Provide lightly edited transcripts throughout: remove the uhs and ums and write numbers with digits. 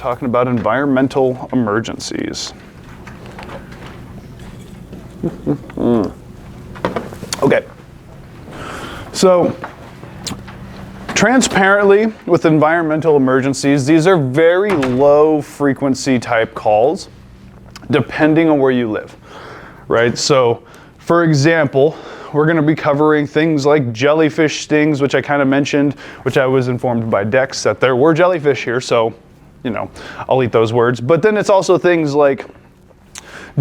talking about environmental emergencies. Okay, so transparently with environmental emergencies, these are very low frequency type calls depending on where you live, right? So for example, we're going to be covering things like jellyfish stings, which I kind of mentioned, which I was informed by Dex that there were jellyfish here, so, you know, I'll eat those words. But then it's also things like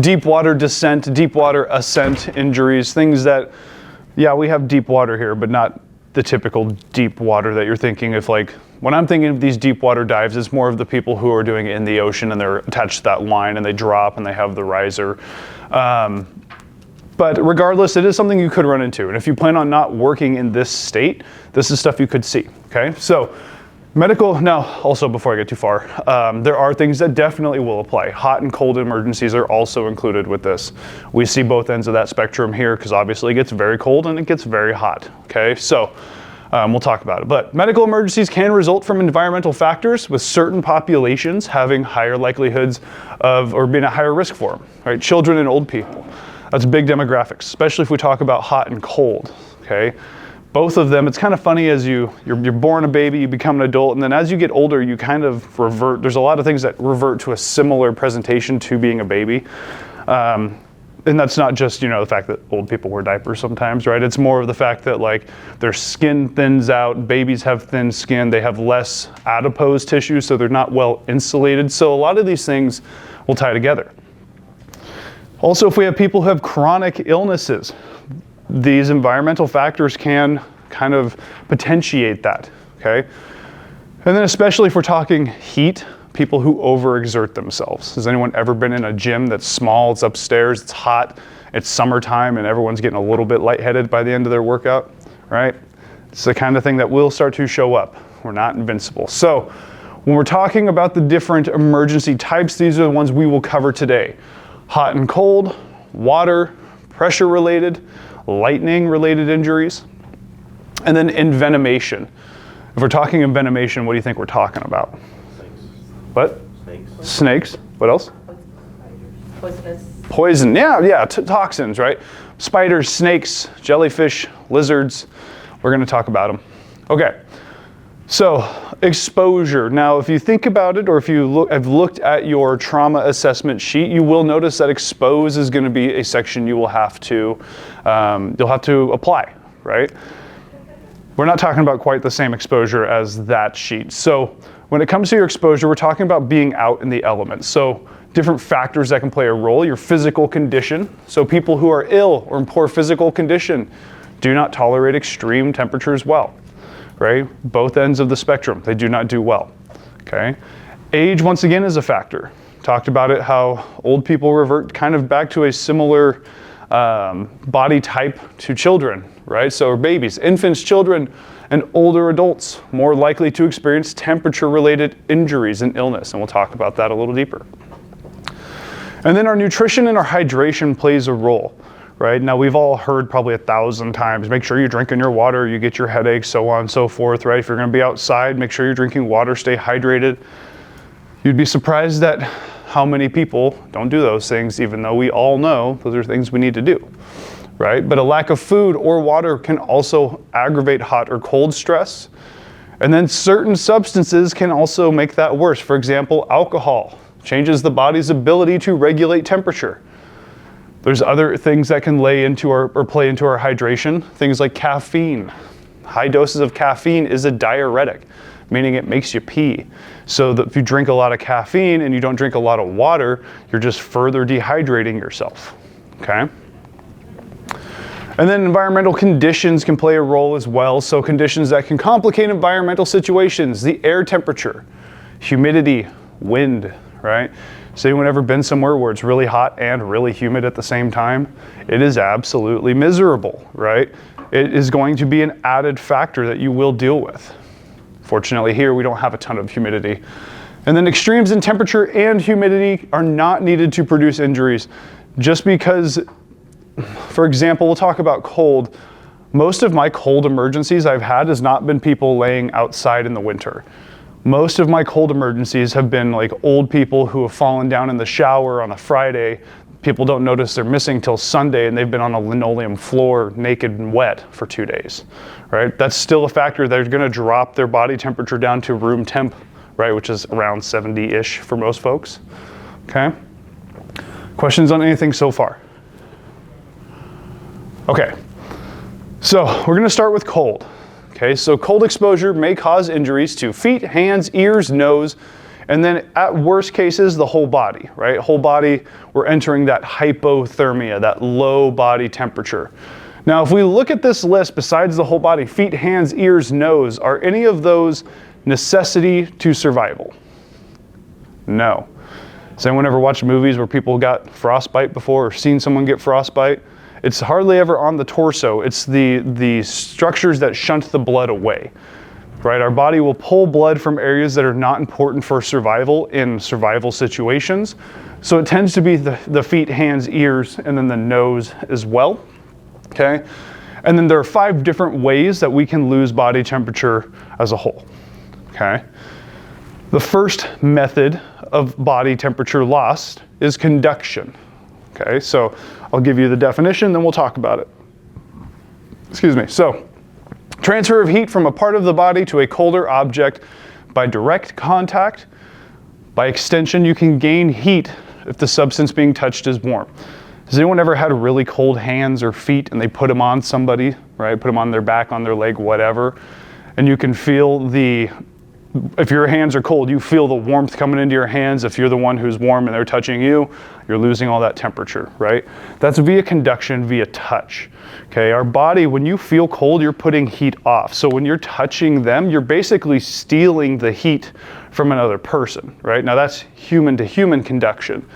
deep water descent, deep water ascent injuries, things that, yeah, we have deep water here, but not the typical deep water that you're thinking of. Like, when I'm thinking of these deep water dives, it's more of the people who are doing it in the ocean and they're attached to that line and they drop and they have the riser. But regardless, it is something you could run into. And if you plan on not working in this state, this is stuff you could see, okay? So medical, now also before I get too far, there are things that definitely will apply. Hot and cold emergencies are also included with this. We see both ends of that spectrum here because obviously it gets very cold and it gets very hot, okay? So we'll talk about it. But medical emergencies can result from environmental factors, with certain populations having higher likelihoods of, or being at higher risk for them, right? Children and old people. That's big demographics, especially if we talk about hot and cold, okay? Both of them, it's kind of funny as you're born a baby, you become an adult, and then as you get older, you kind of revert. There's a lot of things that revert to a similar presentation to being a baby. And that's not just, you know, the fact that old people wear diapers sometimes, right? It's more of the fact that like their skin thins out, babies have thin skin, they have less adipose tissue, so they're not well insulated. So a lot of these things will tie together. Also, if we have people who have chronic illnesses, these environmental factors can kind of potentiate that, okay? And then especially if we're talking heat, people who overexert themselves. Has anyone ever been in a gym that's small, it's upstairs, it's hot, it's summertime, and everyone's getting a little bit lightheaded by the end of their workout, right? It's the kind of thing that will start to show up. We're not invincible. So when we're talking about the different emergency types, these are the ones we will cover today. Hot and cold, water, pressure related, lightning related injuries, and then envenomation. If we're talking envenomation, what do you think we're talking about? Snakes. What? Snakes. Snakes. What else? Poisonous. Poison, yeah, toxins, right? Spiders, snakes, jellyfish, lizards. We're gonna talk about them. Okay, so exposure. Now, if you think about it, or if you have looked at your trauma assessment sheet, you will notice that expose is gonna be a section you will have to, you'll have to apply, right? We're not talking about quite the same exposure as that sheet. So when it comes to your exposure, we're talking about being out in the elements. So different factors that can play a role, your physical condition. So people who are ill or in poor physical condition do not tolerate extreme temperatures well, right? Both ends of the spectrum, they do not do well, okay? Age, once again, is a factor. Talked about it, how old people revert kind of back to a similar body type to children, right? So babies, infants, children, and older adults more likely to experience temperature-related injuries and illness, and we'll talk about that a little deeper. And then our nutrition and our hydration plays a role, right? Now we've all heard probably 1,000 times, make sure you're drinking your water, you get your headaches, so on and so forth, right? If you're gonna be outside, make sure you're drinking water, stay hydrated. You'd be surprised at how many people don't do those things, even though we all know those are things we need to do, right? But a lack of food or water can also aggravate hot or cold stress. And then certain substances can also make that worse. For example, alcohol changes the body's ability to regulate temperature. There's other things that can play into our hydration, things like caffeine. High doses of caffeine is a diuretic, meaning it makes you pee. So that if you drink a lot of caffeine and you don't drink a lot of water, you're just further dehydrating yourself, okay? And then environmental conditions can play a role as well. So conditions that can complicate environmental situations, the air temperature, humidity, wind, right? So anyone ever been somewhere where it's really hot and really humid at the same time? It is absolutely miserable, right? It is going to be an added factor that you will deal with. Fortunately here, we don't have a ton of humidity. And then extremes in temperature and humidity are not needed to produce injuries. Just because, for example, we'll talk about cold. Most of my cold emergencies I've had has not been people laying outside in the winter. Most of my cold emergencies have been like old people who have fallen down in the shower on a Friday. People don't notice they're missing till Sunday, and they've been on a linoleum floor naked and wet for 2 days, right? That's still a factor. They're gonna drop their body temperature down to room temp, right, which is around 70-ish for most folks, okay? Questions on anything so far? Okay, so we're gonna start with cold. Okay, so cold exposure may cause injuries to feet, hands, ears, nose, and then at worst cases, the whole body, right? Whole body, we're entering that hypothermia, that low body temperature. Now, if we look at this list, besides the whole body, feet, hands, ears, nose, are any of those necessity to survival? No. Has anyone ever watched movies where people got frostbite before or seen someone get frostbite? It's hardly ever on the torso. It's the structures that shunt the blood away, right? Our body will pull blood from areas that are not important for survival in survival situations. So it tends to be the feet, hands, ears, and then the nose as well, okay? And then there are 5 different ways that we can lose body temperature as a whole, okay? The first method of body temperature loss is conduction. Okay, so I'll give you the definition, then we'll talk about it. Excuse me. So, transfer of heat from a part of the body to a colder object by direct contact. By extension, you can gain heat if the substance being touched is warm. Has anyone ever had really cold hands or feet and they put them on somebody, right? Put them on their back, on their leg, whatever, and you can feel if your hands are cold, you feel the warmth coming into your hands. If you're the one who's warm and they're touching you, you're losing all that temperature, right? That's via conduction, via touch. Okay, our body, when you feel cold, you're putting heat off. So when you're touching them, you're basically stealing the heat from another person, right? Now that's human to human conduction.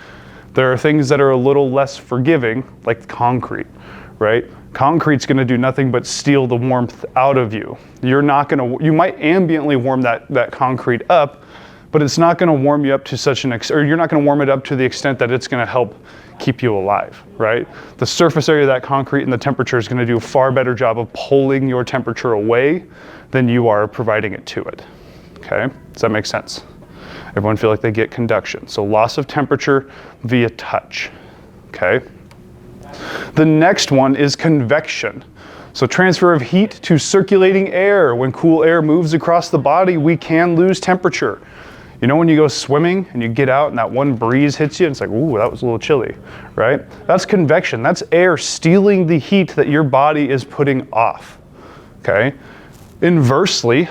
There are things that are a little less forgiving, like concrete, right? Concrete's gonna do nothing but steal the warmth out of you. You might ambiently warm that concrete up, but it's not gonna warm you up to such an extent, or you're not gonna warm it up to the extent that it's gonna help keep you alive, right? The surface area of that concrete and the temperature is gonna do a far better job of pulling your temperature away than you are providing it to it, okay? Does that make sense? Everyone feel like they get conduction. So loss of temperature via touch, okay? The next one is convection. So transfer of heat to circulating air. When cool air moves across the body, we can lose temperature. You know when you go swimming and you get out and that one breeze hits you, and it's like, ooh, that was a little chilly, right? That's convection. That's air stealing the heat that your body is putting off, okay? Inversely,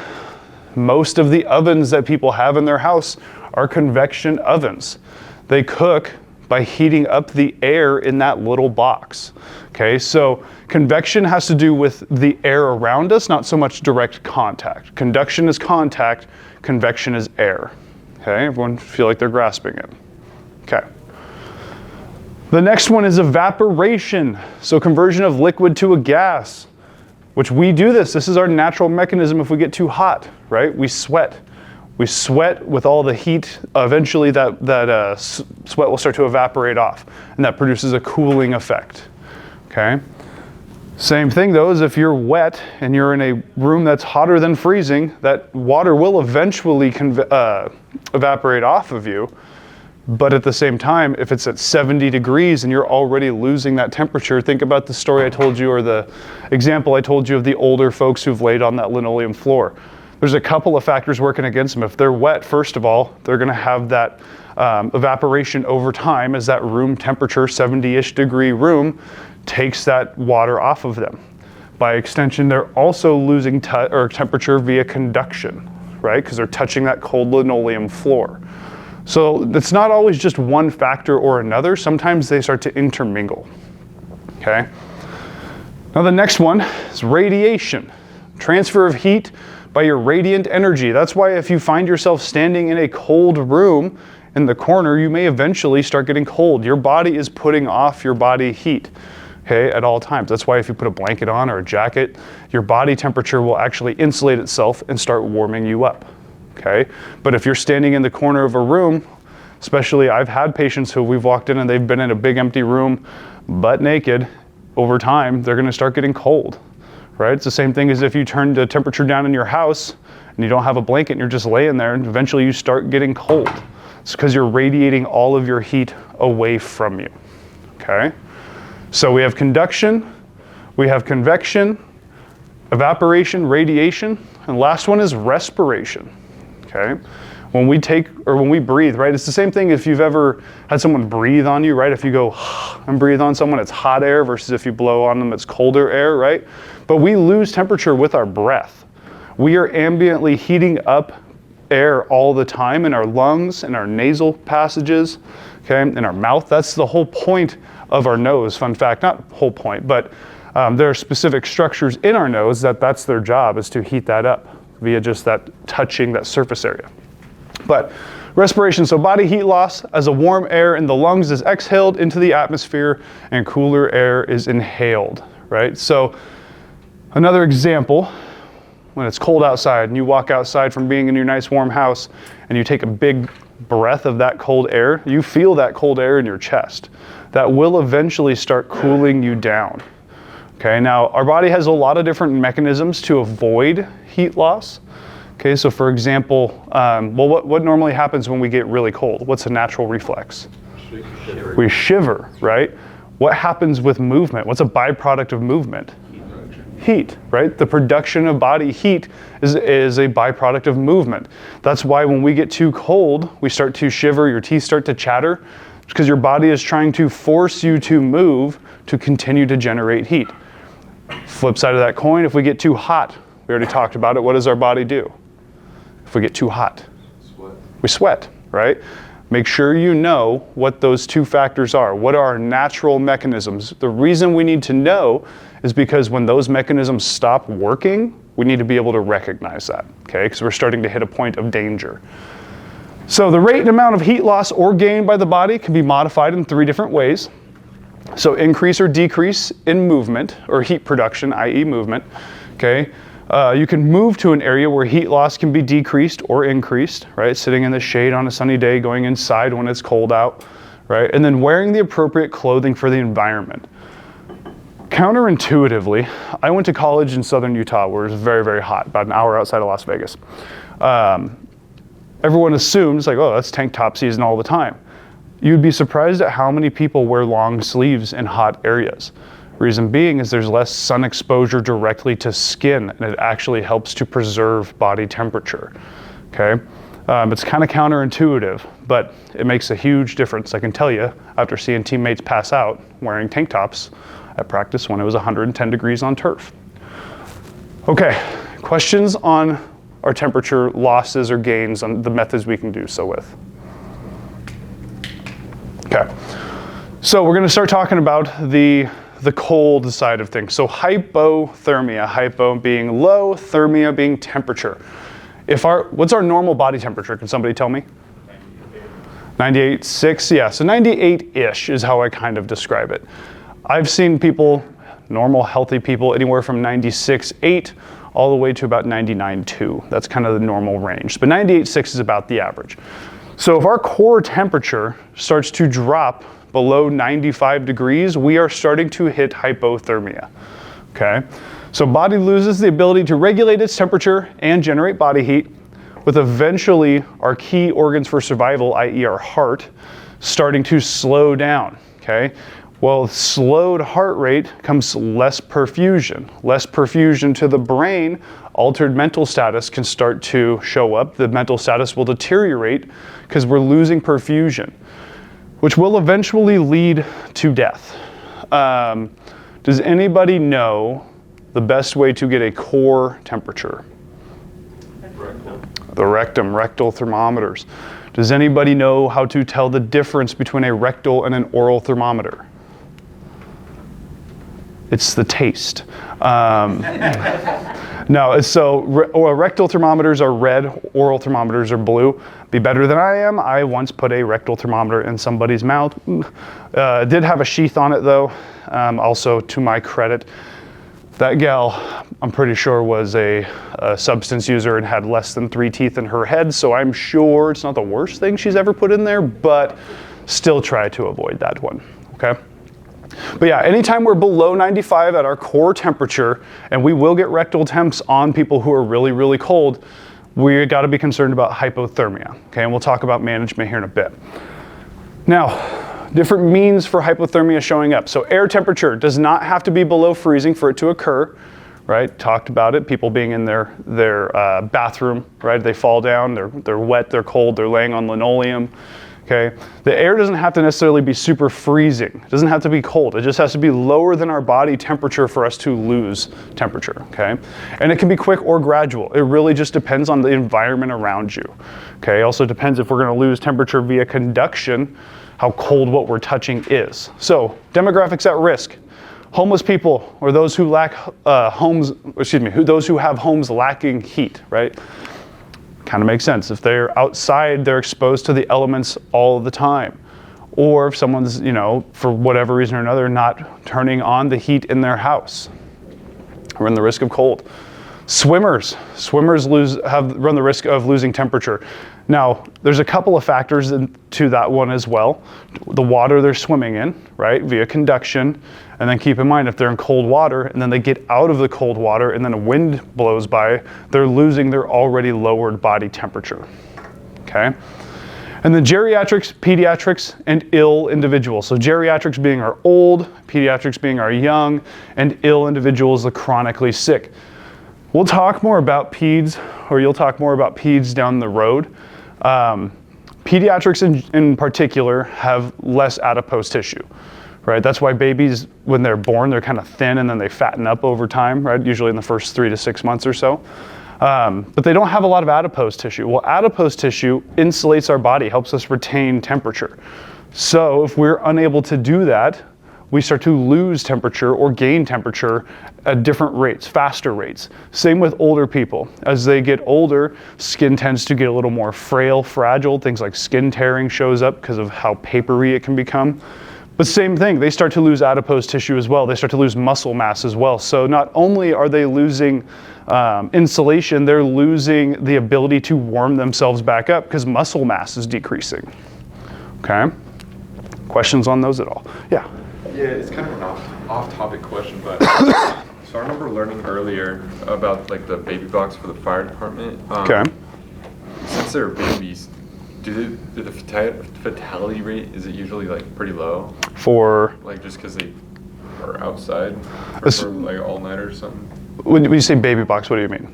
most of the ovens that people have in their house are convection ovens. They cook by heating up the air in that little box. Okay, so convection has to do with the air around us, not so much direct contact. Conduction is contact, convection is air. Okay, everyone feel like they're grasping it. Okay. The next one is evaporation. So conversion of liquid to a gas, which we do this. This is our natural mechanism if we get too hot, right? We sweat. We sweat with all the heat. Eventually that sweat will start to evaporate off, and that produces a cooling effect, okay? Same thing though is if you're wet and you're in a room that's hotter than freezing, that water will eventually evaporate off of you. But at the same time, if it's at 70 degrees and you're already losing that temperature, think about the story I told you or the example I told you of the older folks who've laid on that linoleum floor. There's a couple of factors working against them. If they're wet, first of all, they're gonna have that evaporation over time as that room temperature, 70-ish degree room, takes that water off of them. By extension, they're also losing temperature via conduction, right? Because they're touching that cold linoleum floor. So it's not always just one factor or another. Sometimes they start to intermingle, okay? Now the next one is radiation. Transfer of heat by your radiant energy. That's why if you find yourself standing in a cold room in the corner, you may eventually start getting cold. Your body is putting off your body heat, okay, at all times. That's why if you put a blanket on or a jacket, your body temperature will actually insulate itself and start warming you up, okay? But if you're standing in the corner of a room, especially I've had patients who we've walked in and they've been in a big empty room, butt naked, over time, they're gonna start getting cold. Right? It's the same thing as if you turn the temperature down in your house and you don't have a blanket and you're just laying there, and eventually you start getting cold. It's because you're radiating all of your heat away from you, okay? So we have conduction, we have convection, evaporation, radiation, and last one is respiration, okay? When we breathe, right? It's the same thing if you've ever had someone breathe on you, right? If you go and breathe on someone, it's hot air versus if you blow on them, it's colder air, right? But we lose temperature with our breath. We are ambiently heating up air all the time in our lungs, in our nasal passages, okay, in our mouth. That's the whole point of our nose. Fun fact, not whole point, but there are specific structures in our nose that's their job, is to heat that up via just that touching that surface area. But respiration, so body heat loss as a warm air in the lungs is exhaled into the atmosphere and cooler air is inhaled, right? So another example, when it's cold outside and you walk outside from being in your nice warm house and you take a big breath of that cold air, you feel that cold air in your chest. That will eventually start cooling you down. Okay, now our body has a lot of different mechanisms to avoid heat loss. Okay, so for example, what normally happens when we get really cold? What's a natural reflex? We shiver, right? What happens with movement? What's a byproduct of movement? Heat, right? The production of body heat is a byproduct of movement. That's why when we get too cold, we start to shiver, your teeth start to chatter, because your body is trying to force you to move to continue to generate heat. Flip side of that coin, if we get too hot, we already talked about it, what does our body do? If we get too hot, we sweat, right? Make sure you know what those two factors are. What are our natural mechanisms? The reason we need to know is because when those mechanisms stop working, we need to be able to recognize that, okay? Because we're starting to hit a point of danger. So the rate and amount of heat loss or gain by the body can be modified in 3 different ways. So increase or decrease in movement or heat production, i.e. movement, okay? You can move to an area where heat loss can be decreased or increased, right? Sitting in the shade on a sunny day, going inside when it's cold out, right? And then wearing the appropriate clothing for the environment. Counterintuitively, I went to college in southern Utah where it was very, very hot, about an hour outside of Las Vegas. Everyone assumes like, oh, that's tank top season all the time. You'd be surprised at how many people wear long sleeves in hot areas. Reason being is there's less sun exposure directly to skin, and it actually helps to preserve body temperature, okay? It's kind of counterintuitive, but it makes a huge difference. I can tell you, after seeing teammates pass out wearing tank tops at practice when it was 110 degrees on turf. Okay, questions on our temperature losses or gains, on the methods we can do so with? Okay, so we're gonna start talking about the cold side of things. So hypothermia, hypo being low, thermia being temperature. What's our normal body temperature? Can somebody tell me? 98.6, yeah, so 98-ish is how I kind of describe it. I've seen people, normal healthy people, anywhere from 96.8 all the way to about 99.2. That's kind of the normal range, but 98.6 is about the average. So if our core temperature starts to drop below 95 degrees, we are starting to hit hypothermia, okay? So body loses the ability to regulate its temperature and generate body heat, with eventually our key organs for survival, i.e. our heart, starting to slow down, okay? Well, with slowed heart rate comes less perfusion. Less perfusion to the brain, altered mental status can start to show up. The mental status will deteriorate because we're losing perfusion, which will eventually lead to death. Does anybody know the best way to get a core temperature? The rectum, rectal thermometers. Does anybody know how to tell the difference between a rectal and an oral thermometer? It's the taste. No, so rectal thermometers are red, oral thermometers are blue. Be better than I am. I once put a rectal thermometer in somebody's mouth. It did have a sheath on it though. Also, to my credit, that gal, I'm pretty sure, was a substance user and had less than 3 teeth in her head, so I'm sure it's not the worst thing she's ever put in there, but still try to avoid that one, okay? But yeah, anytime we're below 95 at our core temperature, and we will get rectal temps on people who are really, really cold, we got to be concerned about hypothermia, okay? And we'll talk about management here in a bit. Now, different means for hypothermia showing up. So air temperature does not have to be below freezing for it to occur, right? Talked about it, people being in their bathroom, right? They fall down, they're wet, they're cold, they're laying on linoleum, okay? The air doesn't have to necessarily be super freezing. It doesn't have to be cold. It just has to be lower than our body temperature for us to lose temperature, okay? And it can be quick or gradual. It really just depends on the environment around you, okay? It also depends if we're gonna lose temperature via conduction, how cold what we're touching is. So, demographics at risk. Homeless people, or those who lack those who have homes lacking heat, right? Kind of makes sense. If they're outside, they're exposed to the elements all the time. Or if someone's, for whatever reason or another, not turning on the heat in their house, run the risk of cold. Swimmers run the risk of losing temperature. Now, there's a couple of factors to that one as well. The water they're swimming in, right, via conduction, and then keep in mind if they're in cold water and then they get out of the cold water and then a wind blows by, they're losing their already lowered body temperature, okay? And then geriatrics, pediatrics, and ill individuals. So geriatrics being our old, pediatrics being our young, and ill individuals, the chronically sick. We'll talk more about peds, or you'll talk more about peds down the road. Pediatrics in particular have less adipose tissue, right? That's why babies, when they're born, they're kind of thin and then they fatten up over time, right? Usually in the first 3 to 6 months or so. But they don't have a lot of adipose tissue. Well, adipose tissue insulates our body, helps us retain temperature. So if we're unable to do that, we start to lose temperature or gain temperature at different rates, faster rates. Same with older people. As they get older, skin tends to get a little more frail, fragile. Things like skin tearing shows up because of how papery it can become. But same thing, they start to lose adipose tissue as well. They start to lose muscle mass as well. So not only are they losing insulation, they're losing the ability to warm themselves back up because muscle mass is decreasing. Okay? Questions on those at all? Yeah. Yeah, it's kind of an off-topic question, but so I remember learning earlier about like the baby blocks for the fire department. Okay. Since they're babies, do the fatality rate, is it usually like pretty low? For like just because they are outside for like all night or something? When you say baby box, what do you mean?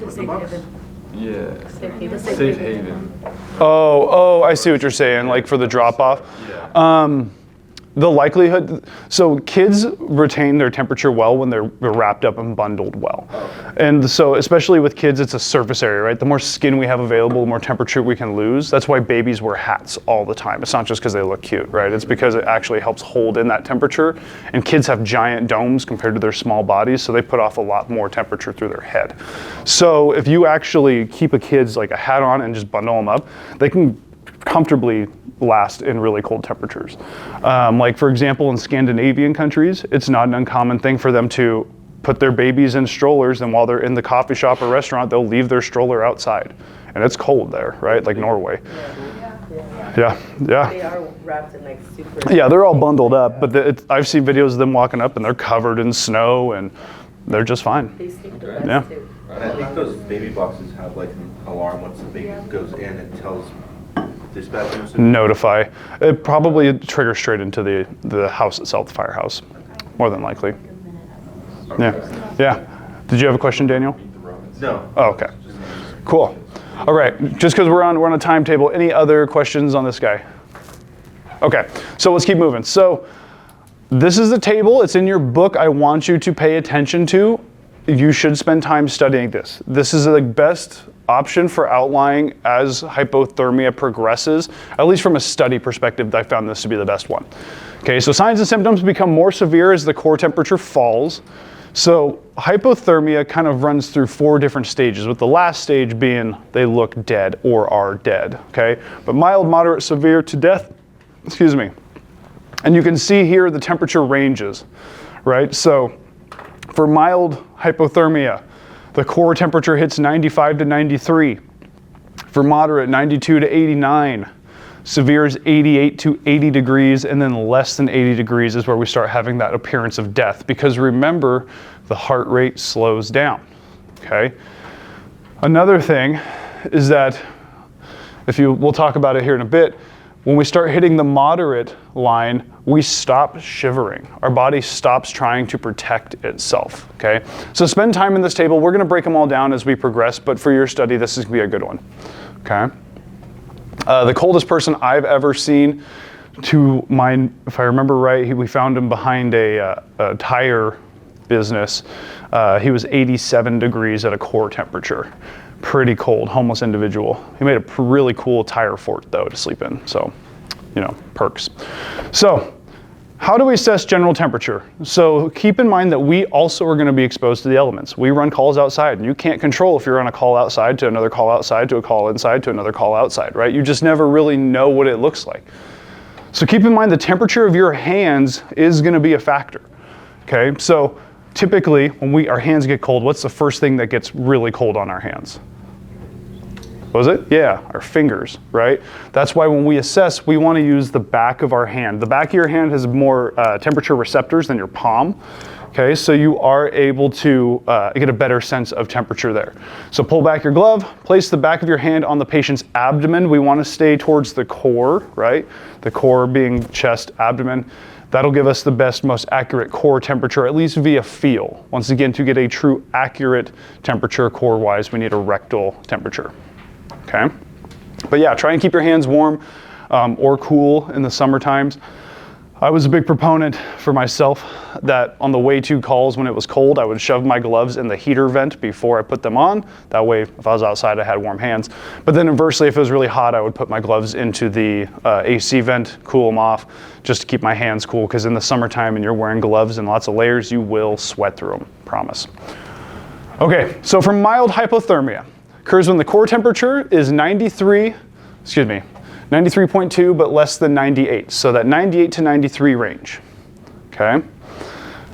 Safe haven. Yeah. Safe haven. Safe haven. Oh, I see what you're saying, like for the drop off. Yeah. The likelihood, so kids retain their temperature well when they're wrapped up and bundled well. Okay. And so especially with kids, it's a surface area, right? The more skin we have available, the more temperature we can lose. That's why babies wear hats all the time. It's not just because they look cute, right? It's because it actually helps hold in that temperature. And kids have giant domes compared to their small bodies, so they put off a lot more temperature through their head. So if you actually keep a kid's like a hat on and just bundle them up, they can comfortably last in really cold temperatures. Like for example, in Scandinavian countries, it's not an uncommon thing for them to put their babies in strollers, and while they're in the coffee shop or restaurant, they'll leave their stroller outside. And it's cold there, right? Like Norway. Yeah. They are wrapped in like super. Yeah, they're all bundled up, but I've seen videos of them walking up and they're covered in snow and they're just fine. They sleep the best Yeah. too. I think those baby boxes have like an alarm once the baby goes in and tells dispatchers. Notify. It probably triggers straight into the house itself, the firehouse, more than likely. Yeah. Did you have a question, Daniel? No. Oh, okay. Cool. All right. Just because we're on a timetable, any other questions on this guy? Okay. So let's keep moving. So this is the table. It's in your book. I want you to pay attention to. You should spend time studying this. This is the best option for outlining as hypothermia progresses. At least from a study perspective, I found this to be the best one. Okay, so signs and symptoms become more severe as the core temperature falls. So hypothermia kind of runs through 4 different stages, with the last stage being they look dead or are dead, okay? But mild, moderate, severe to death, excuse me. And you can see here the temperature ranges, right? So for mild hypothermia, the core temperature hits 95 to 93. For moderate, 92 to 89. Severe is 88 to 80 degrees, and then less than 80 degrees is where we start having that appearance of death. Because remember, the heart rate slows down, okay? Another thing is that we'll talk about it here in a bit, when we start hitting the moderate line, we stop shivering. Our body stops trying to protect itself, okay? So spend time in this table. We're gonna break them all down as we progress, but for your study, this is gonna be a good one, okay? The coldest person I've ever seen, if I remember right, we found him behind a tire business. He was 87 degrees at a core temperature. Pretty cold, homeless individual. He made a really cool tire fort though to sleep in, so, you know, perks. So, how do we assess general temperature? So keep in mind that we also are gonna be exposed to the elements. We run calls outside, and you can't control if you're on a call outside to another call outside to a call inside to another call outside, right? You just never really know what it looks like. So keep in mind the temperature of your hands is gonna be a factor, okay? So typically, when our hands get cold, what's the first thing that gets really cold on our hands? What was it? Yeah, our fingers, right? That's why when we assess, we want to use the back of our hand. The back of your hand has more temperature receptors than your palm, okay? So you are able to get a better sense of temperature there. So pull back your glove, place the back of your hand on the patient's abdomen. We want to stay towards the core, right? The core being chest, abdomen. That'll give us the best, most accurate core temperature, at least via feel. Once again, to get a true accurate temperature core-wise, we need a rectal temperature, okay? But yeah, try and keep your hands warm or cool in the summer times. I was a big proponent for myself that on the way to calls when it was cold, I would shove my gloves in the heater vent before I put them on. That way, if I was outside, I had warm hands. But then inversely, if it was really hot, I would put my gloves into the AC vent, cool them off, just to keep my hands cool, because in the summertime and you're wearing gloves and lots of layers, you will sweat through them, promise. Okay, so for mild hypothermia, occurs when the core temperature is 93.2, but less than 98. So that 98 to 93 range, okay?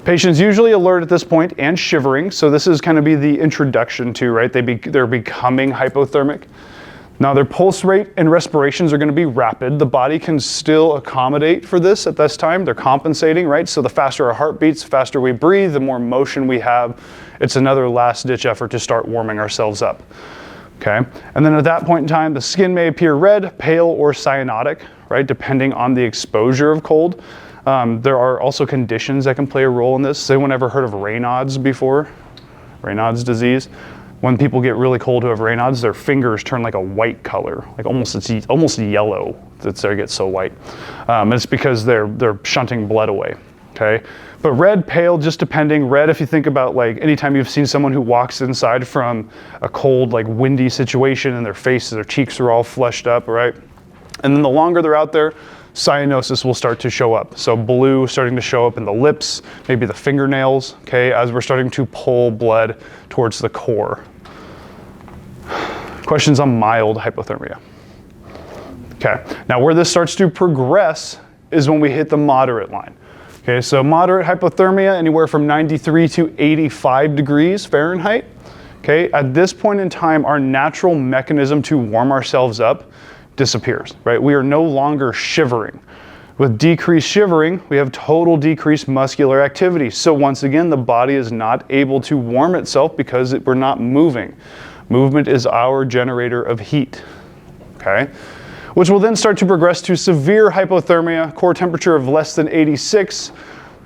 Patients usually alert at this point and shivering. So this is kind of be the introduction to, right? They're becoming hypothermic. Now their pulse rate and respirations are gonna be rapid. The body can still accommodate for this at this time. They're compensating, right? So the faster our heart beats, the faster we breathe, the more motion we have. It's another last ditch effort to start warming ourselves up. Okay, and then at that point in time, the skin may appear red, pale, or cyanotic, right, depending on the exposure of cold. There are also conditions that can play a role in this. Has anyone ever heard of Raynaud's before? Raynaud's disease? When people get really cold who have Raynaud's, their fingers turn like a white color, like it's almost yellow. They get so white. And it's because they're shunting blood away. Okay, but red, pale, just depending. Red, if you think about like anytime you've seen someone who walks inside from a cold, like windy situation and their faces, their cheeks are all flushed up, right? And then the longer they're out there, cyanosis will start to show up. So blue starting to show up in the lips, maybe the fingernails, okay, as we're starting to pull blood towards the core. Questions on mild hypothermia. Okay, now where this starts to progress is when we hit the moderate line. Okay, so moderate hypothermia, anywhere from 93 to 85 degrees Fahrenheit. Okay, at this point in time, our natural mechanism to warm ourselves up disappears, right? We are no longer shivering. With decreased shivering, we have total decreased muscular activity. So once again, the body is not able to warm itself because we're not moving. Movement is our generator of heat, okay? Which will then start to progress to severe hypothermia, core temperature of less than 86.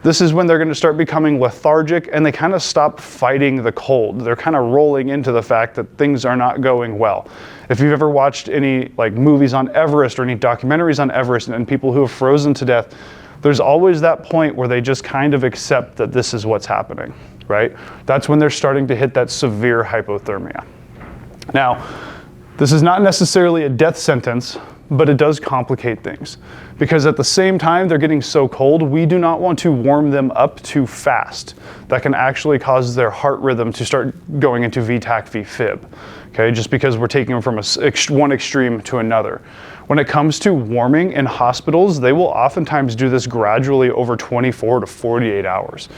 This is when they're gonna start becoming lethargic and they kind of stop fighting the cold. They're kind of rolling into the fact that things are not going well. If you've ever watched any like movies on Everest or any documentaries on Everest and people who have frozen to death, there's always that point where they just kind of accept that this is what's happening, right? That's when they're starting to hit that severe hypothermia. Now, this is not necessarily a death sentence, but it does complicate things because at the same time they're getting so cold, we do not want to warm them up too fast. That can actually cause their heart rhythm to start going into VTAC, VFib, okay? Just because we're taking them from one extreme to another. When it comes to warming in hospitals, they will oftentimes do this gradually over 24 to 48 hours.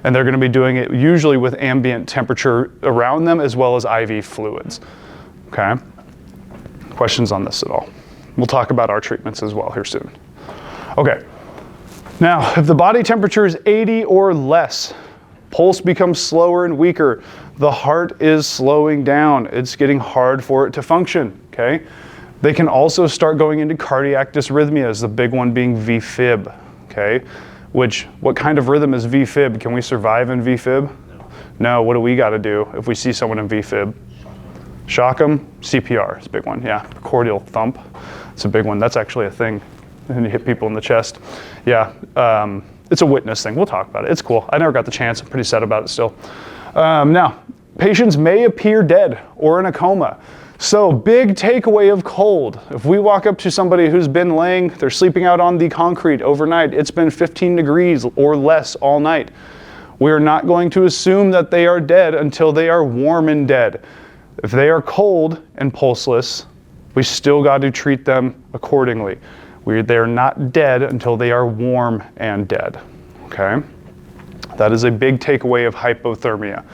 And they're gonna be doing it usually with ambient temperature around them as well as IV fluids, okay? Questions on this at all? We'll talk about our treatments as well here soon. Okay, now if the body temperature is 80 or less, pulse becomes slower and weaker, the heart is slowing down. It's getting hard for it to function, okay? They can also start going into cardiac dysrhythmias, the big one being VFib, okay? What kind of rhythm is VFib? Can we survive in VFib? No, what do we gotta do if we see someone in VFib? Shock them, CPR, it's a big one, yeah. Cordial thump, it's a big one. That's actually a thing, and you hit people in the chest. Yeah, it's a witness thing, we'll talk about it, it's cool. I never got the chance, I'm pretty sad about it still. Now, patients may appear dead or in a coma. So big takeaway of cold. If we walk up to somebody who's been they're sleeping out on the concrete overnight, it's been 15 degrees or less all night. We are not going to assume that they are dead until they are warm and dead. If they are cold and pulseless, we still got to treat them accordingly. They're not dead until they are warm and dead, okay? That is a big takeaway of hypothermia.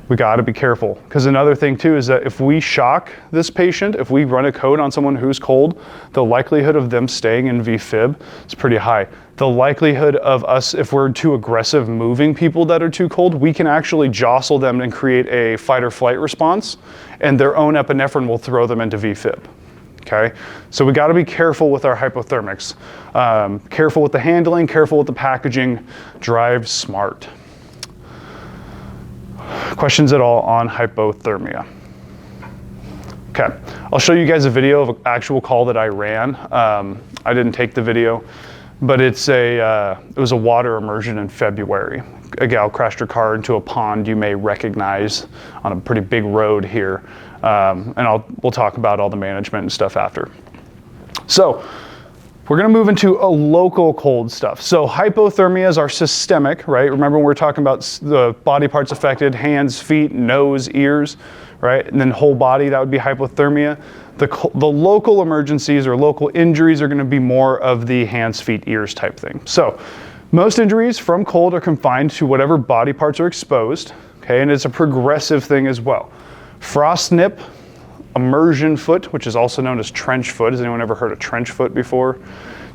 We got to be careful, because another thing too is that if we shock this patient, if we run a code on someone who's cold, the likelihood of them staying in VFib is pretty high. The likelihood of us, if we're too aggressive moving people that are too cold, we can actually jostle them and create a fight or flight response, and their own epinephrine will throw them into VFib. Okay, so we got to be careful with our hypothermics. Careful with the handling, careful with the packaging, drive smart. Questions at all on hypothermia? Okay, I'll show you guys a video of an actual call that I ran. I didn't take the video, but it was a water immersion in February. A gal crashed her car into a pond you may recognize on a pretty big road here. And we'll talk about all the management and stuff after. So we're gonna move into a local cold stuff. So hypothermias are systemic, right? Remember when we were talking about the body parts affected, hands, feet, nose, ears, right? And then whole body, that would be hypothermia. The local emergencies or local injuries are gonna be more of the hands, feet, ears type thing. So most injuries from cold are confined to whatever body parts are exposed, okay? And it's a progressive thing as well. Frostnip, immersion foot, which is also known as trench foot. Has anyone ever heard of trench foot before?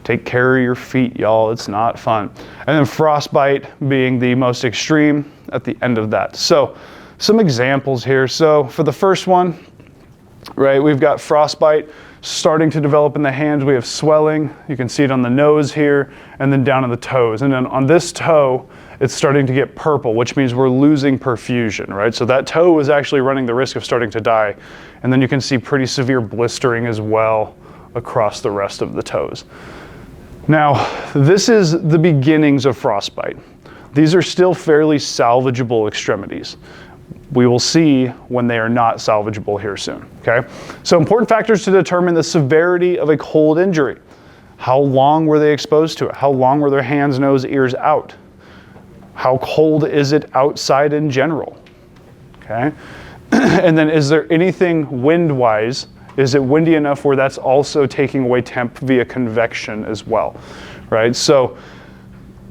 Take care of your feet, y'all. It's not fun. And then frostbite being the most extreme at the end of that. So some examples here. So for the first one, right, we've got frostbite starting to develop in the hands. We have swelling. You can see it on the nose here and then down on the toes. And then on this toe, it's starting to get purple, which means we're losing perfusion, right? So that toe is actually running the risk of starting to die. And then you can see pretty severe blistering as well across the rest of the toes. Now, this is the beginnings of frostbite. These are still fairly salvageable extremities. We will see when they are not salvageable here soon, okay? So important factors to determine the severity of a cold injury. How long were they exposed to it? How long were their hands, nose, ears out? How cold is it outside in general, okay? And then is there anything wind-wise? Is it windy enough where that's also taking away temp via convection as well, right? So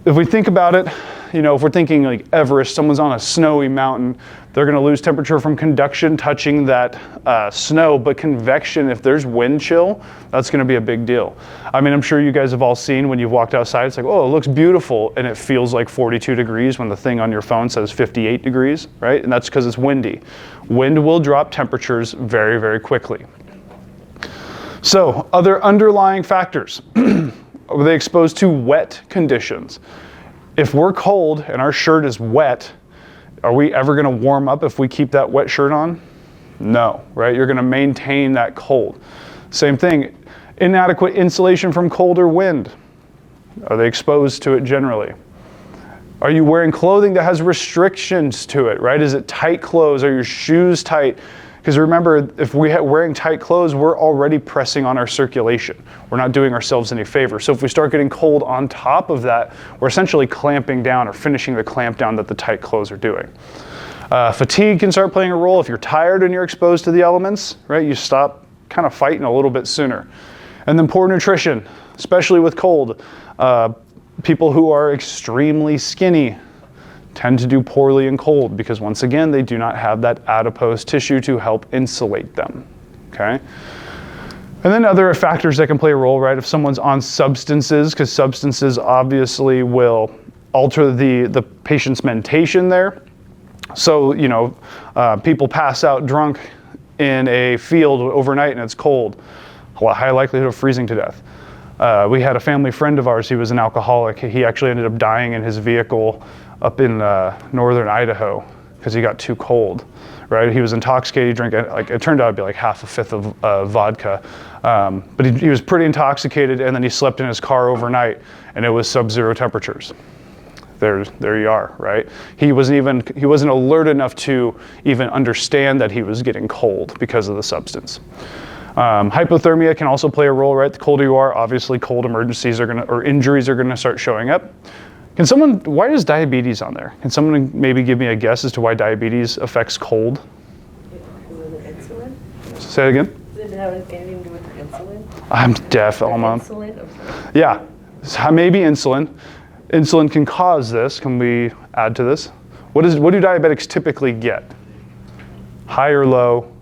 if we think about it, you know, if we're thinking like Everest, someone's on a snowy mountain, they're gonna lose temperature from conduction touching that snow, but convection, if there's wind chill, that's gonna be a big deal. I mean, I'm sure you guys have all seen when you've walked outside, it's like, oh, it looks beautiful, and it feels like 42 degrees when the thing on your phone says 58 degrees, right? And that's because it's windy. Wind will drop temperatures very, very quickly. So, other underlying factors. Are they exposed to wet conditions? If we're cold and our shirt is wet, are we ever gonna warm up if we keep that wet shirt on? No, right? You're gonna maintain that cold. Same thing, inadequate insulation from cold or wind. Are they exposed to it generally? Are you wearing clothing that has restrictions to it, right? Is it tight clothes? Are your shoes tight? Because remember, if we're wearing tight clothes, we're already pressing on our circulation. We're not doing ourselves any favor. So if we start getting cold on top of that, we're essentially clamping down or finishing the clamp down that the tight clothes are doing. Fatigue can start playing a role. If you're tired and you're exposed to the elements, right, you stop kind of fighting a little bit sooner. And then poor nutrition, especially with cold. People who are extremely skinny tend to do poorly in cold because once again, they do not have that adipose tissue to help insulate them, okay? And then other factors that can play a role, right? If someone's on substances, because substances obviously will alter the patient's mentation there. So, people pass out drunk in a field overnight and it's cold. A high likelihood of freezing to death. We had a family friend of ours, he was an alcoholic. He actually ended up dying in his vehicle up in northern Idaho because he got too cold, right? He was intoxicated, he drank, it turned out to be like half a fifth of vodka. But he was pretty intoxicated, and then he slept in his car overnight and it was sub-zero temperatures. There you are, right? He wasn't alert enough to even understand that he was getting cold because of the substance. Hypothermia can also play a role, right? The colder you are, obviously cold emergencies or injuries are gonna start showing up. Why is diabetes on there? Can someone maybe give me a guess as to why diabetes affects cold? Insulin? Say it again? Does it have anything to do with insulin? I'm deaf, Alma. Insulin? Yeah, so maybe insulin. Insulin can cause this. Can we add to this? What do diabetics typically get? High or low?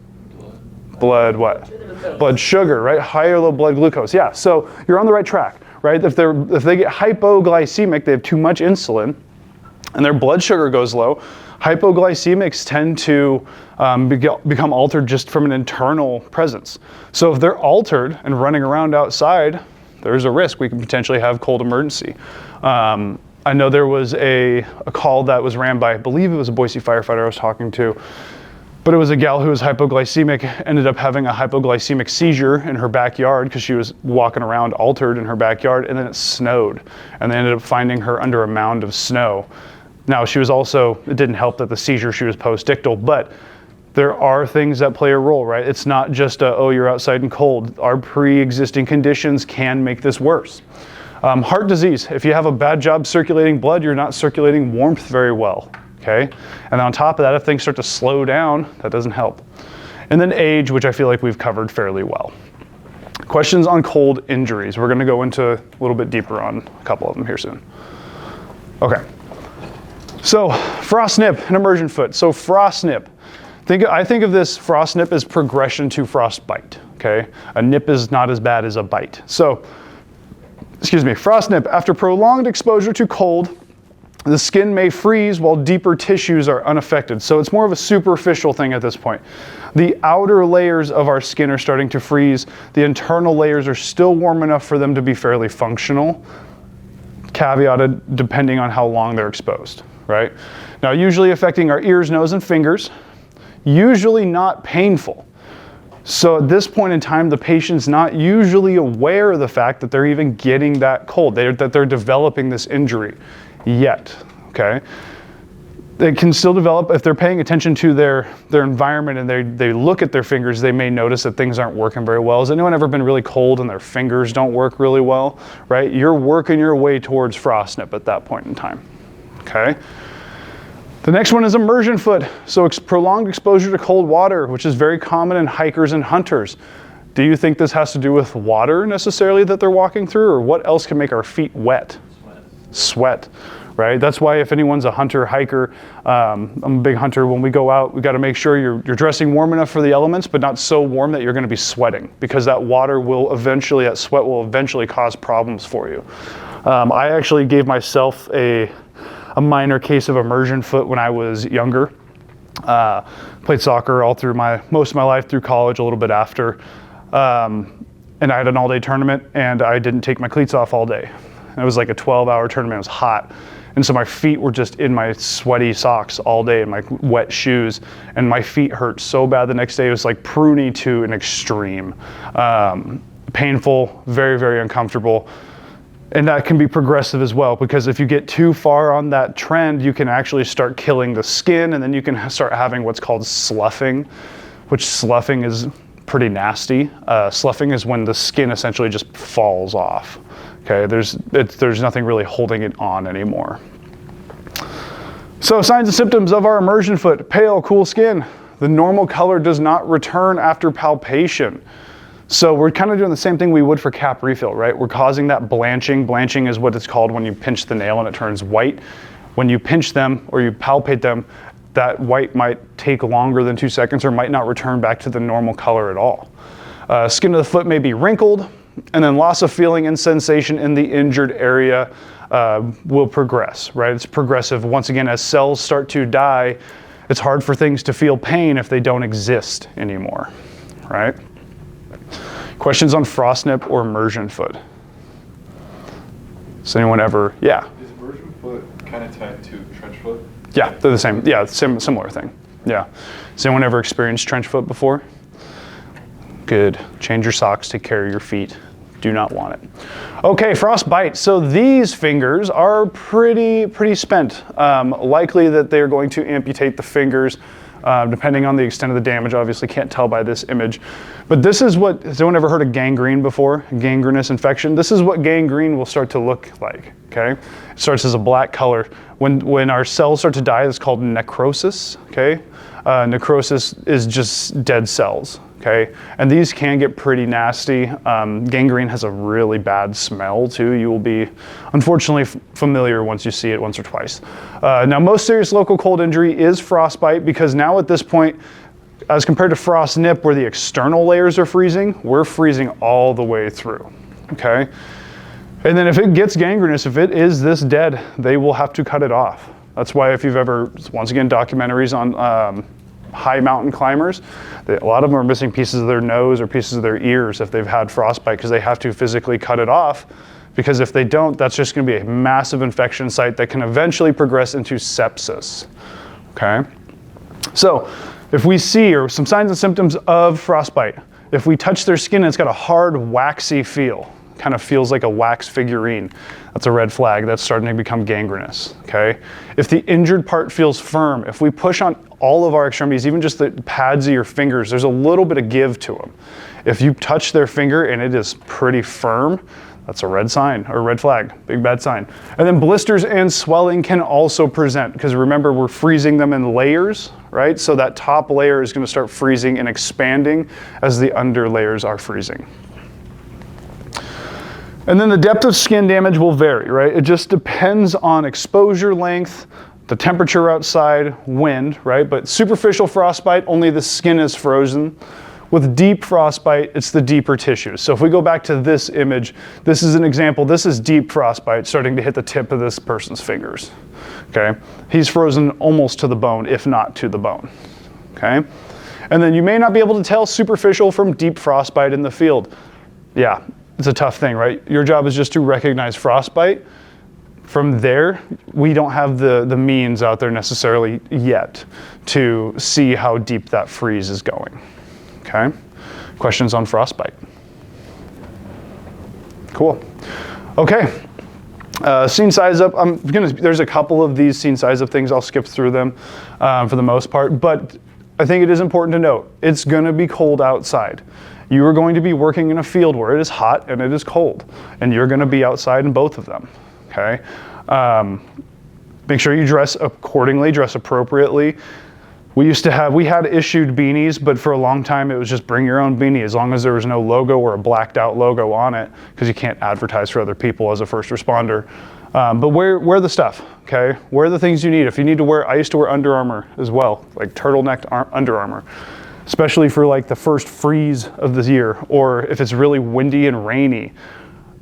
Blood what? Blood sugar, right? High or low blood glucose. Yeah, so you're on the right track, right? If they get hypoglycemic, they have too much insulin, and their blood sugar goes low. Hypoglycemics tend to become altered just from an internal presence. So if they're altered and running around outside, there's a risk we can potentially have cold emergency. I know there was a call that was ran by, I believe it was a Boise firefighter I was talking to, but it was a gal who was hypoglycemic, ended up having a hypoglycemic seizure in her backyard because she was walking around altered in her backyard, and then it snowed. And they ended up finding her under a mound of snow. Now, it didn't help that the seizure, she was post-ictal, but there are things that play a role, right? It's not just you're outside and cold. Our pre-existing conditions can make this worse. Heart disease, if you have a bad job circulating blood, you're not circulating warmth very well, okay? And on top of that, if things start to slow down, that doesn't help. And then age, which I feel like we've covered fairly well. Questions on cold injuries. We're gonna go into a little bit deeper on a couple of them here soon. Okay, so Frostnip and immersion foot. So Frostnip, I think of this Frostnip as progression to frostbite, okay? A nip is not as bad as a bite. So, Frostnip, after prolonged exposure to cold, the skin may freeze while deeper tissues are unaffected. So it's more of a superficial thing at this point. The outer layers of our skin are starting to freeze. The internal layers are still warm enough for them to be fairly functional, caveated depending on how long they're exposed, right? Now, usually affecting our ears, nose, and fingers, usually not painful. So at this point in time, the patient's not usually aware of the fact that they're even getting that cold, that they're developing this injury yet, okay? They can still develop, if they're paying attention to their environment and they look at their fingers, they may notice that things aren't working very well. Has anyone ever been really cold and their fingers don't work really well, right? You're working your way towards Frostnip at that point in time, okay? The next one is immersion foot. So prolonged exposure to cold water, which is very common in hikers and hunters. Do you think this has to do with water necessarily that they're walking through, or what else can make our feet wet? Sweat, right? That's why if anyone's a hunter, hiker, I'm a big hunter, when we go out, we gotta make sure you're dressing warm enough for the elements, but not so warm that you're gonna be sweating, because that sweat will eventually cause problems for you. I actually gave myself a minor case of immersion foot when I was younger. Played soccer all through most of my life, through college, a little bit after. And I had an all-day tournament, and I didn't take my cleats off all day. It was like a 12-hour tournament, it was hot. And so my feet were just in my sweaty socks all day and my wet shoes, and my feet hurt so bad the next day. It was like pruny to an extreme. Painful, very, very uncomfortable. And that can be progressive as well, because if you get too far on that trend, you can actually start killing the skin, and then you can start having what's called sloughing, which sloughing is pretty nasty. Sloughing is when the skin essentially just falls off. Okay, there's nothing really holding it on anymore. So signs and symptoms of our immersion foot: pale, cool skin. The normal color does not return after palpation. So we're kind of doing the same thing we would for cap refill, right? We're causing that blanching. Blanching is what it's called when you pinch the nail and it turns white. When you pinch them or you palpate them, that white might take longer than 2 seconds or might not return back to the normal color at all. Skin of the foot may be wrinkled, and then loss of feeling and sensation in the injured area will progress, right? It's progressive. Once again, as cells start to die, It's hard for things to feel pain if they don't exist anymore, right? Questions on Frostnip or immersion foot? Does anyone ever, yeah? Is immersion foot kind of tied to trench foot? Yeah, they're the same. Yeah, similar thing. Yeah. Has anyone ever experienced trench foot before? Good. Change your socks, take care of your feet. Do not want it. Okay, frostbite. So these fingers are pretty spent. Likely that they're going to amputate the fingers, depending on the extent of the damage. Obviously can't tell by this image. But this is what, has anyone ever heard of gangrene before? Gangrenous infection? This is what gangrene will start to look like, okay? It starts as a black color. When our cells start to die, it's called necrosis, okay? Necrosis is just dead cells, okay? And these can get pretty nasty. Gangrene has a really bad smell too. You will be, unfortunately, familiar once you see it once or twice. Now, most serious local cold injury is frostbite, because now at this point, as compared to frostnip where the external layers are freezing, we're freezing all the way through, okay? And then if it gets gangrenous, if it is this dead, they will have to cut it off. That's why if you've ever, once again, documentaries on high mountain climbers, a lot of them are missing pieces of their nose or pieces of their ears if they've had frostbite, because they have to physically cut it off, because if they don't, that's just going to be a massive infection site that can eventually progress into sepsis, okay? So if we see or some signs and symptoms of frostbite, if we touch their skin and it's got a hard, waxy feel, kind of feels like a wax figurine, that's a red flag. That's starting to become gangrenous, okay? If the injured part feels firm, if we push on all of our extremities, even just the pads of your fingers, there's a little bit of give to them. If you touch their finger and it is pretty firm, that's a red sign or red flag, big bad sign. And then blisters and swelling can also present, because remember, we're freezing them in layers, right? So that top layer is going to start freezing and expanding as the under layers are freezing. And then the depth of skin damage will vary, right? It just depends on exposure length, the temperature outside, wind, right? But superficial frostbite, only the skin is frozen. With deep frostbite, it's the deeper tissues. So if we go back to this image, this is an example. This is deep frostbite starting to hit the tip of this person's fingers, okay? He's frozen almost to the bone, if not to the bone, okay? And then you may not be able to tell superficial from deep frostbite in the field. Yeah. It's a tough thing, right? Your job is just to recognize frostbite. From there, we don't have the means out there necessarily yet to see how deep that freeze is going, okay? Questions on frostbite? Cool. Okay, scene size up. There's a couple of these scene size up things. I'll skip through them for the most part, but I think it is important to note, it's gonna be cold outside. You are going to be working in a field where it is hot and it is cold, and you're going to be outside in both of them, okay? Make sure you dress accordingly, dress appropriately. We had issued beanies, but for a long time it was just bring your own beanie, as long as there was no logo or a blacked out logo on it, because you can't advertise for other people as a first responder. But wear the stuff, okay? Wear the things you need. If you need to wear, I used to wear Under Armour as well, like turtleneck Under Armour. Especially for like the first freeze of the year, or if it's really windy and rainy.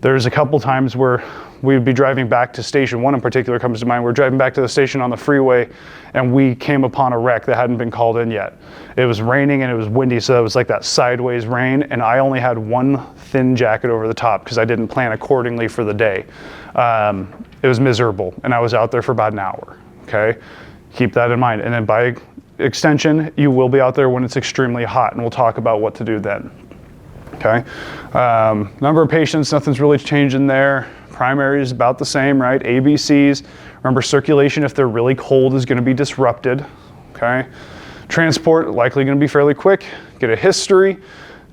There's a couple times where we'd be driving back to station. One in particular comes to mind. We're driving back to the station on the freeway, and we came upon a wreck that hadn't been called in yet. It was raining and it was windy, so it was like that sideways rain, and I only had one thin jacket over the top because I didn't plan accordingly for the day. It was miserable, and I was out there for about an hour, okay? Keep that in mind. And then by extension, you will be out there when it's extremely hot, and we'll talk about what to do then, okay? Number of patients, nothing's really changing there. Primary is about the same, right? ABCs, remember circulation, if they're really cold, is gonna be disrupted, okay? Transport, likely gonna be fairly quick. Get a history,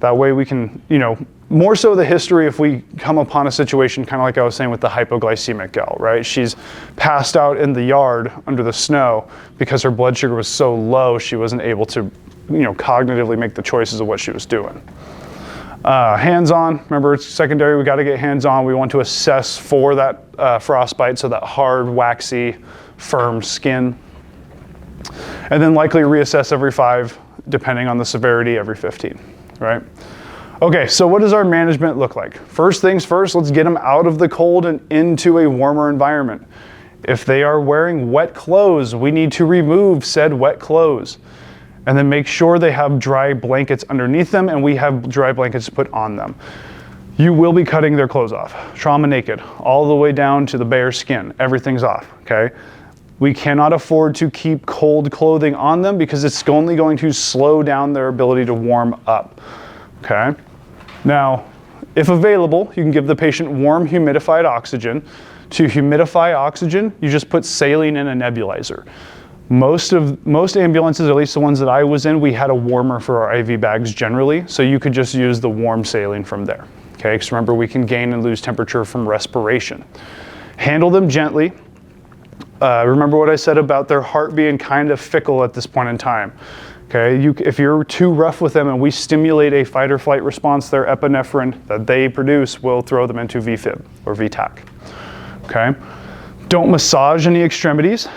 that way we can, more so the history if we come upon a situation, kind of like I was saying with the hypoglycemic gal, right? She's passed out in the yard under the snow because her blood sugar was so low, she wasn't able to, cognitively make the choices of what she was doing. Hands-on, remember it's secondary, we gotta get hands-on. We want to assess for that frostbite, so that hard, waxy, firm skin. And then likely reassess every 5, depending on the severity, every 15, right? Okay, so what does our management look like? First things first, let's get them out of the cold and into a warmer environment. If they are wearing wet clothes, we need to remove said wet clothes. And then make sure they have dry blankets underneath them, and we have dry blankets to put on them. You will be cutting their clothes off, trauma naked, all the way down to the bare skin. Everything's off, okay? We cannot afford to keep cold clothing on them because it's only going to slow down their ability to warm up, okay? Now, if available, you can give the patient warm humidified oxygen. To humidify oxygen, you just put saline in a nebulizer. Most ambulances, at least the ones that I was in, we had a warmer for our IV bags generally, so you could just use the warm saline from there. Okay, because remember, we can gain and lose temperature from respiration. Handle them gently. Remember what I said about their heart being kind of fickle at this point in time. Okay, if you're too rough with them and we stimulate a fight or flight response, their epinephrine that they produce will throw them into VFib or VTAC. Okay, don't massage any extremities.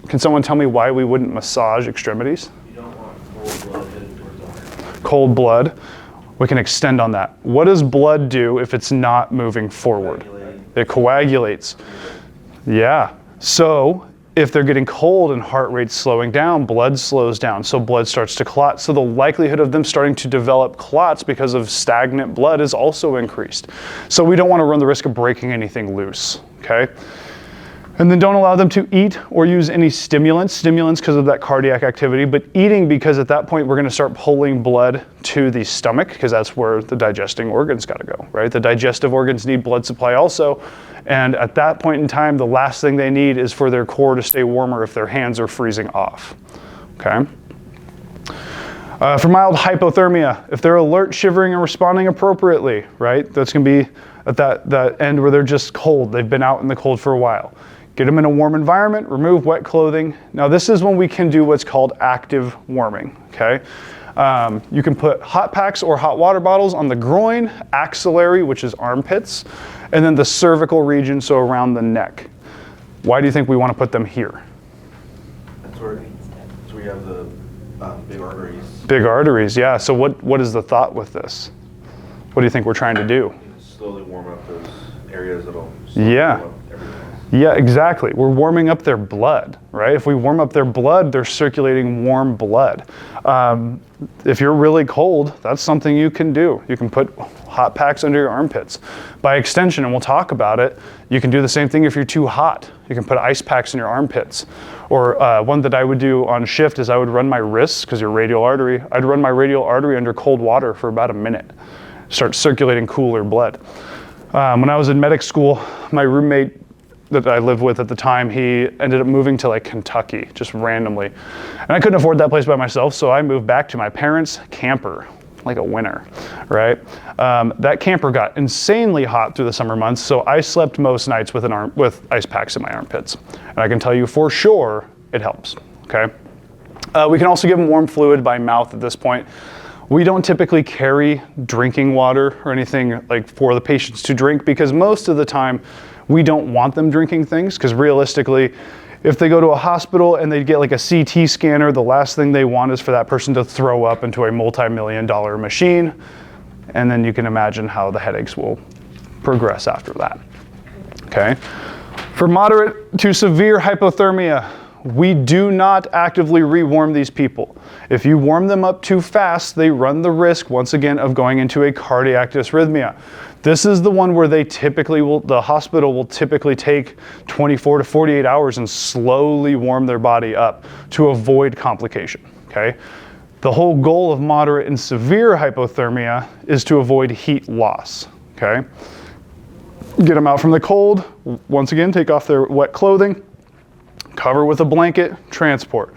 Can someone tell me why we wouldn't massage extremities? You don't want cold blood headed towards the heart. Cold blood. We can extend on that. What does blood do if it's not moving forward? It coagulates. Yeah. So if they're getting cold and heart rate's slowing down, blood slows down, so blood starts to clot. So the likelihood of them starting to develop clots because of stagnant blood is also increased. So we don't want to run the risk of breaking anything loose, okay? And then don't allow them to eat or use any stimulants because of that cardiac activity, but eating because at that point we're gonna start pulling blood to the stomach because that's where the digesting organs gotta go, right? The digestive organs need blood supply also. And at that point in time, the last thing they need is for their core to stay warmer if their hands are freezing off, okay? For mild hypothermia, if they're alert, shivering, and responding appropriately, right? That's gonna be at that end where they're just cold. They've been out in the cold for a while. Get them in a warm environment, remove wet clothing. Now this is when we can do what's called active warming, okay? You can put hot packs or hot water bottles on the groin, axillary, which is armpits, and then the cervical region, so around the neck. Why do you think we want to put them here? That's where you have the big arteries. Big arteries, yeah. So what is the thought with this? What do you think we're trying to do? Slowly warm up those areas that'll Yeah. warm up everything else. Yeah, exactly. We're warming up their blood, right? If we warm up their blood, they're circulating warm blood. If you're really cold, that's something you can do. You can put hot packs under your armpits. By extension, and we'll talk about it, you can do the same thing if you're too hot. You can put ice packs in your armpits. Or one that I would do on shift is I would run my wrists, because your radial artery, I'd run my radial artery under cold water for about a minute. Start circulating cooler blood. When I was in medic school, my roommate that I lived with at the time, he ended up moving to like Kentucky, just randomly. And I couldn't afford that place by myself, so I moved back to my parents' camper, like a winter, right? That camper got insanely hot through the summer months, so I slept most nights with ice packs in my armpits. And I can tell you for sure, it helps, okay? We can also give them warm fluid by mouth at this point. We don't typically carry drinking water or anything like for the patients to drink because most of the time, we don't want them drinking things because realistically, if they go to a hospital and they get like a CT scanner, the last thing they want is for that person to throw up into a multi-million-dollar machine. And then you can imagine how the headaches will progress after that, okay? For moderate to severe hypothermia, we do not actively rewarm these people. If you warm them up too fast, they run the risk, once again, of going into a cardiac dysrhythmia. This is the one where they typically the hospital will typically take 24 to 48 hours and slowly warm their body up to avoid complication, okay? The whole goal of moderate and severe hypothermia is to avoid heat loss, okay? Get them out from the cold. Once again, take off their wet clothing, cover with a blanket, transport.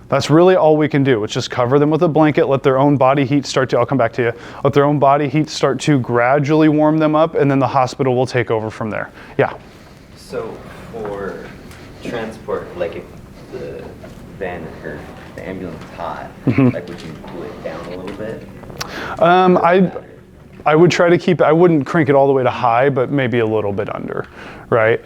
That's really all we can do. It's just cover them with a blanket, let their own body heat start to, I'll come back to you, let their own body heat start to gradually warm them up, and then the hospital will take over from there. Yeah? So for transport, like if the van or the ambulance is hot, like would you cool it down a little bit? I would try to keep it, I wouldn't crank it all the way to high, but maybe a little bit under, right?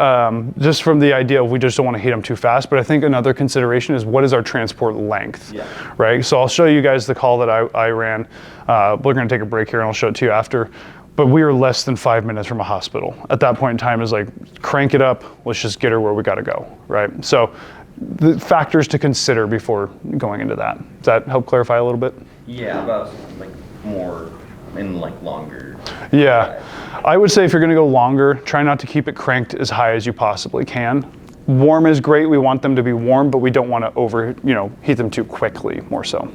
Just from the idea of we just don't want to heat them too fast, but I think another consideration is what is our transport length, right? So I'll show you guys the call that I ran. We're going to take a break here and I'll show it to you after. but we are less than 5 minutes from a hospital. At that point in time, is like, crank it up, let's just get her where we gotta go, right? So the factors to consider before going into that. Does that help clarify a little bit? Yeah, about like more and like longer. Yeah, I would say if you're gonna go longer, try not to keep it cranked as high as you possibly can. Warm is great, we want them to be warm, but we don't wanna heat them too quickly, more so.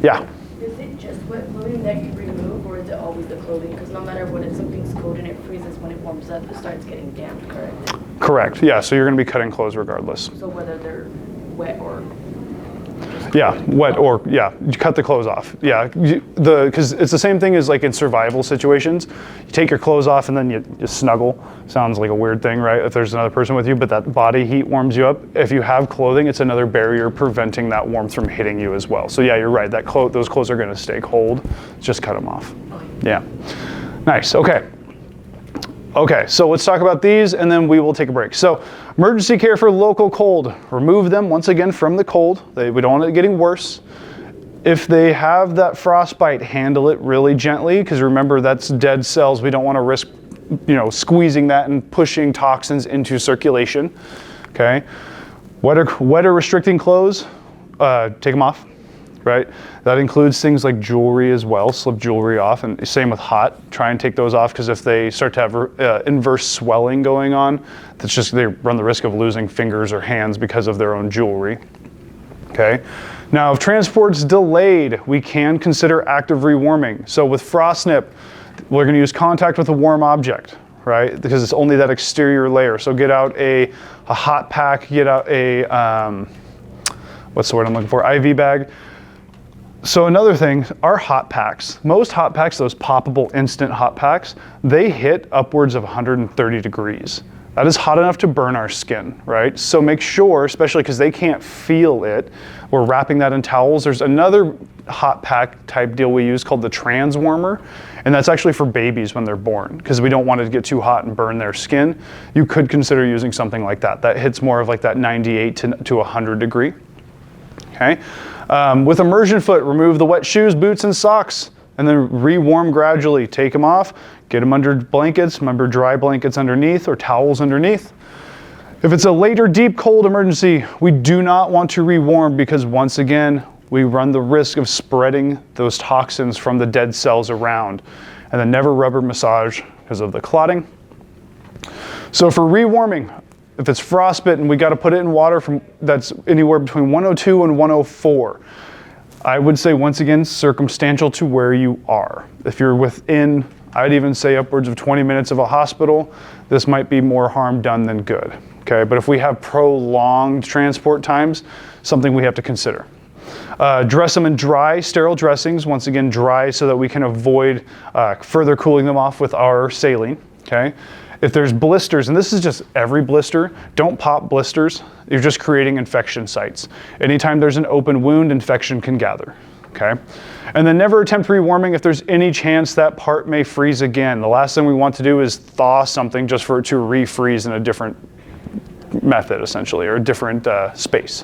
Yeah. Is it just wet clothing that you remove, or is it always the clothing? Because no matter what, if something's cold and it freezes, when it warms up, it starts getting damp, correct? Correct, yeah, so you're gonna be cutting clothes regardless. So whether they're wet or... Yeah, wet or, yeah, you cut the clothes off. Yeah, because it's the same thing as like in survival situations. You take your clothes off and then you snuggle. Sounds like a weird thing, right? If there's another person with you, but that body heat warms you up. If you have clothing, it's another barrier preventing that warmth from hitting you as well. So yeah, you're right, those clothes are gonna stay cold. Just cut them off. Yeah, nice, okay. Okay, so let's talk about these and then we will take a break. So, emergency care for local cold. Remove them once again from the cold. We don't want it getting worse. If they have that frostbite, handle it really gently, because remember that's dead cells. We don't want to risk, squeezing that and pushing toxins into circulation. Okay, wetter restricting clothes, take them off. Right? That includes things like jewelry as well, slip jewelry off, and same with hot. Try and take those off, because if they start to have inverse swelling going on, that's just, they run the risk of losing fingers or hands because of their own jewelry. Okay? Now, if transport's delayed, we can consider active rewarming. So with Frostnip, we're gonna use contact with a warm object, right? Because it's only that exterior layer. So get out a hot pack, get out a, what's the word I'm looking for, IV bag. So another thing, our hot packs, most hot packs, those poppable instant hot packs, they hit upwards of 130 degrees. That is hot enough to burn our skin, right? So make sure, especially because they can't feel it, we're wrapping that in towels. There's another hot pack type deal we use called the trans warmer, and that's actually for babies when they're born, because we don't want it to get too hot and burn their skin. You could consider using something like that. That hits more of like that 98 to 100 degree, okay? With immersion foot, remove the wet shoes, boots, and socks, and then rewarm gradually. Take them off, get them under blankets, remember dry blankets underneath or towels underneath. If it's a later deep cold emergency, we do not want to rewarm, because once again, we run the risk of spreading those toxins from the dead cells around. And then never rubber massage because of the clotting. So for rewarming, if it's frostbitten, we got to put it in water that's anywhere between 102 and 104. I would say, once again, circumstantial to where you are. If you're within, I'd even say upwards of 20 minutes of a hospital, this might be more harm done than good. Okay, but if we have prolonged transport times, something we have to consider. Dress them in dry, sterile dressings. Once again, dry so that we can avoid further cooling them off with our saline. Okay. If there's blisters, and this is just every blister, don't pop blisters. You're just creating infection sites. Anytime there's an open wound, infection can gather, okay? And then never attempt rewarming if there's any chance that part may freeze again. The last thing we want to do is thaw something just for it to refreeze in a different method, essentially, or a different space.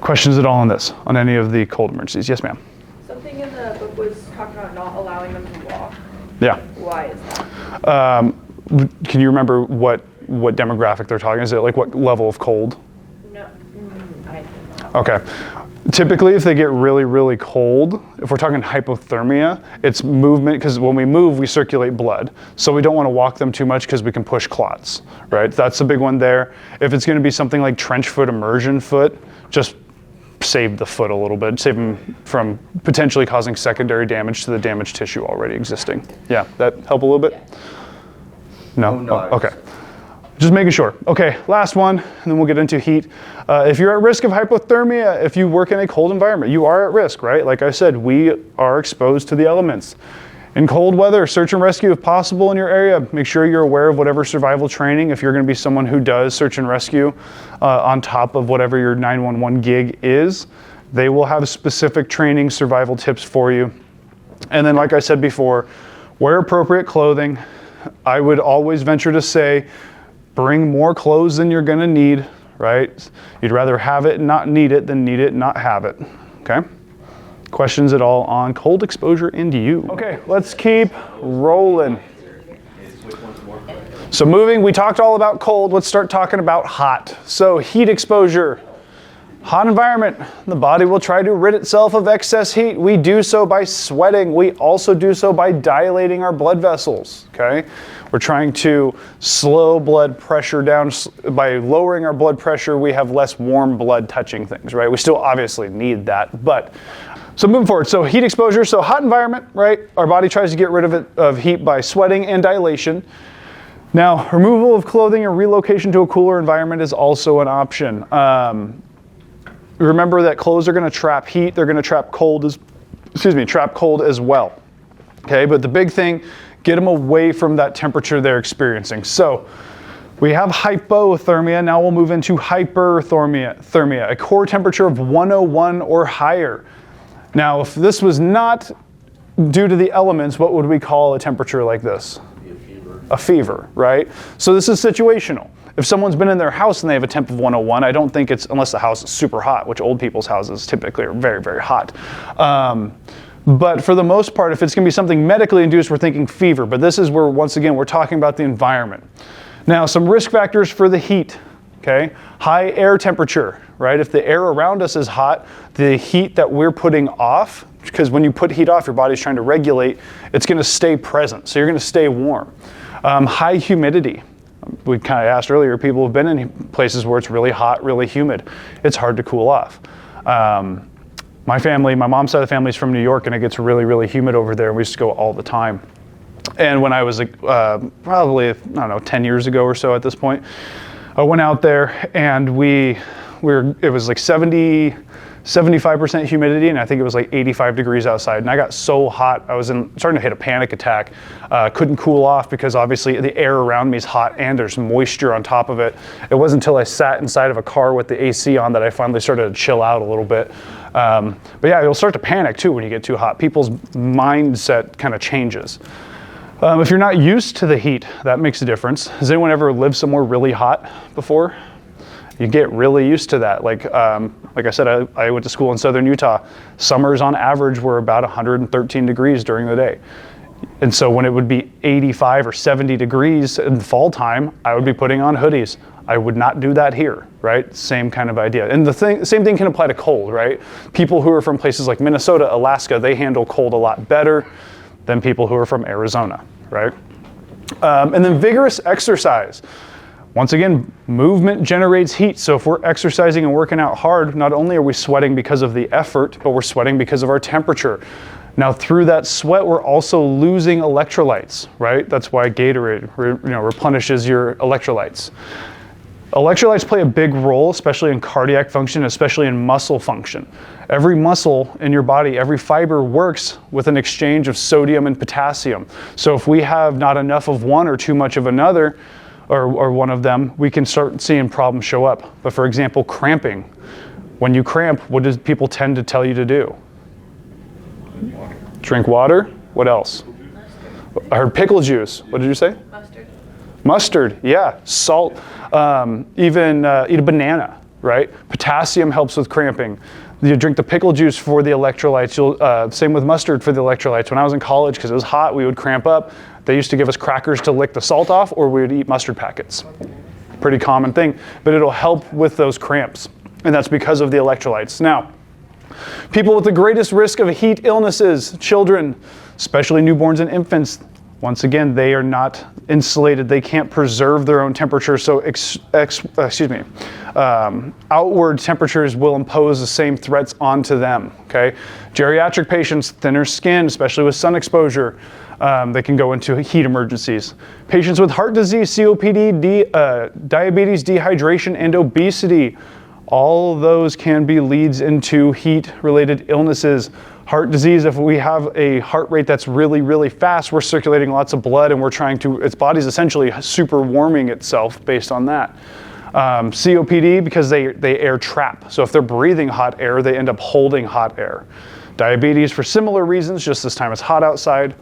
Questions at all on this, on any of the cold emergencies? Yes, ma'am. Something in the book was talking about not allowing them to walk. Yeah. Why is that? Can you remember what demographic they're talking? Is it like what level of cold? No, I don't know. Okay. Typically, if they get really, really cold, if we're talking hypothermia, it's movement, because when we move, we circulate blood. So we don't want to walk them too much because we can push clots, right? That's a big one there. If it's going to be something like trench foot, immersion foot, just save the foot a little bit, save them from potentially causing secondary damage to the damaged tissue already existing. Yeah, that help a little bit? No? Oh, no, Okay. Just making sure. Okay, last one, and then we'll get into heat. If you're at risk of hypothermia, if you work in a cold environment, you are at risk, right? Like I said, we are exposed to the elements. In cold weather, search and rescue if possible in your area. Make sure you're aware of whatever survival training, if you're gonna be someone who does search and rescue on top of whatever your 911 gig is. They will have specific training, survival tips for you. And then, like I said before, wear appropriate clothing. I would always venture to say, bring more clothes than you're gonna need, right? You'd rather have it and not need it than need it and not have it, okay? Questions at all on cold exposure and you? Okay, let's keep rolling. So moving, we talked all about cold. Let's start talking about hot. So heat exposure. Hot environment, the body will try to rid itself of excess heat. We do so by sweating. We also do so by dilating our blood vessels, okay? We're trying to slow blood pressure down. By lowering our blood pressure, we have less warm blood touching things, right? We still obviously need that, but so moving forward, so heat exposure, so hot environment, right? Our body tries to get rid of heat by sweating and dilation. Now, removal of clothing and relocation to a cooler environment is also an option. Remember that clothes are going to trap heat. They're going to trap cold as well. Okay, but the big thing, get them away from that temperature they're experiencing. So we have hypothermia. Now we'll move into hyperthermia, a core temperature of 101 or higher. Now, if this was not due to the elements, what would we call a temperature like this? A fever, right? So this is situational. If someone's been in their house and they have a temp of 101, I don't think it's, unless the house is super hot, which old people's houses typically are very, very hot. But for the most part, if it's gonna be something medically induced, we're thinking fever. But this is where, once again, we're talking about the environment. Now, some risk factors for the heat, okay? High air temperature, right? If the air around us is hot, the heat that we're putting off, because when you put heat off, your body's trying to regulate, it's gonna stay present, so you're gonna stay warm. High humidity. We kind of asked earlier, people have been in places where it's really hot, really humid. It's hard to cool off. My mom's side of the family is from New York, and it gets really, really humid over there, and we used to go all the time. And when I was probably, I don't know, 10 years ago or so at this point, I went out there and it was like 75% humidity, and I think it was like 85 degrees outside, and I got so hot I was starting to hit a panic attack. Couldn't cool off because obviously the air around me is hot and there's moisture on top of it. It wasn't until I sat inside of a car with the AC on that I finally started to chill out a little bit. But yeah, you'll start to panic too when you get too hot. People's mindset kind of changes. If you're not used to the heat, that makes a difference. Has anyone ever lived somewhere really hot before? You get really used to that. Like I said, I went to school in southern Utah. Summers on average were about 113 degrees during the day. And so when it would be 85 or 70 degrees in the fall time, I would be putting on hoodies. I would not do that here, right? Same kind of idea. And the same thing can apply to cold, right? People who are from places like Minnesota, Alaska, they handle cold a lot better than people who are from Arizona, right? And then vigorous exercise. Once again, movement generates heat. So if we're exercising and working out hard, not only are we sweating because of the effort, but we're sweating because of our temperature. Now through that sweat, we're also losing electrolytes, right? That's why Gatorade replenishes your electrolytes. Electrolytes play a big role, especially in cardiac function, especially in muscle function. Every muscle in your body, every fiber works with an exchange of sodium and potassium. So if we have not enough of one or too much of another, or one of them, we can start seeing problems show up. But for example, cramping. When you cramp, what do people tend to tell you to do? Drink water. What else? I heard pickle juice. What did you say? Mustard. Mustard, yeah. Salt. Even eat a banana, right? Potassium helps with cramping. You drink the pickle juice for the electrolytes. Same with mustard for the electrolytes. When I was in college, because it was hot, we would cramp up. They used to give us crackers to lick the salt off, or we would eat mustard packets. Pretty common thing, but it'll help with those cramps. And that's because of the electrolytes. Now, people with the greatest risk of heat illnesses, children, especially newborns and infants, once again, they are not insulated. They can't preserve their own temperature, so outward temperatures will impose the same threats onto them, okay? Geriatric patients, thinner skin, especially with sun exposure, they can go into heat emergencies. Patients with heart disease, COPD, diabetes, dehydration, and obesity, all those can be leads into heat-related illnesses. Heart disease, if we have a heart rate that's really, really fast, we're circulating lots of blood and its body's essentially super warming itself based on that. COPD, because they air trap. So if they're breathing hot air, they end up holding hot air. Diabetes for similar reasons, just this time it's hot outside.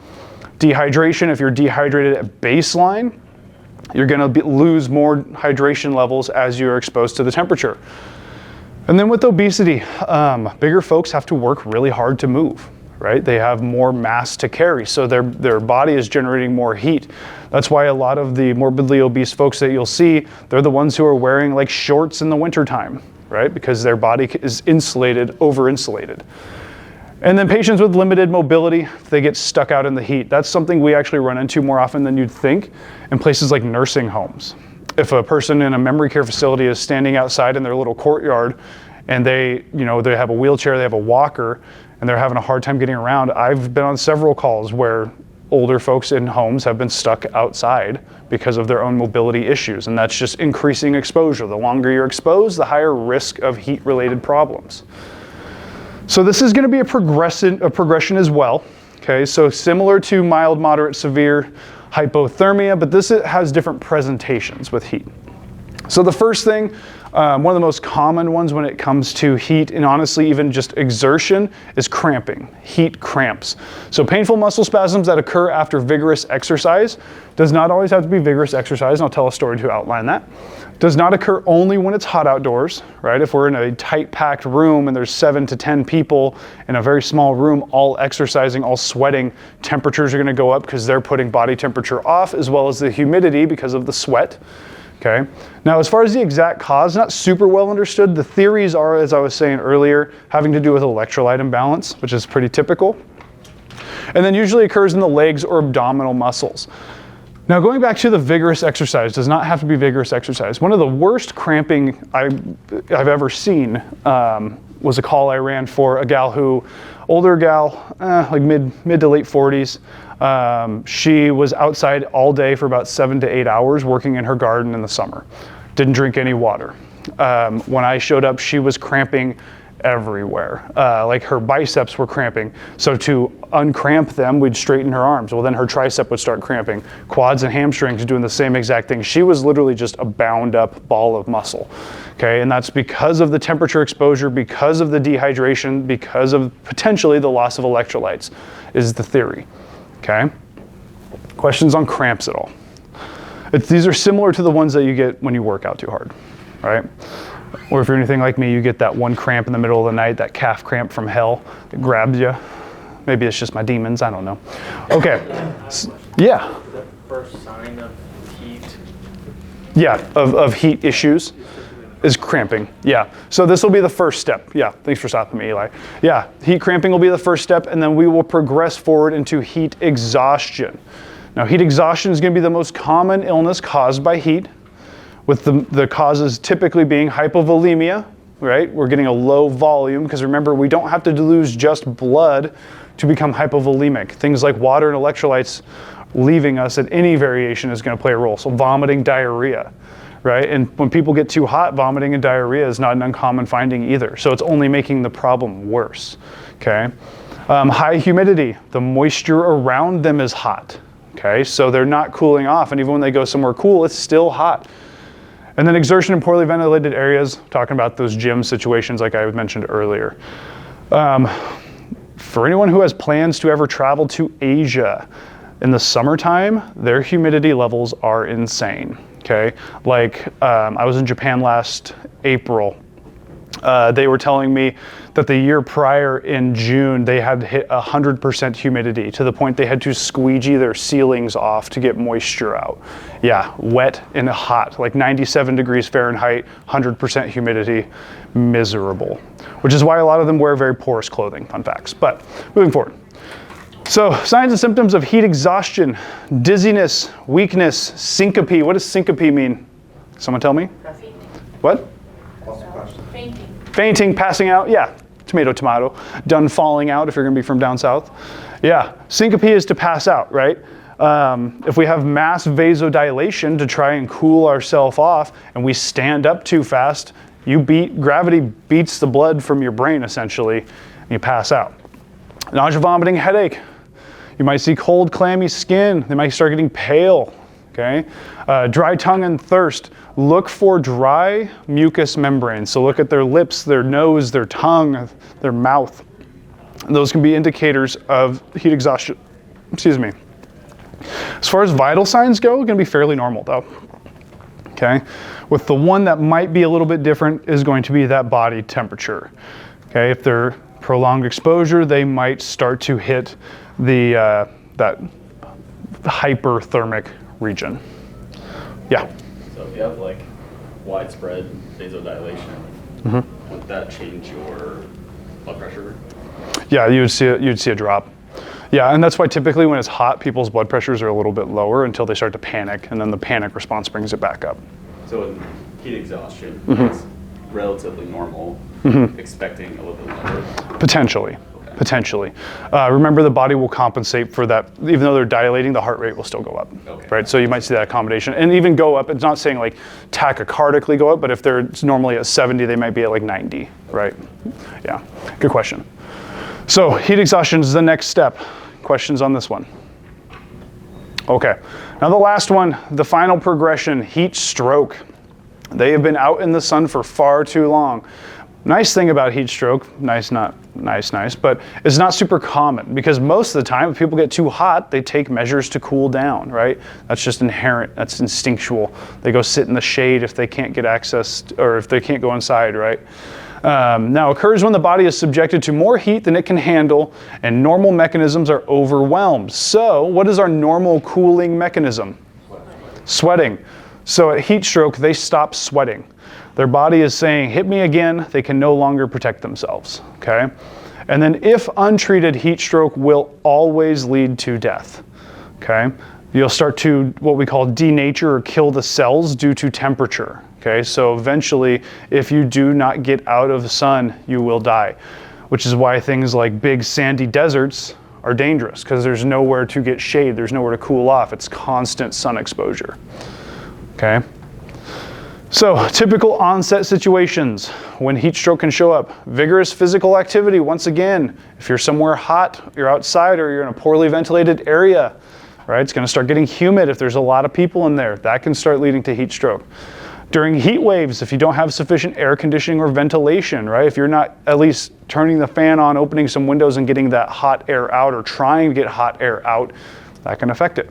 Dehydration, if you're dehydrated at baseline, you're gonna lose more hydration levels as you're exposed to the temperature. And then with obesity, bigger folks have to work really hard to move, right? They have more mass to carry, so their body is generating more heat. That's why a lot of the morbidly obese folks that you'll see, they're the ones who are wearing like shorts in the wintertime, right? Because their body is insulated, over-insulated. And then patients with limited mobility, they get stuck out in the heat. That's something we actually run into more often than you'd think in places like nursing homes. If a person in a memory care facility is standing outside in their little courtyard and they have a wheelchair, they have a walker, and they're having a hard time getting around, I've been on several calls where older folks in homes have been stuck outside because of their own mobility issues, and that's just increasing exposure. The longer you're exposed, the higher risk of heat-related problems. So this is going to be a progression as well. Okay, so similar to mild, moderate, severe hypothermia, but this has different presentations with heat. So the first thing, one of the most common ones when it comes to heat, and honestly even just exertion, is cramping, heat cramps. So painful muscle spasms that occur after vigorous exercise. Does not always have to be vigorous exercise, and I'll tell a story to outline that. Does not occur only when it's hot outdoors, right? If we're in a tight packed room and there's 7 to 10 people in a very small room, all exercising, all sweating, temperatures are gonna go up because they're putting body temperature off, as well as the humidity because of the sweat. Okay. Now, as far as the exact cause, not super well understood. The theories are, as I was saying earlier, having to do with electrolyte imbalance, which is pretty typical. And then usually occurs in the legs or abdominal muscles. Now, going back to the vigorous exercise, does not have to be vigorous exercise. One of the worst cramping I've ever seen was a call I ran for a gal who, older gal, like mid to late 40s. She was outside all day for about 7 to 8 hours working in her garden in the summer. Didn't drink any water. When I showed up, she was cramping everywhere. Like her biceps were cramping. So to uncramp them, we'd straighten her arms. Well, then her tricep would start cramping. Quads and hamstrings doing the same exact thing. She was literally just a bound up ball of muscle. Okay, and that's because of the temperature exposure, because of the dehydration, because of potentially the loss of electrolytes, is the theory. Okay? Questions on cramps at all? These are similar to the ones that you get when you work out too hard, right? Or if you're anything like me, you get that one cramp in the middle of the night, that calf cramp from hell that grabs you. Maybe it's just my demons, I don't know. Okay, yeah. Is that the first sign of heat? Yeah, of heat issues is cramping, yeah. So this will be the first step. Yeah, thanks for stopping me, Eli. Yeah, heat cramping will be the first step, and then we will progress forward into heat exhaustion. Now, heat exhaustion is gonna be the most common illness caused by heat, with the causes typically being hypovolemia, right? We're getting a low volume, because remember, we don't have to lose just blood to become hypovolemic. Things like water and electrolytes leaving us at any variation is gonna play a role. So vomiting, diarrhea, right? And when people get too hot, vomiting and diarrhea is not an uncommon finding either. So it's only making the problem worse, okay? High humidity, the moisture around them is hot, okay? So they're not cooling off, and even when they go somewhere cool, it's still hot. And then exertion in poorly ventilated areas, talking about those gym situations like I mentioned earlier. For anyone who has plans to ever travel to Asia, in the summertime, their humidity levels are insane, okay? Like, I was in Japan last April. They were telling me that the year prior in June, they had hit 100% humidity to the point they had to squeegee their ceilings off to get moisture out. Yeah, wet and hot, like 97 degrees Fahrenheit, 100% humidity, miserable. Which is why a lot of them wear very porous clothing, fun facts. But moving forward. So signs and symptoms of heat exhaustion: dizziness, weakness, syncope. What does syncope mean? Someone tell me? What? Fainting. Fainting, passing out, yeah. Tomato, tomato. Done falling out if you're gonna be from down south. Yeah, syncope is to pass out, right? If we have mass vasodilation to try and cool ourselves off and we stand up too fast, gravity beats the blood from your brain essentially, and you pass out. Nausea, vomiting, headache. You might see cold, clammy skin. They might start getting pale, okay? Dry tongue and thirst. Look for dry mucous membranes. So look at their lips, their nose, their tongue, their mouth. And those can be indicators of heat exhaustion. Excuse me. As far as vital signs go, it's gonna be fairly normal though. okay? With the one that might be a little bit different is going to be that body temperature, okay? If they're prolonged exposure, they might start to hit the that hyperthermic region. Yeah. So if you have like widespread vasodilation, would that change your blood pressure? Yeah, you'd see a drop. Yeah, and that's why typically when it's hot, people's blood pressures are a little bit lower until they start to panic, and then the panic response brings it back up. So in heat exhaustion, it's relatively normal, expecting a little bit lower. Potentially. Potentially. Remember, the body will compensate for that. Even though they're dilating, the heart rate will still go up, right? So you might see that accommodation. And even go up, it's not saying like tachykardically go up, but if they're normally at 70, they might be at like 90, right? Yeah, good question. So heat exhaustion is the next step. Questions on this one? Okay, now the last one, the final progression, heat stroke. They have been out in the sun for far too long. Nice thing about heat stroke, nice, but it's not super common because most of the time if people get too hot, they take measures to cool down, right? That's just inherent, that's instinctual. They go sit in the shade if they can't get access or if they can't go inside, right? Now occurs when the body is subjected to more heat than it can handle and normal mechanisms are overwhelmed. So what is our normal cooling mechanism? Sweating. So at heat stroke, they stop sweating. Their body is saying, hit me again, they can no longer protect themselves, okay? And then if untreated, heat stroke will always lead to death, okay? You'll start to what we call denature or kill the cells due to temperature, okay? So eventually, if you do not get out of the sun, you will die, which is why things like big sandy deserts are dangerous because there's nowhere to get shade, there's nowhere to cool off, it's constant sun exposure, okay? So, typical onset situations when heat stroke can show up. Vigorous physical activity, once again, if you're somewhere hot, you're outside or you're in a poorly ventilated area, right? It's gonna start getting humid if there's a lot of people in there. That can start leading to heat stroke. During heat waves, if you don't have sufficient air conditioning or ventilation, right? If you're not at least turning the fan on, opening some windows and getting that hot air out or trying to get hot air out, that can affect it.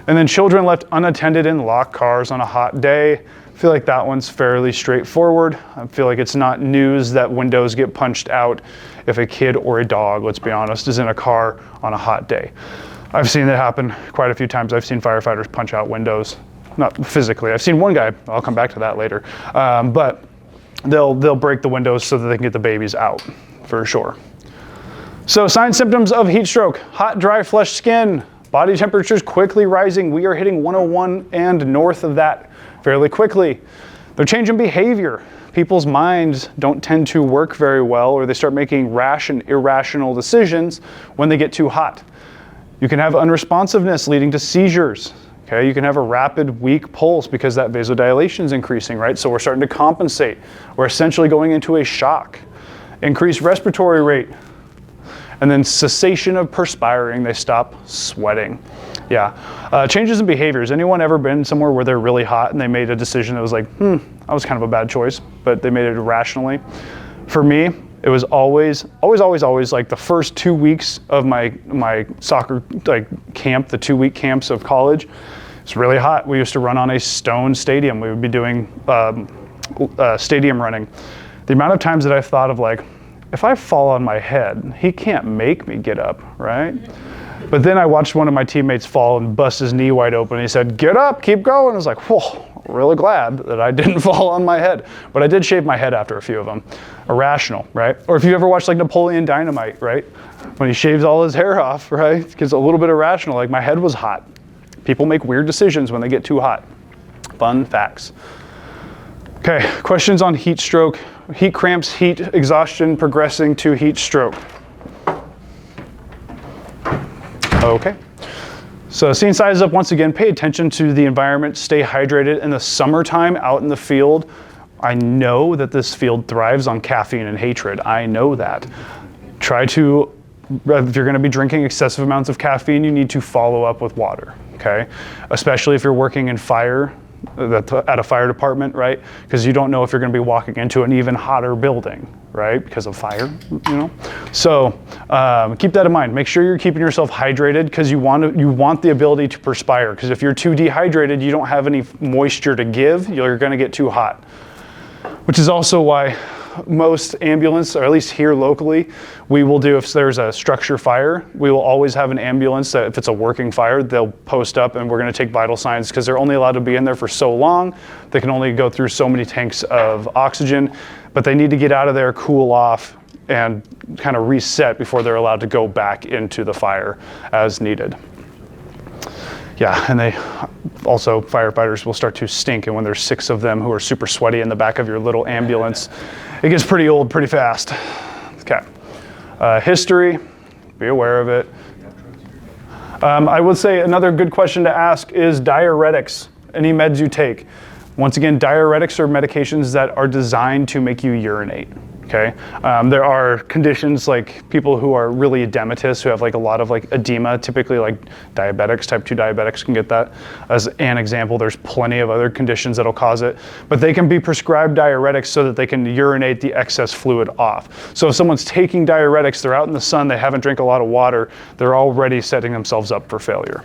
And then children left unattended in locked cars on a hot day. I feel like that one's fairly straightforward. I feel like it's not news that windows get punched out if a kid or a dog, let's be honest, is in a car on a hot day. I've seen it happen quite a few times. I've seen firefighters punch out windows, not physically. I've seen one guy, I'll come back to that later, but they'll break the windows so that they can get the babies out, for sure. So signs, symptoms of heat stroke: hot, dry, flushed skin, body temperatures quickly rising. We are hitting 101 and north of that fairly quickly. They're changing behavior. People's minds don't tend to work very well, or they start making rash and irrational decisions when they get too hot. You can have unresponsiveness leading to seizures. Okay, you can have a rapid, weak pulse because that vasodilation is increasing, right? So we're starting to compensate. We're essentially going into a shock. Increased respiratory rate. And then cessation of perspiring, they stop sweating. Yeah, changes in behaviors. Anyone ever been somewhere where they're really hot and they made a decision that was like, that was kind of a bad choice, but they made it irrationally? For me, it was always like the first 2 weeks of my soccer camp, the 2-week camps of college. It's really hot. We used to run on a stone stadium. We would be doing stadium running. The amount of times that I've thought of like, if I fall on my head, he can't make me get up, right? But then I watched one of my teammates fall and bust his knee wide open. He said, get up, keep going. I was like, whoa, really glad that I didn't fall on my head. But I did shave my head after a few of them. Irrational, right? Or if you ever watched like Napoleon Dynamite, right? When he shaves all his hair off, right? It gets a little bit irrational, like my head was hot. People make weird decisions when they get too hot. Fun facts. Okay, questions on heat stroke, heat cramps, heat exhaustion, progressing to heat stroke. Okay, so scene sizes up once again. Pay attention to the environment, stay hydrated. In the summertime out in the field, I know that this field thrives on caffeine and hatred. I know that. Try to, if you're gonna be drinking excessive amounts of caffeine, you need to follow up with water, okay? Especially if you're working in fire, at a fire department, right? Because you don't know if you're going to be walking into an even hotter building, right? Because of fire, you know. So keep that in mind. Make sure you're keeping yourself hydrated because you want the ability to perspire. Because if you're too dehydrated, you don't have any moisture to give. You're going to get too hot. Which is also why most ambulance, or at least here locally, we will do, if there's a structure fire, we will always have an ambulance that if it's a working fire, they'll post up and we're going to take vital signs because they're only allowed to be in there for so long. They can only go through so many tanks of oxygen, but they need to get out of there, cool off, and kind of reset before they're allowed to go back into the fire as needed. Yeah, and they also, firefighters will start to stink, and when there's 6 of them who are super sweaty in the back of your little ambulance, it gets pretty old pretty fast. Okay. History, be aware of it. I would say another good question to ask is diuretics, any meds you take. Once again, diuretics are medications that are designed to make you urinate. Okay, there are conditions like people who are really edematous, who have like a lot of like edema, typically like diabetics, type 2 diabetics can get that as an example. There's plenty of other conditions that'll cause it, but they can be prescribed diuretics so that they can urinate the excess fluid off. So if someone's taking diuretics, they're out in the sun, they haven't drank a lot of water, they're already setting themselves up for failure.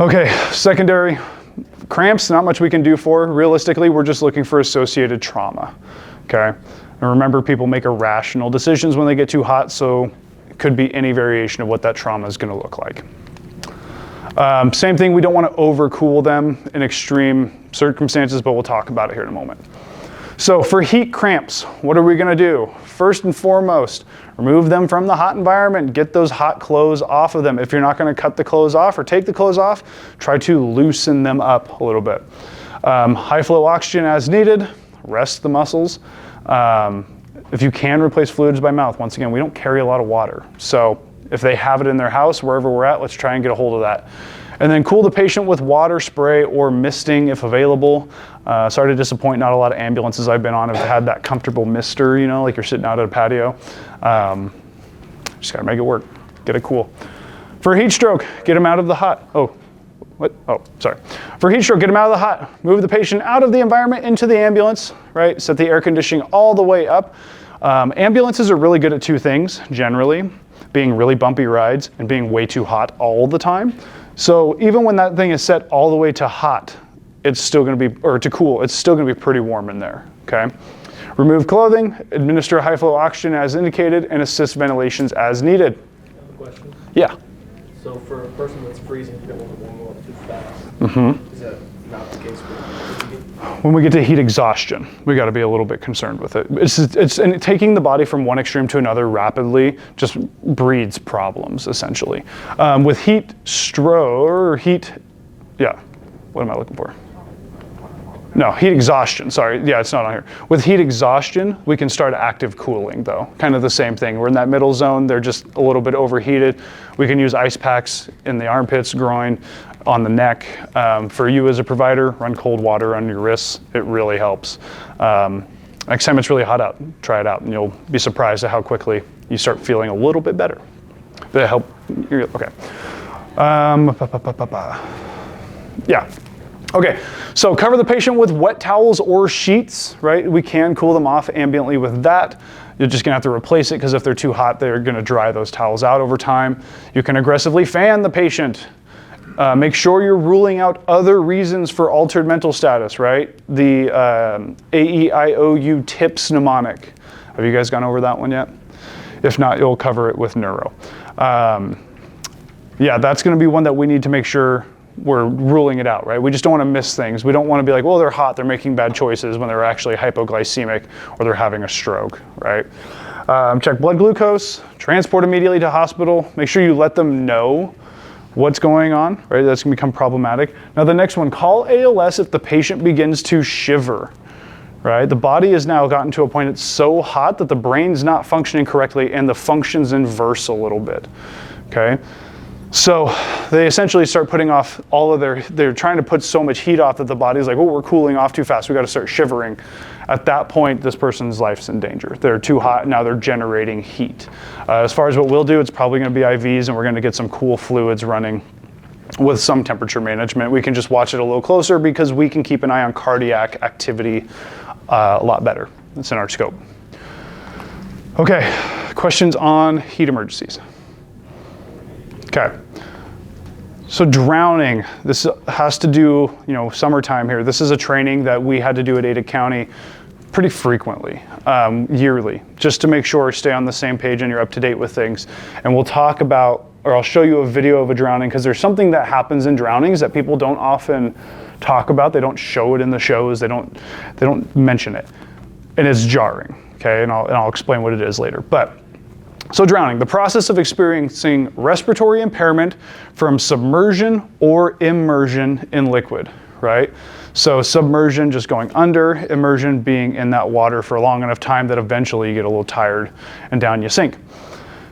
Okay, secondary cramps, not much we can do for. Realistically, we're just looking for associated trauma. Okay, and remember, people make irrational decisions when they get too hot, so it could be any variation of what that trauma is going to look like. Same thing, we don't want to overcool them in extreme circumstances, but we'll talk about it here in a moment. So for heat cramps, what are we going to do? First and foremost, remove them from the hot environment, get those hot clothes off of them. If you're not going to cut the clothes off or take the clothes off, try to loosen them up a little bit. High flow oxygen as needed. Rest the muscles. If you can replace fluids by mouth, once again, we don't carry a lot of water. So if they have it in their house, wherever we're at, let's try and get a hold of that. And then cool the patient with water spray or misting if available. Sorry to disappoint, not a lot of ambulances I've been on have had that comfortable mister, you know, like you're sitting out at a patio. Just gotta make it work, get it cool. For heat stroke, get them out of the hot. What? Oh, sorry. For heat stroke, get them out of the hot. Move the patient out of the environment into the ambulance, right? Set the air conditioning all the way up. Ambulances are really good at 2 things, generally, being really bumpy rides and being way too hot all the time. So even when that thing is set all the way to hot, it's still gonna be, or to cool, it's still gonna be pretty warm in there, okay? Remove clothing, administer high flow oxygen as indicated, and assist ventilations as needed. I have a question. Yeah. So for a person that's freezing, you don't want to warm them up too fast. Is that not the case When we get to heat exhaustion, we got to be a little bit concerned with it. And taking the body from one extreme to another rapidly just breeds problems, essentially. With heat stroke, what am I looking for? No, heat exhaustion, sorry. Yeah, it's not on here. With heat exhaustion, we can start active cooling though. Kind of the same thing. We're in that middle zone, they're just a little bit overheated. We can use ice packs in the armpits, groin, on the neck. For you as a provider, run cold water on your wrists. It really helps. Next time it's really hot out, try it out and you'll be surprised at how quickly you start feeling a little bit better. Did it help? Okay. Yeah. Okay, so cover the patient with wet towels or sheets, right? We can cool them off ambiently with that. You're just gonna have to replace it because if they're too hot, they're gonna dry those towels out over time. You can aggressively fan the patient. Make sure you're ruling out other reasons for altered mental status, right? The AEIOU TIPS mnemonic. Have you guys gone over that one yet? If not, you'll cover it with neuro. Yeah, that's gonna be one that we need to make sure we're ruling it out, right? We just don't want to miss things. We don't want to be like, well, they're hot, they're making bad choices when they're actually hypoglycemic or they're having a stroke, right? Check blood glucose, transport immediately to hospital. Make sure you let them know what's going on, right? That's gonna become problematic. Now the next one, call ALS if the patient begins to shiver, right? The body has now gotten to a point it's so hot that the brain's not functioning correctly and the function's inverse a little bit, okay? So they essentially start putting off all of they're trying to put so much heat off that the body's like, oh, we're cooling off too fast, we gotta start shivering. At that point, this person's life's in danger. They're too hot, now they're generating heat. As far as what we'll do, it's probably gonna be IVs and we're gonna get some cool fluids running with some temperature management. We can just watch it a little closer because we can keep an eye on cardiac activity a lot better. It's in our scope. Okay, questions on heat emergencies? Okay. So drowning, this has to do, summertime here. This is a training that we had to do at Ada County pretty frequently, yearly, just to make sure we stay on the same page and you're up to date with things. And we'll talk about, or I'll show you a video of a drowning, because there's something that happens in drownings that people don't often talk about. They don't show it in the shows. They don't mention it. And it's jarring, okay? And I'll explain what it is later. So drowning, the process of experiencing respiratory impairment from submersion or immersion in liquid, right? So submersion, just going under, immersion being in that water for a long enough time that eventually you get a little tired and down you sink.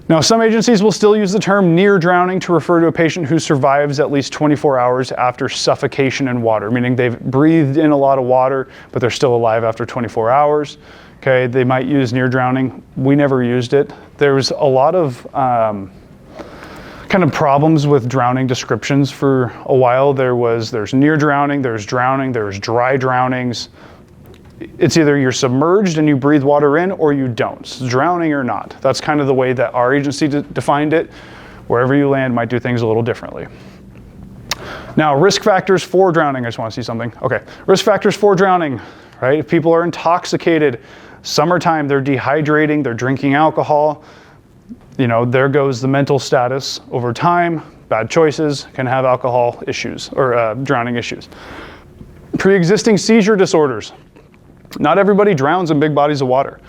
Now, some agencies will still use the term near drowning to refer to a patient who survives at least 24 hours after suffocation in water, meaning they've breathed in a lot of water, but they're still alive after 24 hours. Okay, they might use near drowning. We never used it. There's a lot of kind of problems with drowning descriptions for a while. There's near drowning, there's dry drownings. It's either you're submerged and you breathe water in, or you don't. It's drowning or not. That's kind of the way that our agency defined it. Wherever you land might do things a little differently. Now, risk factors for drowning. I just want to see something. Okay, risk factors for drowning, right? If people are intoxicated, summertime, they're dehydrating, they're drinking alcohol, there goes the mental status over time. Bad choices can have alcohol issues or drowning issues. Pre-existing seizure disorders. Not everybody drowns in big bodies of water.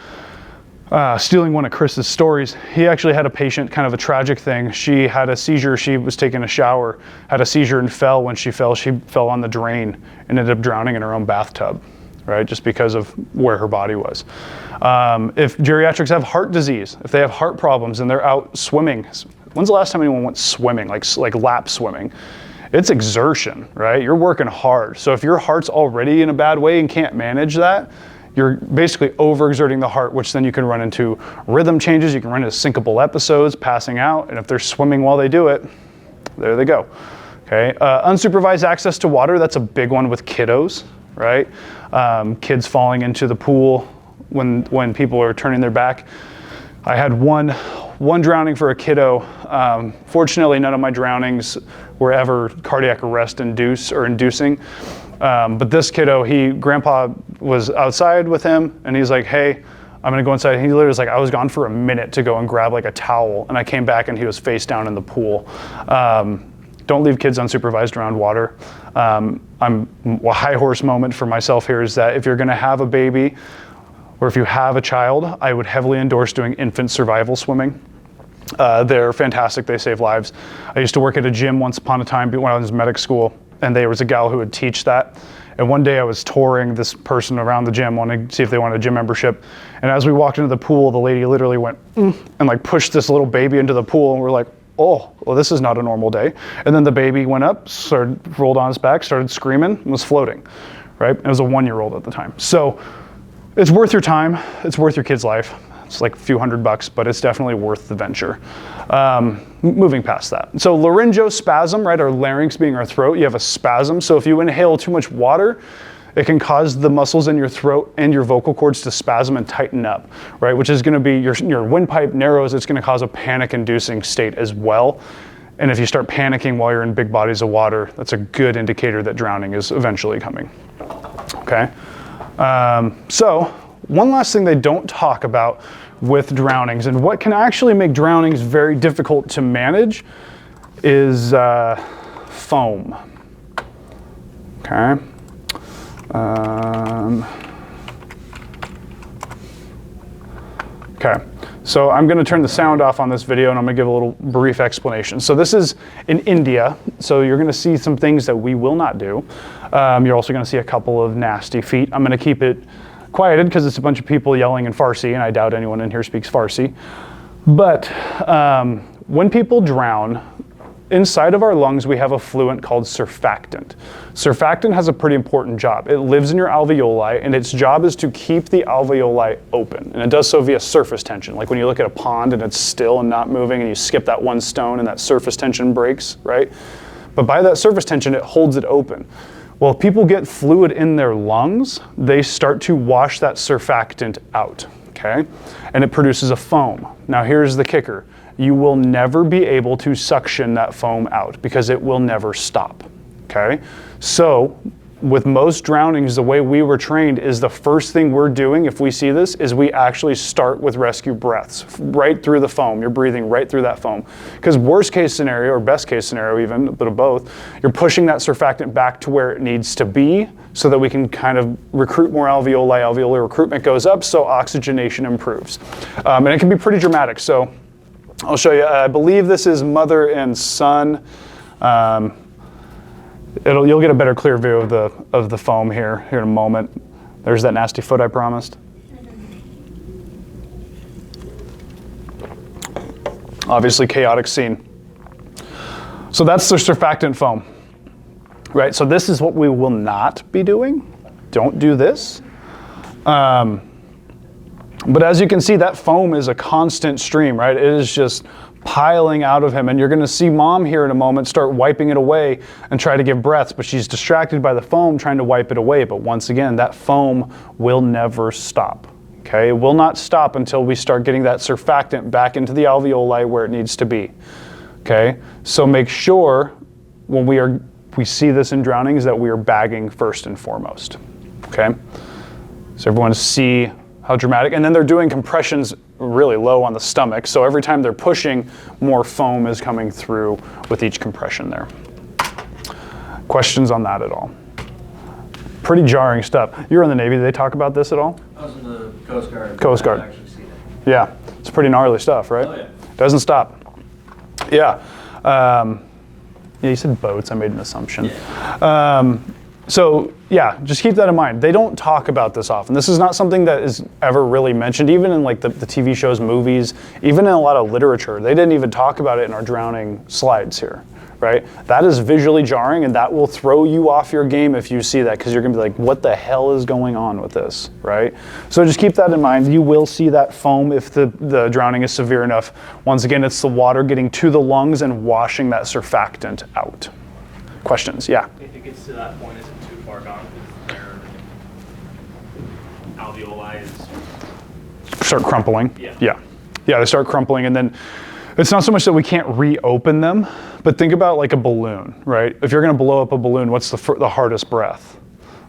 Stealing one of Chris's stories, he actually had a patient, kind of a tragic thing. She had a seizure, she was taking a shower, had a seizure and fell. When she fell on the drain and ended up drowning in her own bathtub, right? Just because of where her body was. If geriatrics have heart disease, if they have heart problems and they're out swimming, when's the last time anyone went swimming, like lap swimming? It's exertion, right? You're working hard. So if your heart's already in a bad way and can't manage that, you're basically overexerting the heart, which then you can run into rhythm changes, you can run into syncopal episodes, passing out, and if they're swimming while they do it, there they go. Okay, unsupervised access to water, that's a big one with kiddos, right? Kids falling into the pool when people are turning their back. I had one drowning for a kiddo. Fortunately, none of my drownings were ever cardiac arrest inducing. But this kiddo, grandpa was outside with him and he's like, hey, I'm gonna go inside. And he literally was like, I was gone for a minute to go and grab like a towel, and I came back and he was face down in the pool. Don't leave kids unsupervised around water. A high horse moment for myself here is that if you're gonna have a baby, or if you have a child, I would heavily endorse doing infant survival swimming. They're fantastic, they save lives. I used to work at a gym once upon a time when I was in medic school, and there was a gal who would teach that. And one day I was touring this person around the gym, wanting to see if they wanted a gym membership. And as we walked into the pool, the lady literally went, and like pushed this little baby into the pool, and we're like, oh, well, this is not a normal day. And then the baby went up, rolled on its back, started screaming, and was floating, right? It was a 1-year-old at the time. So it's worth your time. It's worth your kid's life. It's like a few $100, but it's definitely worth the venture. Moving past that. So laryngospasm, right? Our larynx being our throat, you have a spasm. So if you inhale too much water, it can cause the muscles in your throat and your vocal cords to spasm and tighten up, right? Which is gonna be, your windpipe narrows, it's gonna cause a panic-inducing state as well. And if you start panicking while you're in big bodies of water, that's a good indicator that drowning is eventually coming, okay? So one last thing they don't talk about with drownings, and what can actually make drownings very difficult to manage, is foam, okay? Okay, so I'm gonna turn the sound off on this video and I'm gonna give a little brief explanation. So this is in India, so you're gonna see some things that we will not do. You're also gonna see a couple of nasty feet. I'm gonna keep it quieted because it's a bunch of people yelling in Farsi, and I doubt anyone in here speaks Farsi. But when people drown, inside of our lungs, we have a fluent called surfactant. Surfactant has a pretty important job. It lives in your alveoli, and its job is to keep the alveoli open. And it does so via surface tension. Like when you look at a pond and it's still and not moving, and you skip that one stone and that surface tension breaks, right? But by that surface tension, it holds it open. Well, if people get fluid in their lungs, they start to wash that surfactant out, okay? And it produces a foam. Now here's the kicker. You will never be able to suction that foam out because it will never stop, okay? So with most drownings, the way we were trained is the first thing we're doing if we see this is we actually start with rescue breaths right through the foam. You're breathing right through that foam. Because worst case scenario, or best case scenario even, a bit of both, you're pushing that surfactant back to where it needs to be so that we can kind of recruit more alveoli. Alveolar recruitment goes up, so oxygenation improves. And it can be pretty dramatic. So I'll show you. I believe this is mother and son. You'll get a better clear view of the foam here in a moment. There's that nasty foot I promised. Obviously chaotic scene. So that's the surfactant foam, right? So this is what we will not be doing. Don't do this. But as you can see, that foam is a constant stream, right? It is just piling out of him, and you're going to see mom here in a moment start wiping it away and try to give breaths, but she's distracted by the foam trying to wipe it away. But once again, that foam will never stop. Okay, it will not stop until we start getting that surfactant back into the alveoli where it needs to be. Okay, so make sure when we see this in drownings that we are bagging first and foremost. Okay, so everyone see how dramatic, and then they're doing compressions really low on the stomach, so every time they're pushing, more foam is coming through with each compression there. Questions on that at all? Pretty jarring stuff. You're in the Navy, did they talk about this at all? I was in the Coast Guard. Coast Guard. I've actually seen it. Yeah, it's pretty gnarly stuff, right? Oh yeah. Doesn't stop. Yeah. Yeah, you said boats, I made an assumption. Yeah. So yeah, just keep that in mind. They don't talk about this often. This is not something that is ever really mentioned, even in like the TV shows, movies, even in a lot of literature. They didn't even talk about it in our drowning slides here, right? That is visually jarring, and that will throw you off your game if you see that, because you're gonna be like, what the hell is going on with this, right? So just keep that in mind. You will see that foam if the drowning is severe enough. Once again, it's the water getting to the lungs and washing that surfactant out. Questions? Yeah. If it gets to that point, is it too far gone? Is their alveoli Start crumpling. Yeah. Yeah, they start crumpling, and then it's not so much that we can't reopen them, but think about like a balloon, right? If you're gonna blow up a balloon, what's the hardest breath?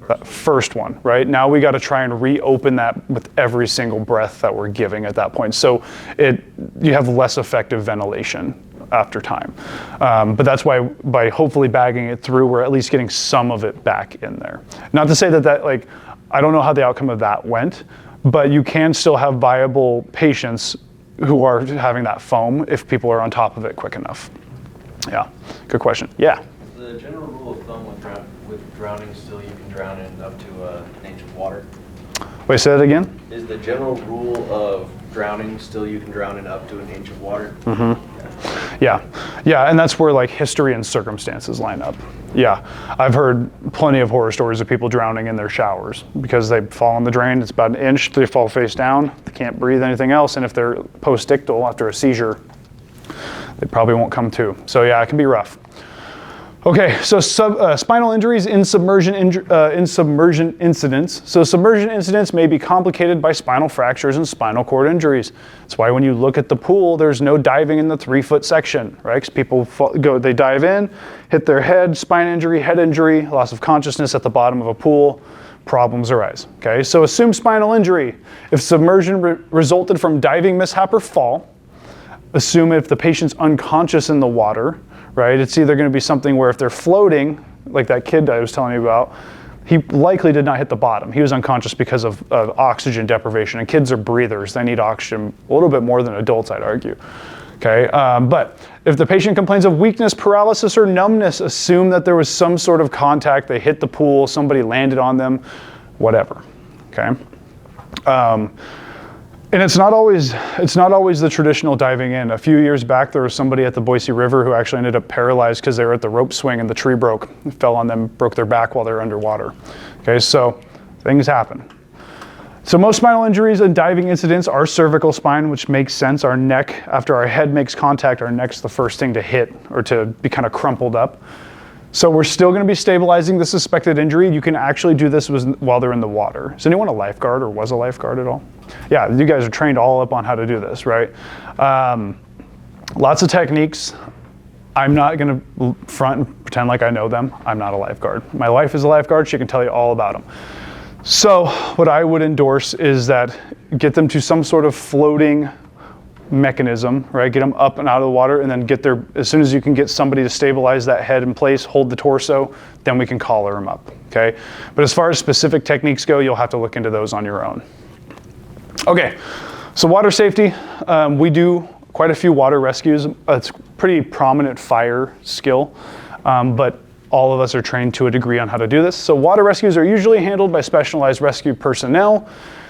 That first one, right? Now we gotta try and reopen that with every single breath that we're giving at that point. So you have less effective ventilation after time. But that's why by hopefully bagging it through, we're at least getting some of it back in there. Not to say that like, I don't know how the outcome of that went, but you can still have viable patients who are having that foam if people are on top of it quick enough. Yeah, good question. Yeah. The general rule of thumb with drowning still you can drown in up to an inch of water. Wait, say that again? Is the general rule of drowning still you can drown in up to an inch of water? Mm-hmm. Yeah, and that's where like history and circumstances line up. Yeah, I've heard plenty of horror stories of people drowning in their showers because they fall in the drain, it's about an inch, they fall face down, they can't breathe anything else, and if they're postictal after a seizure, they probably won't come to. So yeah, it can be rough. Okay, so spinal injuries in submersion incidents. So submersion incidents may be complicated by spinal fractures and spinal cord injuries. That's why when you look at the pool, there's no diving in the 3-foot section, right? Because people they dive in, hit their head, spine injury, head injury, loss of consciousness at the bottom of a pool, problems arise. Okay, so assume spinal injury. If submersion resulted from diving mishap or fall, assume if the patient's unconscious in the water, right? It's either going to be something where if they're floating, like that kid I was telling you about, he likely did not hit the bottom. He was unconscious because of oxygen deprivation, and kids are breathers. They need oxygen a little bit more than adults, I'd argue. Okay, but if the patient complains of weakness, paralysis, or numbness, assume that there was some sort of contact. They hit the pool, somebody landed on them, whatever. Okay. And it's not always the traditional diving in. A few years back, there was somebody at the Boise River who actually ended up paralyzed because they were at the rope swing and the tree broke. It fell on them, broke their back while they were underwater. Okay, so things happen. So most spinal injuries and diving incidents are cervical spine, which makes sense. Our neck, after our head makes contact, our neck's the first thing to hit or to be kind of crumpled up. So we're still going to be stabilizing the suspected injury. You can actually do this while they're in the water. Is anyone a lifeguard or was a lifeguard at all? Yeah, you guys are trained all up on how to do this, right? Lots of techniques. I'm not going to front and pretend like I know them. I'm not a lifeguard. My wife is a lifeguard. She can tell you all about them. So what I would endorse is that get them to some sort of floating mechanism, right? Get them up and out of the water, and then get there as soon as you can get somebody to stabilize that head in place, hold the torso, then we can collar them up, okay? But as far as specific techniques go, you'll have to look into those on your own. Okay, so water safety, we do quite a few water rescues. It's pretty prominent fire skill, but all of us are trained to a degree on how to do this. So water rescues are usually handled by specialized rescue personnel.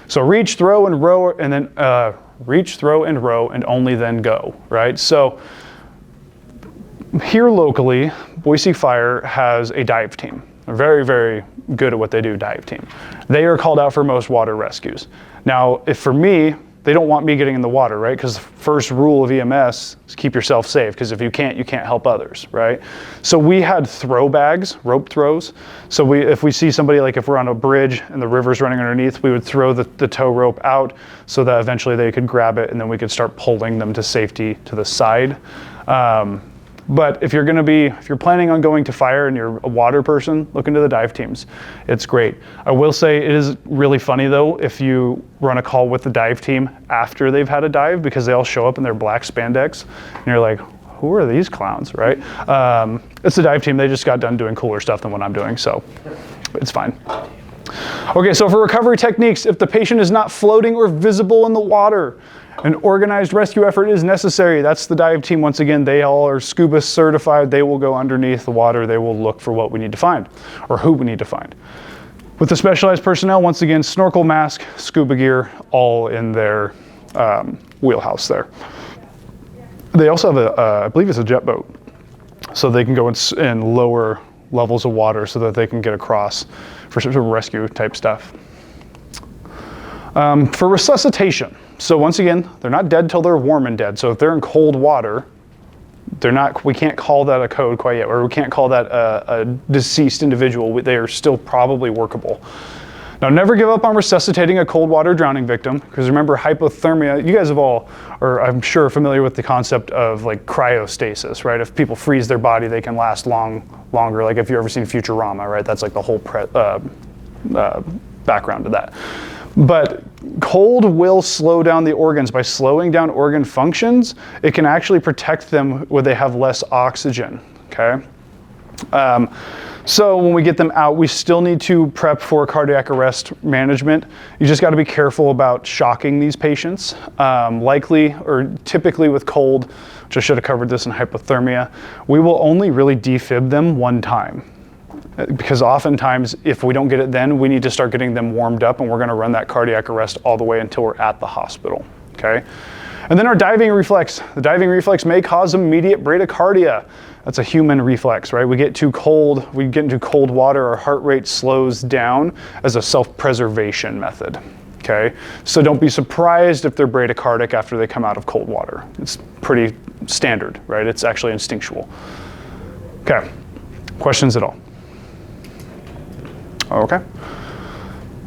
So reach, throw, and row, and then reach, throw, and row, and only then go, right? So here locally, Boise Fire has a dive team. They're very, very good at what they do, dive team. They are called out for most water rescues. Now, if for me, they don't want me getting in the water, right? Because the first rule of EMS is keep yourself safe, because if you can't help others, right? So we had throw bags, rope throws. So if we see somebody, like if we're on a bridge and the river's running underneath, we would throw the tow rope out so that eventually they could grab it, and then we could start pulling them to safety to the side. But if you're planning on going to fire and you're a water person, look into the dive teams. It's great. I will say it is really funny though if you run a call with the dive team after they've had a dive, because they all show up in their black spandex and you're like, who are these clowns, right? It's the dive team. They just got done doing cooler stuff than what I'm doing, so it's fine. Okay, so for recovery techniques, if the patient is not floating or visible in the water, an organized rescue effort is necessary. That's the dive team. Once again, they all are scuba certified. They will go underneath the water. They will look for what we need to find, or who we need to find. With the specialized personnel, once again, snorkel, mask, scuba gear, all in their wheelhouse there. They also have I believe it's a jet boat. So they can go in lower levels of water so that they can get across for sort of rescue type stuff. For resuscitation. So once again, they're not dead till they're warm and dead. So if they're in cold water, we can't call that a code quite yet, or we can't call that a deceased individual. They are still probably workable. Now, never give up on resuscitating a cold water drowning victim, because remember, hypothermia, you guys have all, or I'm sure, familiar with the concept of like cryostasis, right? If people freeze their body, they can last longer. Like if you've ever seen Futurama, right? That's like the whole background to that. But cold will slow down the organs. By slowing down organ functions, it can actually protect them where they have less oxygen, okay? So when we get them out, we still need to prep for cardiac arrest management. You just got to be careful about shocking these patients. Likely, or typically with cold, which I should have covered this in hypothermia, we will only really defib them one time. Because oftentimes, if we don't get it then, we need to start getting them warmed up, and we're going to run that cardiac arrest all the way until we're at the hospital, okay? And then our diving reflex. The diving reflex may cause immediate bradycardia. That's a human reflex, right? We get too cold, we get into cold water, our heart rate slows down as a self-preservation method, okay? So don't be surprised if they're bradycardic after they come out of cold water. It's pretty standard, right? It's actually instinctual. Okay, questions at all? Okay.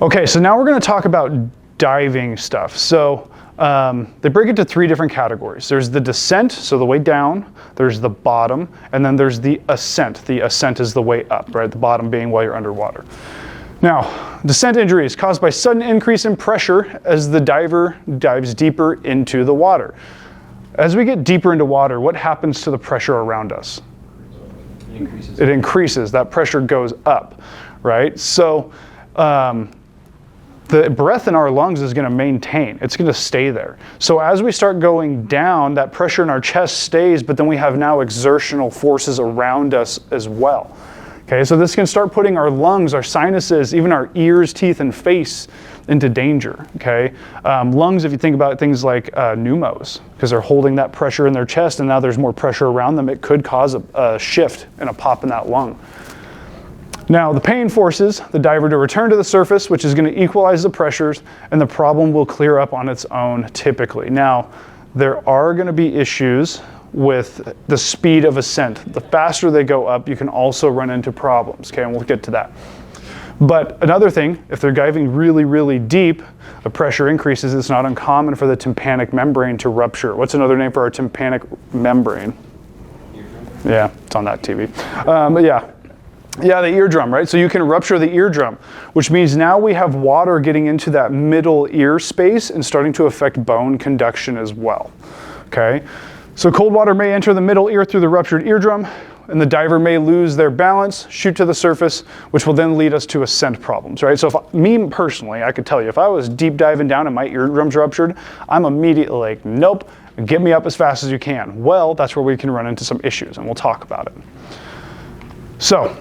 Okay, so now we're going to talk about diving stuff. So they break it to 3 different categories. There's the descent, so the way down, there's the bottom, and then there's the ascent. The ascent is the way up, right? The bottom being while you're underwater. Now, descent injuries caused by sudden increase in pressure as the diver dives deeper into the water. As we get deeper into water, what happens to the pressure around us? It increases. That pressure goes up. Right? So the breath in our lungs is going to maintain. It's going to stay there. So as we start going down, that pressure in our chest stays, but then we have now exertional forces around us as well. Okay, so this can start putting our lungs, our sinuses, even our ears, teeth, and face into danger. Okay, lungs, if you think about things like pneumos, because they're holding that pressure in their chest, and now there's more pressure around them, it could cause a shift and a pop in that lung. Now, the pain forces the diver to return to the surface, which is going to equalize the pressures, and the problem will clear up on its own typically. Now, there are going to be issues with the speed of ascent. The faster they go up, you can also run into problems, okay, and we'll get to that. But another thing, if they're diving really, really deep, the pressure increases. It's not uncommon for the tympanic membrane to rupture. What's another name for our tympanic membrane? Yeah, it's on that TV. But yeah, the eardrum, right? So you can rupture the eardrum, which means now we have water getting into that middle ear space and starting to affect bone conduction as well, okay? So cold water may enter the middle ear through the ruptured eardrum, and the diver may lose their balance, shoot to the surface, which will then lead us to ascent problems, right? So me personally, I could tell you, if I was deep diving down and my eardrum's ruptured, I'm immediately like, nope, get me up as fast as you can. Well, that's where we can run into some issues, and we'll talk about it. So,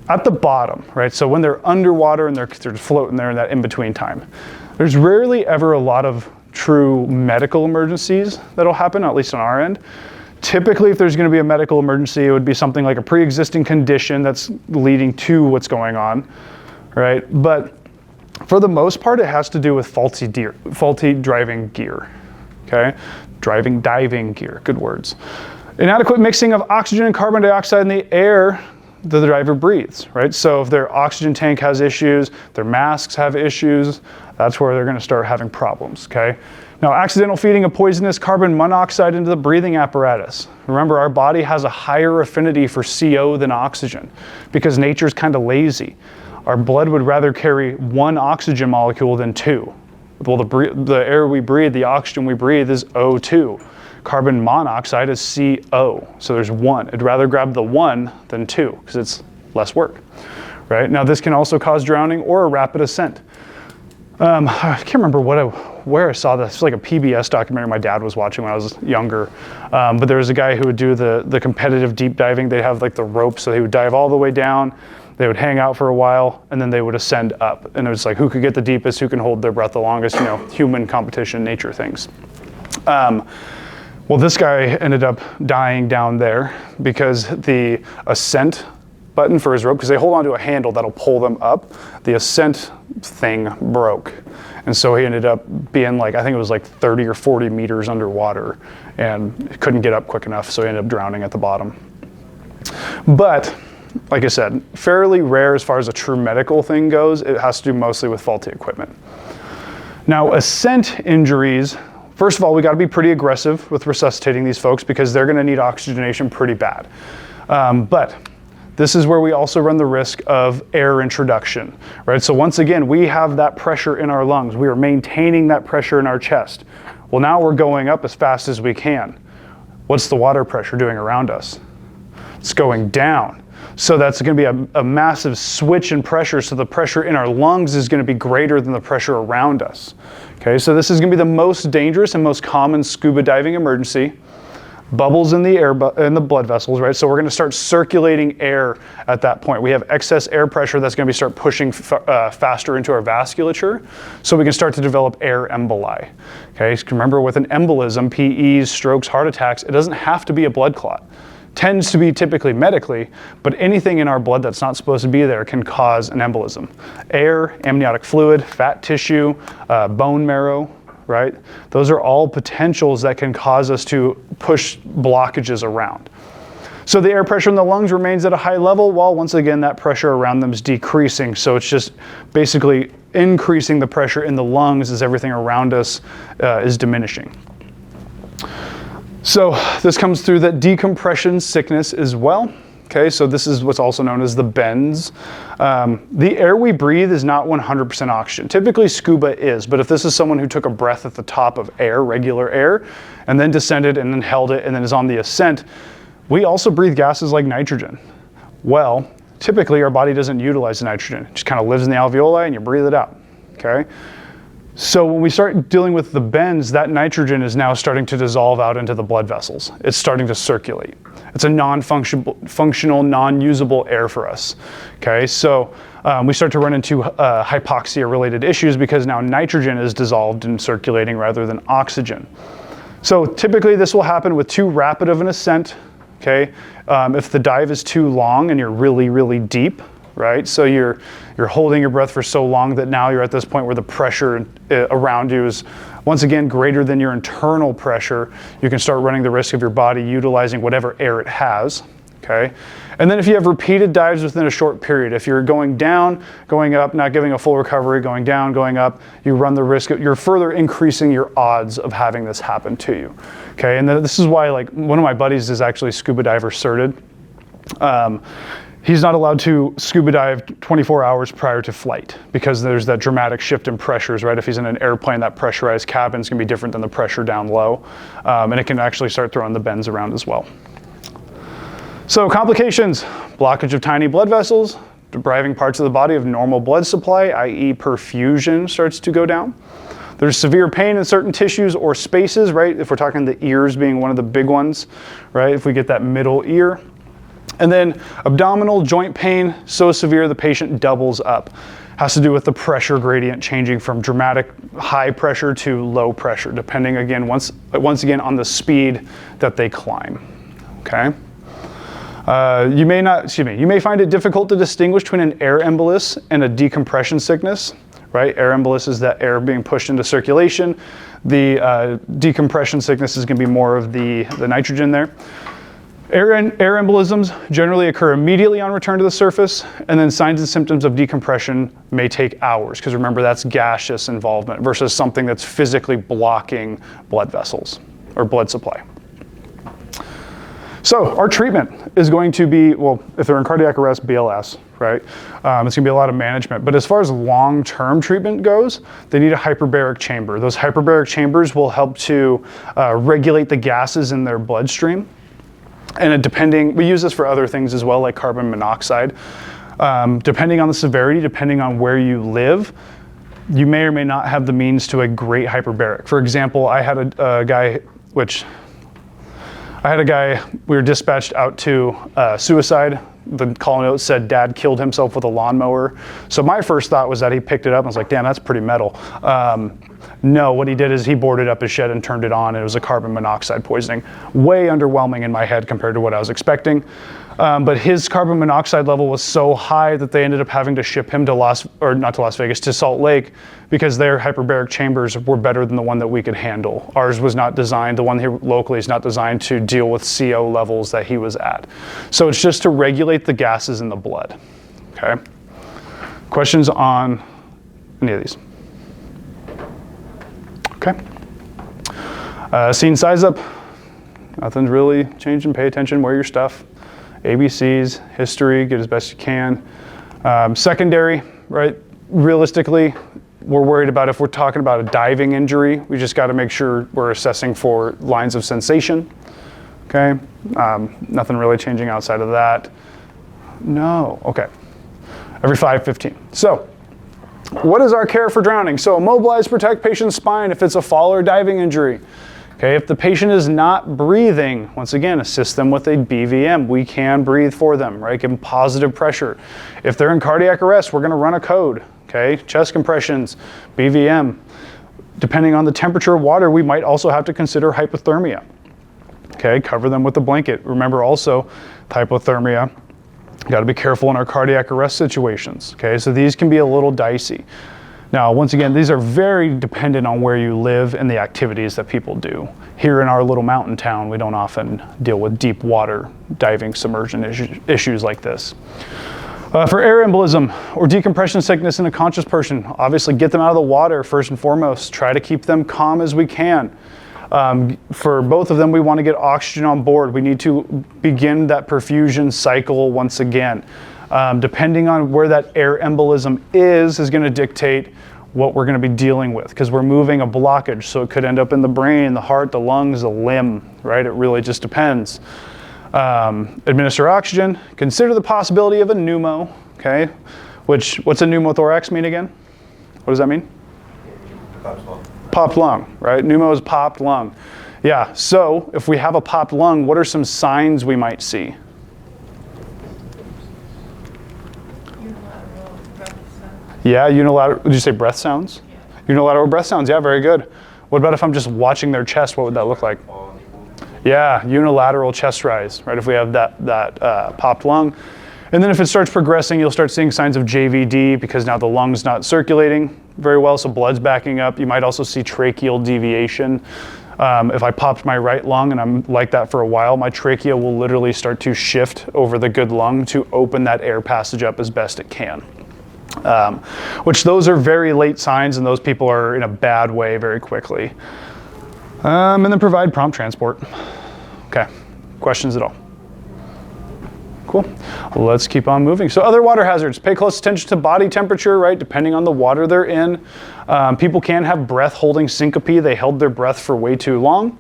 at the bottom, right? So when they're underwater and they're floating there in that in-between time, there's rarely ever a lot of true medical emergencies that'll happen, at least on our end. Typically, if there's going to be a medical emergency, it would be something like a pre-existing condition that's leading to what's going on, right? But for the most part, it has to do with faulty driving gear, okay? Diving gear, good words. Inadequate mixing of oxygen and carbon dioxide in the air that the diver breathes, right? So if their oxygen tank has issues, their masks have issues, that's where they're going to start having problems, okay? Now, accidental feeding of poisonous carbon monoxide into the breathing apparatus. Remember, our body has a higher affinity for CO than oxygen because nature's kind of lazy. Our blood would rather carry one oxygen molecule than two. Well, the air we breathe, the oxygen we breathe is O2. Carbon monoxide is CO, so there's one. It'd rather grab the one than two because it's less work, right? Now, this can also cause drowning or a rapid ascent. I can't remember where I saw this. It's like a PBS documentary my dad was watching when I was younger. But there was a guy who would do the competitive deep diving. They'd have like the rope, so he would dive all the way down. They would hang out for a while, and then they would ascend up. And it was like, who could get the deepest, who can hold their breath the longest, you know, human competition, nature things. Well, this guy ended up dying down there because the ascent button for his rope, because they hold onto a handle that'll pull them up, the ascent thing broke. And so he ended up being like, I think it was like 30 or 40 meters underwater and couldn't get up quick enough, so he ended up drowning at the bottom. But, like I said, fairly rare as far as a true medical thing goes. It has to do mostly with faulty equipment. Now, ascent injuries, first of all, we got to be pretty aggressive with resuscitating these folks because they're going to need oxygenation pretty bad. But this is where we also run the risk of air introduction, right? So once again, we have that pressure in our lungs. We are maintaining that pressure in our chest. Well, now we're going up as fast as we can. What's the water pressure doing around us? It's going down. So that's going to be a massive switch in pressure. So the pressure in our lungs is going to be greater than the pressure around us. Okay, so this is going to be the most dangerous and most common scuba diving emergency. Bubbles in the air, in the blood vessels, right? So we're going to start circulating air at that point. We have excess air pressure that's going to start pushing faster into our vasculature, so we can start to develop air emboli. Okay, so remember with an embolism, PEs, strokes, heart attacks, it doesn't have to be a blood clot. Tends to be typically medically, but anything in our blood that's not supposed to be there can cause an embolism. Air, amniotic fluid, fat tissue, bone marrow, right? Those are all potentials that can cause us to push blockages around. So the air pressure in the lungs remains at a high level while once again that pressure around them is decreasing. So it's just basically increasing the pressure in the lungs as everything around us is diminishing. So this comes through that decompression sickness as well. Okay, so this is what's also known as the bends. The air we breathe is not 100% oxygen. Typically scuba is, but if this is someone who took a breath at the top of air, regular air, and then descended and then held it and then is on the ascent, we also breathe gases like nitrogen. Well, typically our body doesn't utilize the nitrogen. It just kind of lives in the alveoli and you breathe it out, okay? So when we start dealing with the bends, that nitrogen is now starting to dissolve out into the blood vessels. It's starting to circulate. It's a non-functional, non-usable air for us. Okay, so we start to run into hypoxia-related issues because now nitrogen is dissolved and circulating rather than oxygen. So typically this will happen with too rapid of an ascent. Okay, if the dive is too long and you're really, really deep, right? So you're holding your breath for so long that now you're at this point where the pressure around you is once again greater than your internal pressure. You can start running the risk of your body utilizing whatever air it has, okay? And then if you have repeated dives within a short period, if you're going down, going up, not giving a full recovery, going down, going up, you run the risk, you're further increasing your odds of having this happen to you, okay? And this is why, like, one of my buddies is actually scuba diver certed. He's not allowed to scuba dive 24 hours prior to flight because there's that dramatic shift in pressures, right? If he's in an airplane, that pressurized cabin's gonna be different than the pressure down low. And it can actually start throwing the bends around as well. So complications, blockage of tiny blood vessels, depriving parts of the body of normal blood supply, i.e. perfusion starts to go down. There's severe pain in certain tissues or spaces, right? If we're talking the ears being one of the big ones, right? If we get that middle ear. And then abdominal joint pain, so severe the patient doubles up. Has to do with the pressure gradient changing from dramatic high pressure to low pressure, depending again, once again on the speed that they climb, okay? You may find it difficult to distinguish between an air embolus and a decompression sickness, right? Air embolus is that air being pushed into circulation. The decompression sickness is gonna be more of the nitrogen there. Air embolisms generally occur immediately on return to the surface, and then signs and symptoms of decompression may take hours, because remember, that's gaseous involvement versus something that's physically blocking blood vessels or blood supply. So our treatment is going to be, well, if they're in cardiac arrest, BLS, right? It's gonna be a lot of management. But as far as long-term treatment goes, they need a hyperbaric chamber. Those hyperbaric chambers will help to regulate the gases in their bloodstream. And we use this for other things as well, like carbon monoxide. Depending on the severity, depending on where you live, you may or may not have the means to a great hyperbaric. For example, I had a guy, we were dispatched out to suicide. The call note said dad killed himself with a lawnmower. So my first thought was that he picked it up and was like, damn, that's pretty metal. No, what he did is he boarded up his shed and turned it on, and it was a carbon monoxide poisoning. Way underwhelming in my head compared to what I was expecting. But his carbon monoxide level was so high that they ended up having to ship him to Salt Lake, because their hyperbaric chambers were better than the one that we could handle. Ours was not designed, the one here locally is not designed to deal with CO levels that he was at. So it's just to regulate the gases in the blood, okay? Questions on any of these? Okay. Scene size up. Nothing's really changing. Pay attention, wear your stuff. ABCs, history, get as best you can. Secondary, right? Realistically, we're worried about if we're talking about a diving injury, we just got to make sure we're assessing for lines of sensation. Okay. Nothing really changing outside of that. No. Okay. Every 5:15. So, what is our care for drowning? So immobilize, protect patient's spine if it's a fall or diving injury. Okay, if the patient is not breathing, once again, assist them with a BVM. We can breathe for them, right? Give them positive pressure. If they're in cardiac arrest, we're gonna run a code, okay? Chest compressions, BVM. Depending on the temperature of water, we might also have to consider hypothermia. Okay, cover them with a blanket. Remember also, hypothermia, got to be careful in our cardiac arrest situations, okay? So these can be a little dicey. Now, once again, these are very dependent on where you live and the activities that people do. Here in our little mountain town, we don't often deal with deep water diving submersion issues like this. For air embolism or decompression sickness in a conscious person, obviously get them out of the water first and foremost. Try to keep them calm as we can. For both of them, we want to get oxygen on board. We need to begin that perfusion cycle once again. Depending on where that air embolism is going to dictate what we're going to be dealing with, because we're moving a blockage, so it could end up in the brain, the heart, the lungs, the limb, right? It really just depends. Administer oxygen. Consider the possibility of a pneumo, okay? What's a pneumothorax mean again? What does that mean? Popped lung, right? Pneumo is popped lung. Yeah, so if we have a popped lung, what are some signs we might see? Yeah, unilateral, did you say breath sounds? Yeah. Unilateral breath sounds, yeah, very good. What about if I'm just watching their chest, what would that look like? Yeah, unilateral chest rise, right? If we have that popped lung. And then if it starts progressing, you'll start seeing signs of JVD because now the lung's not circulating very well, so blood's backing up. You might also see tracheal deviation. If I popped my right lung, and I'm like that for a while, my trachea will literally start to shift over the good lung to open that air passage up as best it can. Which those are very late signs, and those people are in a bad way very quickly. And then provide prompt transport. Okay, questions at all? Cool. Let's keep on moving. So other water hazards, pay close attention to body temperature, right? Depending on the water they're in. People can have breath holding syncope. They held their breath for way too long.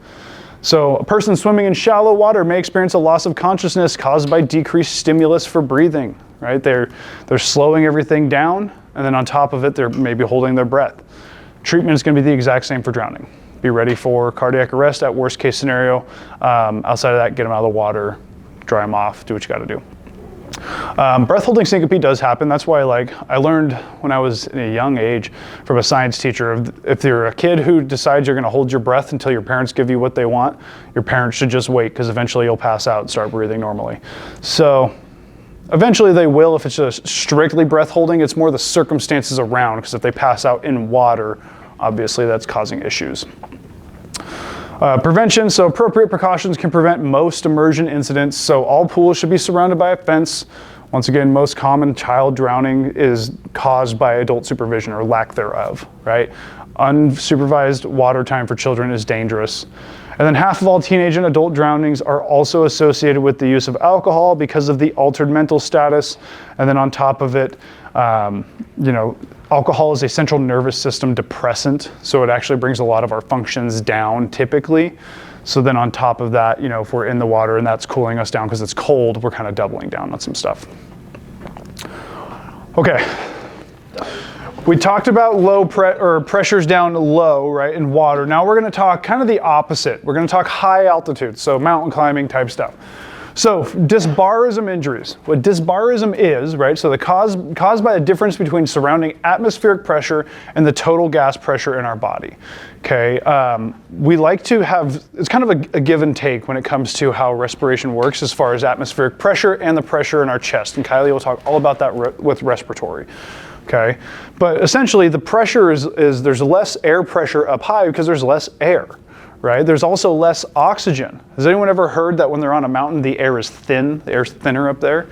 So a person swimming in shallow water may experience a loss of consciousness caused by decreased stimulus for breathing, right? They're slowing everything down, and then on top of it, they're maybe holding their breath. Treatment is going to be the exact same for drowning. Be ready for cardiac arrest at worst case scenario. Outside of that, get them out of the water, dry them off, do what you got to do. Breath holding syncope does happen. That's why, like, I learned when I was in a young age from a science teacher, if you're a kid who decides you're going to hold your breath until your parents give you what they want, your parents should just wait, because eventually you'll pass out and start breathing normally. So eventually they will if it's just strictly breath holding. It's more the circumstances around, because if they pass out in water, obviously that's causing issues. Prevention, so appropriate precautions can prevent most immersion incidents. So all pools should be surrounded by a fence. Once again, most common child drowning is caused by adult supervision or lack thereof, right? Unsupervised water time for children is dangerous. And then half of all teenage and adult drownings are also associated with the use of alcohol because of the altered mental status. And then on top of it, alcohol is a central nervous system depressant, so it actually brings a lot of our functions down typically. So then on top of that, if we're in the water and that's cooling us down because it's cold, we're kind of doubling down on some stuff. Okay. We talked about pressures down low, right, in water. Now we're going to talk kind of the opposite. We're going to talk high altitude, so mountain climbing type stuff. So dysbarism injuries. What dysbarism is, right, so the caused by a difference between surrounding atmospheric pressure and the total gas pressure in our body. Okay, we like to have, it's kind of a give and take when it comes to how respiration works as far as atmospheric pressure and the pressure in our chest. And Kylie will talk all about that with respiratory. Okay, but essentially the pressure is there's less air pressure up high because there's less air, right? There's also less oxygen. Has anyone ever heard that when they're on a mountain, the air is thin, the air's thinner up there?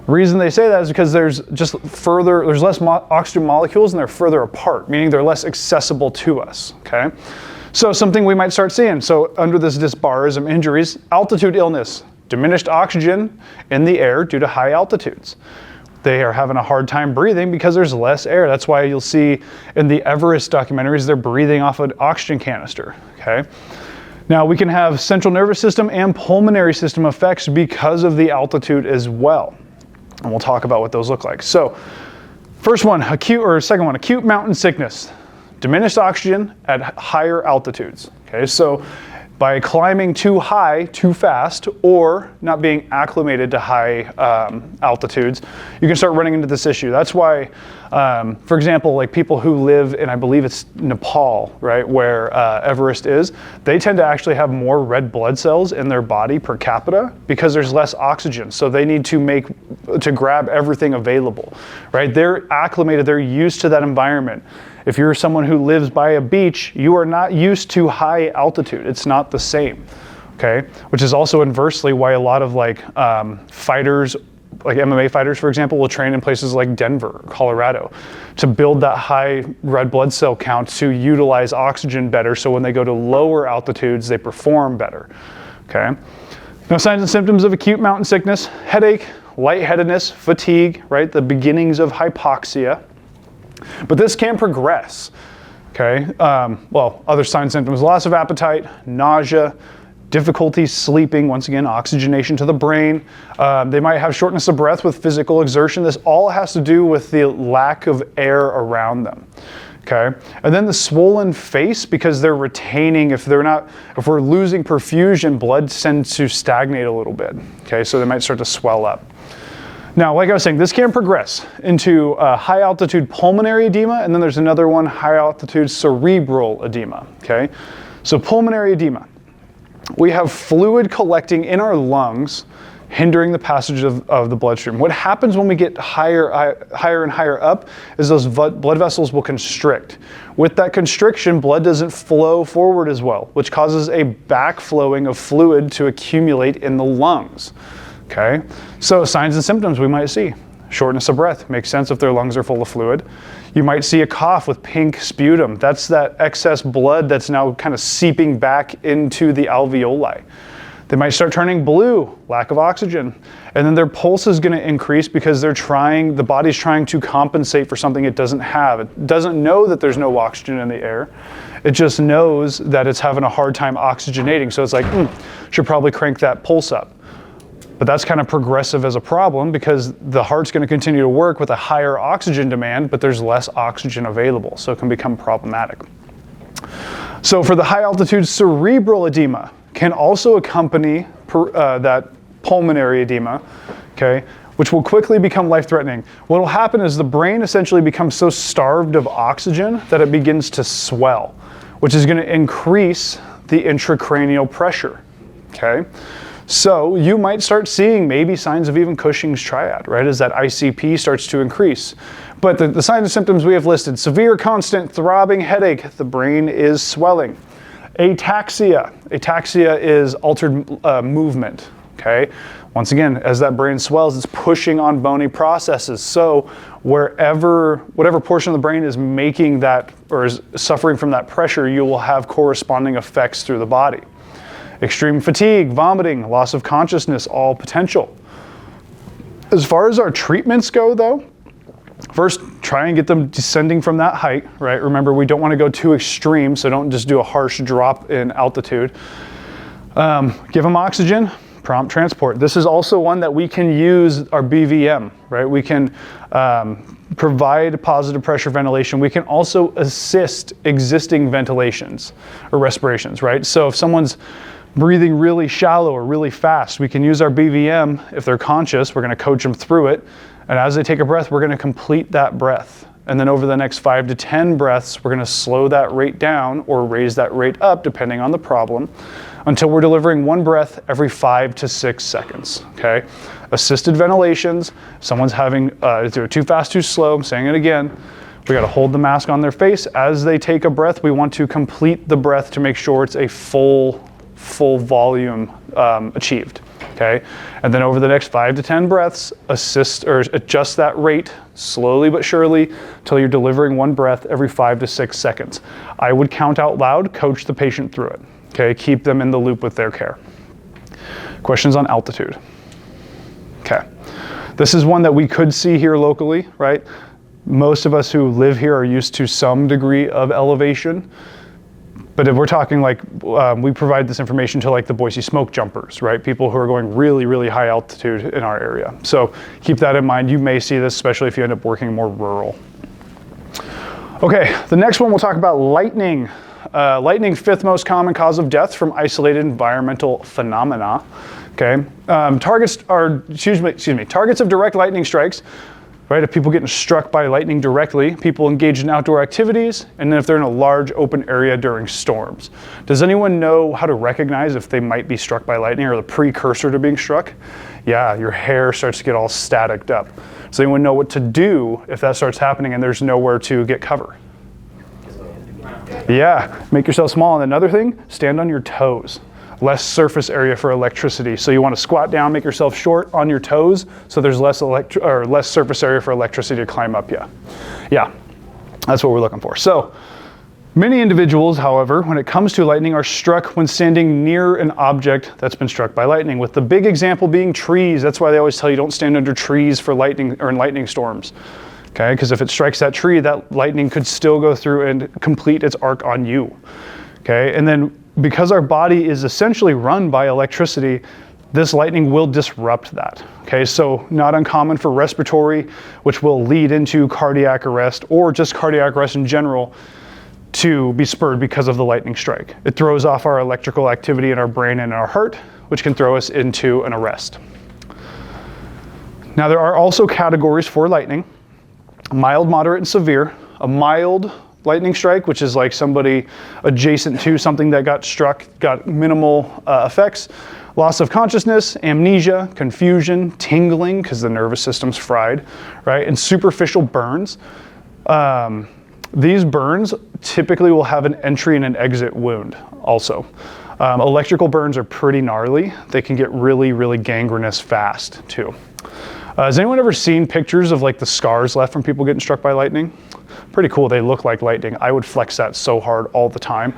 The reason they say that is because there's less oxygen molecules and they're further apart, meaning they're less accessible to us, okay? So something we might start seeing, so under this dysbarism injuries, altitude illness, diminished oxygen in the air due to high altitudes. They are having a hard time breathing because there's less air. That's why you'll see in the Everest documentaries, they're breathing off an oxygen canister, okay? Now we can have central nervous system and pulmonary system effects because of the altitude as well. And we'll talk about what those look like. So second one, acute mountain sickness, diminished oxygen at higher altitudes, okay? So by climbing too high, too fast, or not being acclimated to high altitudes, you can start running into this issue. That's why, for example, like people who live in, I believe it's Nepal, right, where Everest is, they tend to actually have more red blood cells in their body per capita because there's less oxygen. So they need to grab everything available, right? They're acclimated, they're used to that environment. If you're someone who lives by a beach, you are not used to high altitude. It's not the same, okay? Which is also inversely why a lot of fighters, like MMA fighters, for example, will train in places like Denver, Colorado, to build that high red blood cell count to utilize oxygen better, so when they go to lower altitudes, they perform better, okay? Now, signs and symptoms of acute mountain sickness: headache, lightheadedness, fatigue, right? The beginnings of hypoxia. But this can progress, okay? Other signs and symptoms: loss of appetite, nausea, difficulty sleeping, once again, oxygenation to the brain. They might have shortness of breath with physical exertion. This all has to do with the lack of air around them, okay? And then the swollen face, because they're retaining, if we're losing perfusion, blood tends to stagnate a little bit, okay? So they might start to swell up. Now, like I was saying, this can progress into high altitude pulmonary edema, and then there's another one, high altitude cerebral edema, okay? So pulmonary edema, we have fluid collecting in our lungs hindering the passage of the bloodstream. What happens when we get higher and higher up is those blood vessels will constrict. With that constriction, blood doesn't flow forward as well, which causes a backflowing of fluid to accumulate in the lungs. Okay, so signs and symptoms we might see. Shortness of breath, makes sense if their lungs are full of fluid. You might see a cough with pink sputum. That's that excess blood that's now kind of seeping back into the alveoli. They might start turning blue, lack of oxygen. And then their pulse is going to increase because the body's trying to compensate for something it doesn't have. It doesn't know that there's no oxygen in the air. It just knows that it's having a hard time oxygenating. So it's like, should probably crank that pulse up. But that's kind of progressive as a problem because the heart's going to continue to work with a higher oxygen demand, but there's less oxygen available, so it can become problematic. So for the high altitude, cerebral edema can also accompany that pulmonary edema, okay, which will quickly become life-threatening. What will happen is the brain essentially becomes so starved of oxygen that it begins to swell, which is going to increase the intracranial pressure, okay? So you might start seeing maybe signs of even Cushing's triad, right, as that ICP starts to increase. But the signs and symptoms we have listed: severe, constant, throbbing headache, the brain is swelling. Ataxia. Ataxia is altered movement, okay? Once again, as that brain swells, it's pushing on bony processes. So whatever portion of the brain is making that or is suffering from that pressure, you will have corresponding effects through the body. Extreme fatigue, vomiting, loss of consciousness, all potential. As far as our treatments go though, first try and get them descending from that height, right? Remember, we don't want to go too extreme, so don't just do a harsh drop in altitude. Give them oxygen, prompt transport. This is also one that we can use our BVM, right? We can provide positive pressure ventilation. We can also assist existing ventilations or respirations, right? So if someone's breathing really shallow or really fast, we can use our BVM. If they're conscious, we're going to coach them through it. And as they take a breath, we're going to complete that breath. And then over the next 5 to 10 breaths, we're going to slow that rate down or raise that rate up, depending on the problem, until we're delivering one breath every 5 to 6 seconds, okay? Assisted ventilations, someone's having, if they're too fast, too slow, I'm saying it again, we got to hold the mask on their face. As they take a breath, we want to complete the breath to make sure it's a full volume achieved, okay? And then over the next 5 to 10 breaths, assist or adjust that rate slowly but surely until you're delivering one breath every 5 to 6 seconds. I would count out loud, coach the patient through it, okay? Keep them in the loop with their care. Questions on altitude? Okay. This is one that we could see here locally, right? Most of us who live here are used to some degree of elevation. But if we're talking like, we provide this information to like the Boise smoke jumpers, right? People who are going really, really high altitude in our area. So keep that in mind. You may see this, especially if you end up working more rural. Okay, the next one we'll talk about lightning. Lightning, 5th most common cause of death from isolated environmental phenomena. Okay, targets of direct lightning strikes. Right, if people getting struck by lightning directly, people engaged in outdoor activities, and then if they're in a large open area during storms. Does anyone know how to recognize if they might be struck by lightning or the precursor to being struck? Yeah, your hair starts to get all staticked up. Does anyone know what to do if that starts happening and there's nowhere to get cover? Yeah, make yourself small. And another thing, stand on your toes. Less surface area for electricity. So you want to squat down, make yourself short on your toes, so there's less surface area for electricity to climb up you. Yeah, that's what we're looking for. So many individuals, however, when it comes to lightning, are struck when standing near an object that's been struck by lightning, with the big example being trees. That's why they always tell you don't stand under trees for lightning or in lightning storms. Okay, because if it strikes that tree, that lightning could still go through and complete its arc on you. Okay, and then because our body is essentially run by electricity, this lightning will disrupt that. Okay, so not uncommon for respiratory, which will lead into cardiac arrest or just cardiac arrest in general, to be spurred because of the lightning strike. It throws off our electrical activity in our brain and our heart, which can throw us into an arrest. Now there are also categories for lightning: mild, moderate, and severe. A mild lightning strike, which is like somebody adjacent to something that got struck, got minimal effects. Loss of consciousness, amnesia, confusion, tingling, because the nervous system's fried, right? And superficial burns. These burns typically will have an entry and an exit wound also. Electrical burns are pretty gnarly. They can get really, really gangrenous fast too. Has anyone ever seen pictures of like the scars left from people getting struck by lightning? Pretty cool, they look like lightning. I would flex that so hard all the time.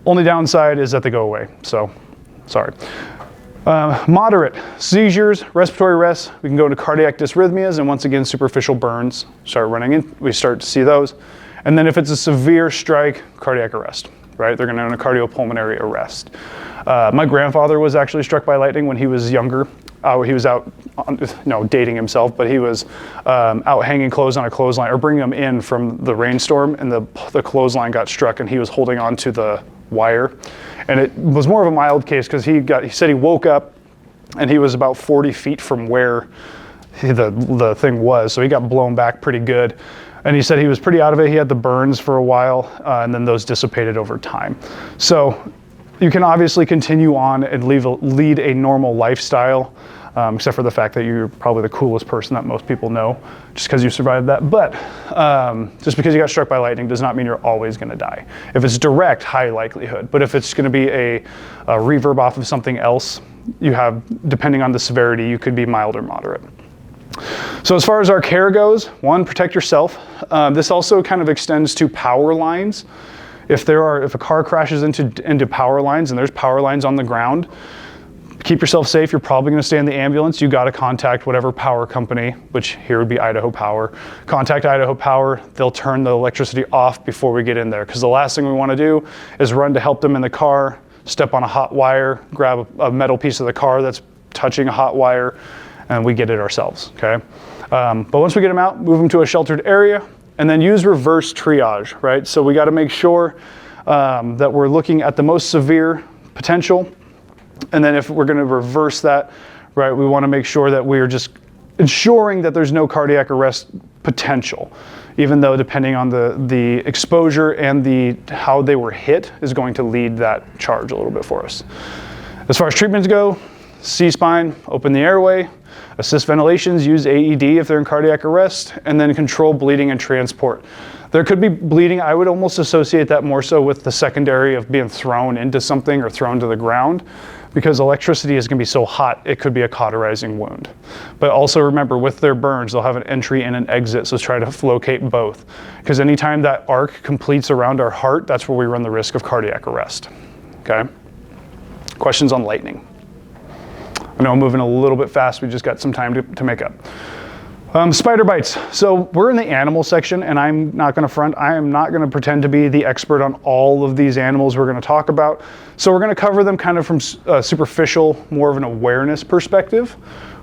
Only downside is that they go away, so sorry. Moderate seizures, respiratory arrest, we can go into cardiac dysrhythmias, and once again, superficial burns start running in, we start to see those. And then if it's a severe strike, cardiac arrest, right? They're gonna go into cardiopulmonary arrest. My grandfather was actually struck by lightning when he was younger. He was out, dating himself, but he was out hanging clothes on a clothesline, or bringing them in from the rainstorm, and the clothesline got struck, and he was holding on to the wire. And it was more of a mild case because he said he woke up and he was about 40 feet from where the thing was, so he got blown back pretty good. And he said he was pretty out of it. He had the burns for a while, and then those dissipated over time. So you can obviously continue on and lead a normal lifestyle, except for the fact that you're probably the coolest person that most people know, just because you survived that. But just because you got struck by lightning does not mean you're always going to die. If it's direct, high likelihood. But if it's going to be a reverb off of something else, you have, depending on the severity, you could be mild or moderate. So as far as our care goes, one, protect yourself. This also kind of extends to power lines. If a car crashes into power lines and there's power lines on the ground, keep yourself safe. You're probably going to stay in the ambulance. You got to contact whatever power company, which here would be Idaho Power. Contact Idaho Power. They'll turn the electricity off before we get in there, because the last thing we want to do is run to help them in the car, step on a hot wire, grab a metal piece of the car that's touching a hot wire, and we get it ourselves, okay? But once we get them out, move them to a sheltered area, and then use reverse triage, right? So we got to make sure that we're looking at the most severe potential. And then if we're going to reverse that, right, we want to make sure that we're just ensuring that there's no cardiac arrest potential, even though depending on the exposure and how they were hit is going to lead that charge a little bit for us. As far as treatments go, C-spine, open the airway, assist ventilations, use AED if they're in cardiac arrest, and then control bleeding and transport. There could be bleeding. I would almost associate that more so with the secondary of being thrown into something or thrown to the ground, because electricity is going to be so hot, it could be a cauterizing wound. But also remember, with their burns, they'll have an entry and an exit, so try to locate both. Because anytime that arc completes around our heart, that's where we run the risk of cardiac arrest, okay? Questions on lightning? I know I'm moving a little bit fast, we just got some time to make up. Spider bites. So we're in the animal section, and I'm not going to front. I am not going to pretend to be the expert on all of these animals we're going to talk about. So we're going to cover them kind of from superficial, more of an awareness perspective,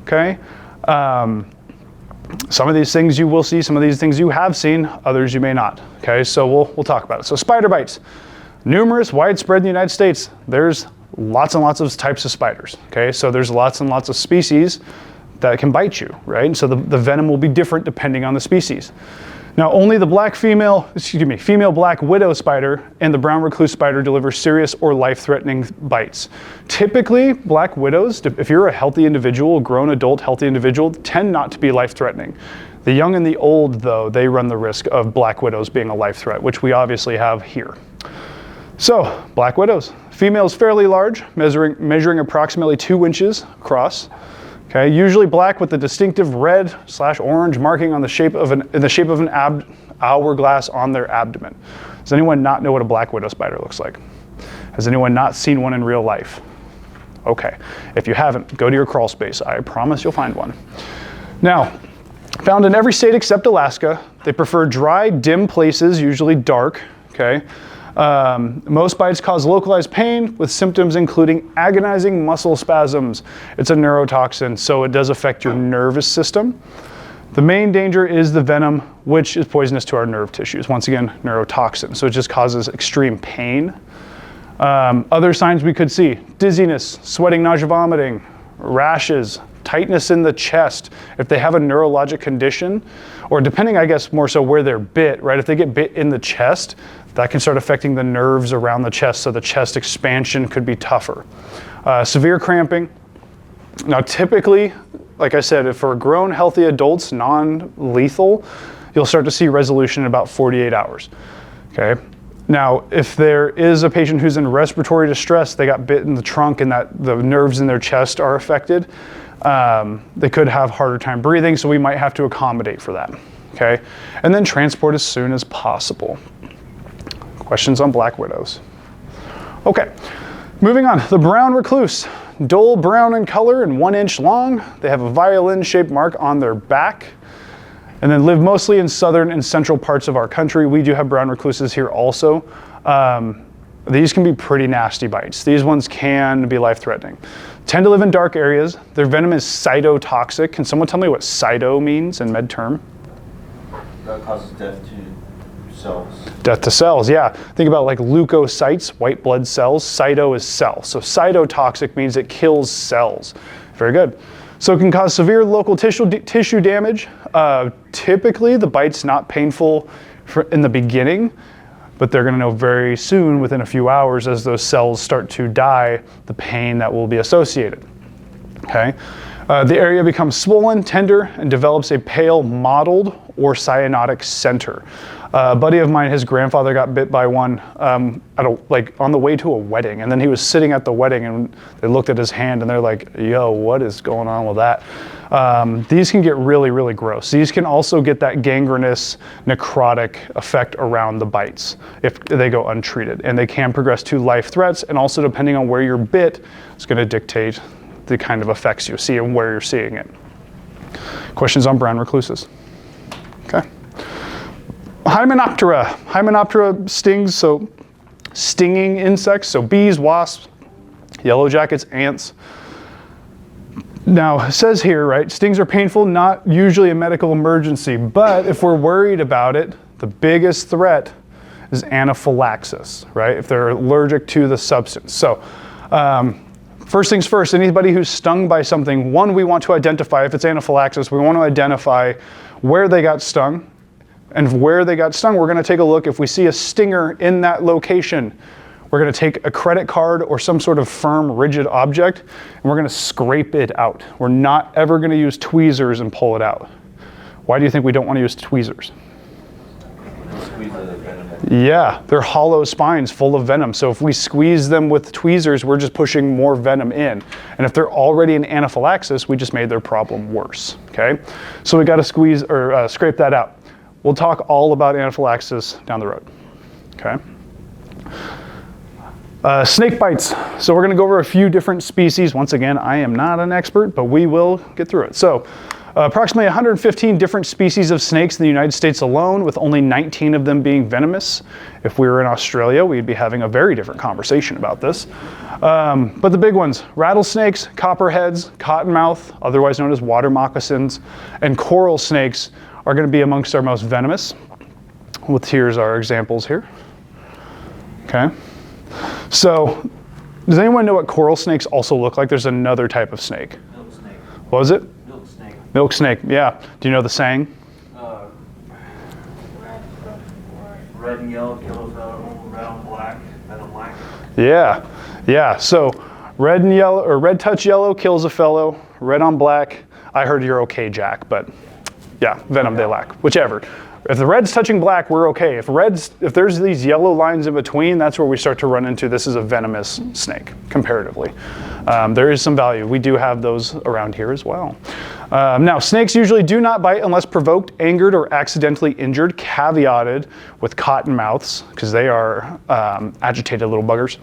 okay? Some of these things you will see, some of these things you have seen, others you may not, okay? So we'll talk about it. So spider bites, numerous, widespread in the United States. There's lots and lots of types of spiders, okay? So there's lots and lots of species that can bite you, right? And so the venom will be different depending on the species. Now, only the female black widow spider and the brown recluse spider deliver serious or life-threatening bites. Typically, black widows, if you're a healthy individual, grown adult healthy individual, tend not to be life-threatening. The young and the old, though, they run the risk of black widows being a life threat, which we obviously have here. So, black widows. Female is fairly large, measuring approximately 2 inches across. Okay, usually black with a distinctive red/orange marking on in the shape of an hourglass on their abdomen. Does anyone not know what a black widow spider looks like? Has anyone not seen one in real life? Okay, if you haven't, go to your crawl space. I promise you'll find one. Now, found in every state except Alaska. They prefer dry, dim places, usually dark, okay? Most bites cause localized pain with symptoms including agonizing muscle spasms. It's a neurotoxin, so it does affect your nervous system. The main danger is the venom, which is poisonous to our nerve tissues. Once again, neurotoxin, so it just causes extreme pain. Other signs we could see: dizziness, sweating, nausea, vomiting, rashes, tightness in the chest. If they have a neurologic condition, or depending, I guess, more so where they're bit, right? If they get bit in the chest, That can start affecting the nerves around the chest, so the chest expansion could be tougher. Severe cramping. Now typically, like I said, if for grown, healthy adults, non-lethal, you'll start to see resolution in about 48 hours, okay? Now, if there is a patient who's in respiratory distress, they got bit in the trunk and that the nerves in their chest are affected, they could have harder time breathing, so we might have to accommodate for that, okay? And then transport as soon as possible. Questions on black widows? Okay, moving on. The brown recluse, dull brown in color and 1 inch long. They have a violin-shaped mark on their back and then live mostly in southern and central parts of our country. We do have brown recluses here also. These can be pretty nasty bites. These ones can be life-threatening. Tend to live in dark areas. Their venom is cytotoxic. Can someone tell me what cyto means in med term? That causes death to cells. Death to cells, yeah. Think about like leukocytes, white blood cells. Cyto is cell. So cytotoxic means it kills cells. Very good. So it can cause severe local tissue damage. Typically, the bite's not painful in the beginning, but they're going to know very soon, within a few hours, as those cells start to die, the pain that will be associated. Okay. The area becomes swollen, tender, and develops a pale, mottled or cyanotic center. A buddy of mine, his grandfather got bit by one on the way to a wedding, and then he was sitting at the wedding, and they looked at his hand, and they're like, "Yo, what is going on with that?" These can get really, really gross. These can also get that gangrenous, necrotic effect around the bites if they go untreated, and they can progress to life threats. And also, depending on where you're bit, it's going to dictate the kind of effects you see and where you're seeing it. Questions on brown recluses? Okay. Hymenoptera. Hymenoptera stings, so stinging insects, so bees, wasps, yellow jackets, ants. Now, it says here, right, stings are painful, not usually a medical emergency, but if we're worried about it, the biggest threat is anaphylaxis, right, if they're allergic to the substance. So, first things first, anybody who's stung by something, one, we want to identify, if it's anaphylaxis, we want to identify where they got stung. And where they got stung, we're going to take a look. If we see a stinger in that location, we're going to take a credit card or some sort of firm, rigid object, and we're going to scrape it out. We're not ever going to use tweezers and pull it out. Why do you think we don't want to use tweezers? Squeeze the venom. Yeah, they're hollow spines full of venom. So if we squeeze them with tweezers, we're just pushing more venom in. And if they're already in anaphylaxis, we just made their problem worse, okay? So we got to squeeze or scrape that out. We'll talk all about anaphylaxis down the road, okay? Snake bites. So we're going to go over a few different species. Once again, I am not an expert, but we will get through it. So approximately 115 different species of snakes in the United States alone, with only 19 of them being venomous. If we were in Australia, we'd be having a very different conversation about this. But the big ones, rattlesnakes, copperheads, cottonmouth, otherwise known as water moccasins, and coral snakes are going to be amongst our most venomous. Here's our examples here. Okay. So, does anyone know what coral snakes also look like? There's another type of snake. Milk snake. What was it? Milk snake. Milk snake, yeah. Do you know the saying? Red and yellow kills red on black, red on black. Yeah. So, red and yellow, or red touch yellow kills a fellow. Red on black, I heard you're okay, Jack, but yeah, venom they lack, whichever. If the red's touching black, we're okay. If there's these yellow lines in between, that's where we start to run into this is a venomous snake, comparatively. There is some value. We do have those around here as well. Now, snakes usually do not bite unless provoked, angered, or accidentally injured, caveated with cottonmouths, because they are agitated little buggers.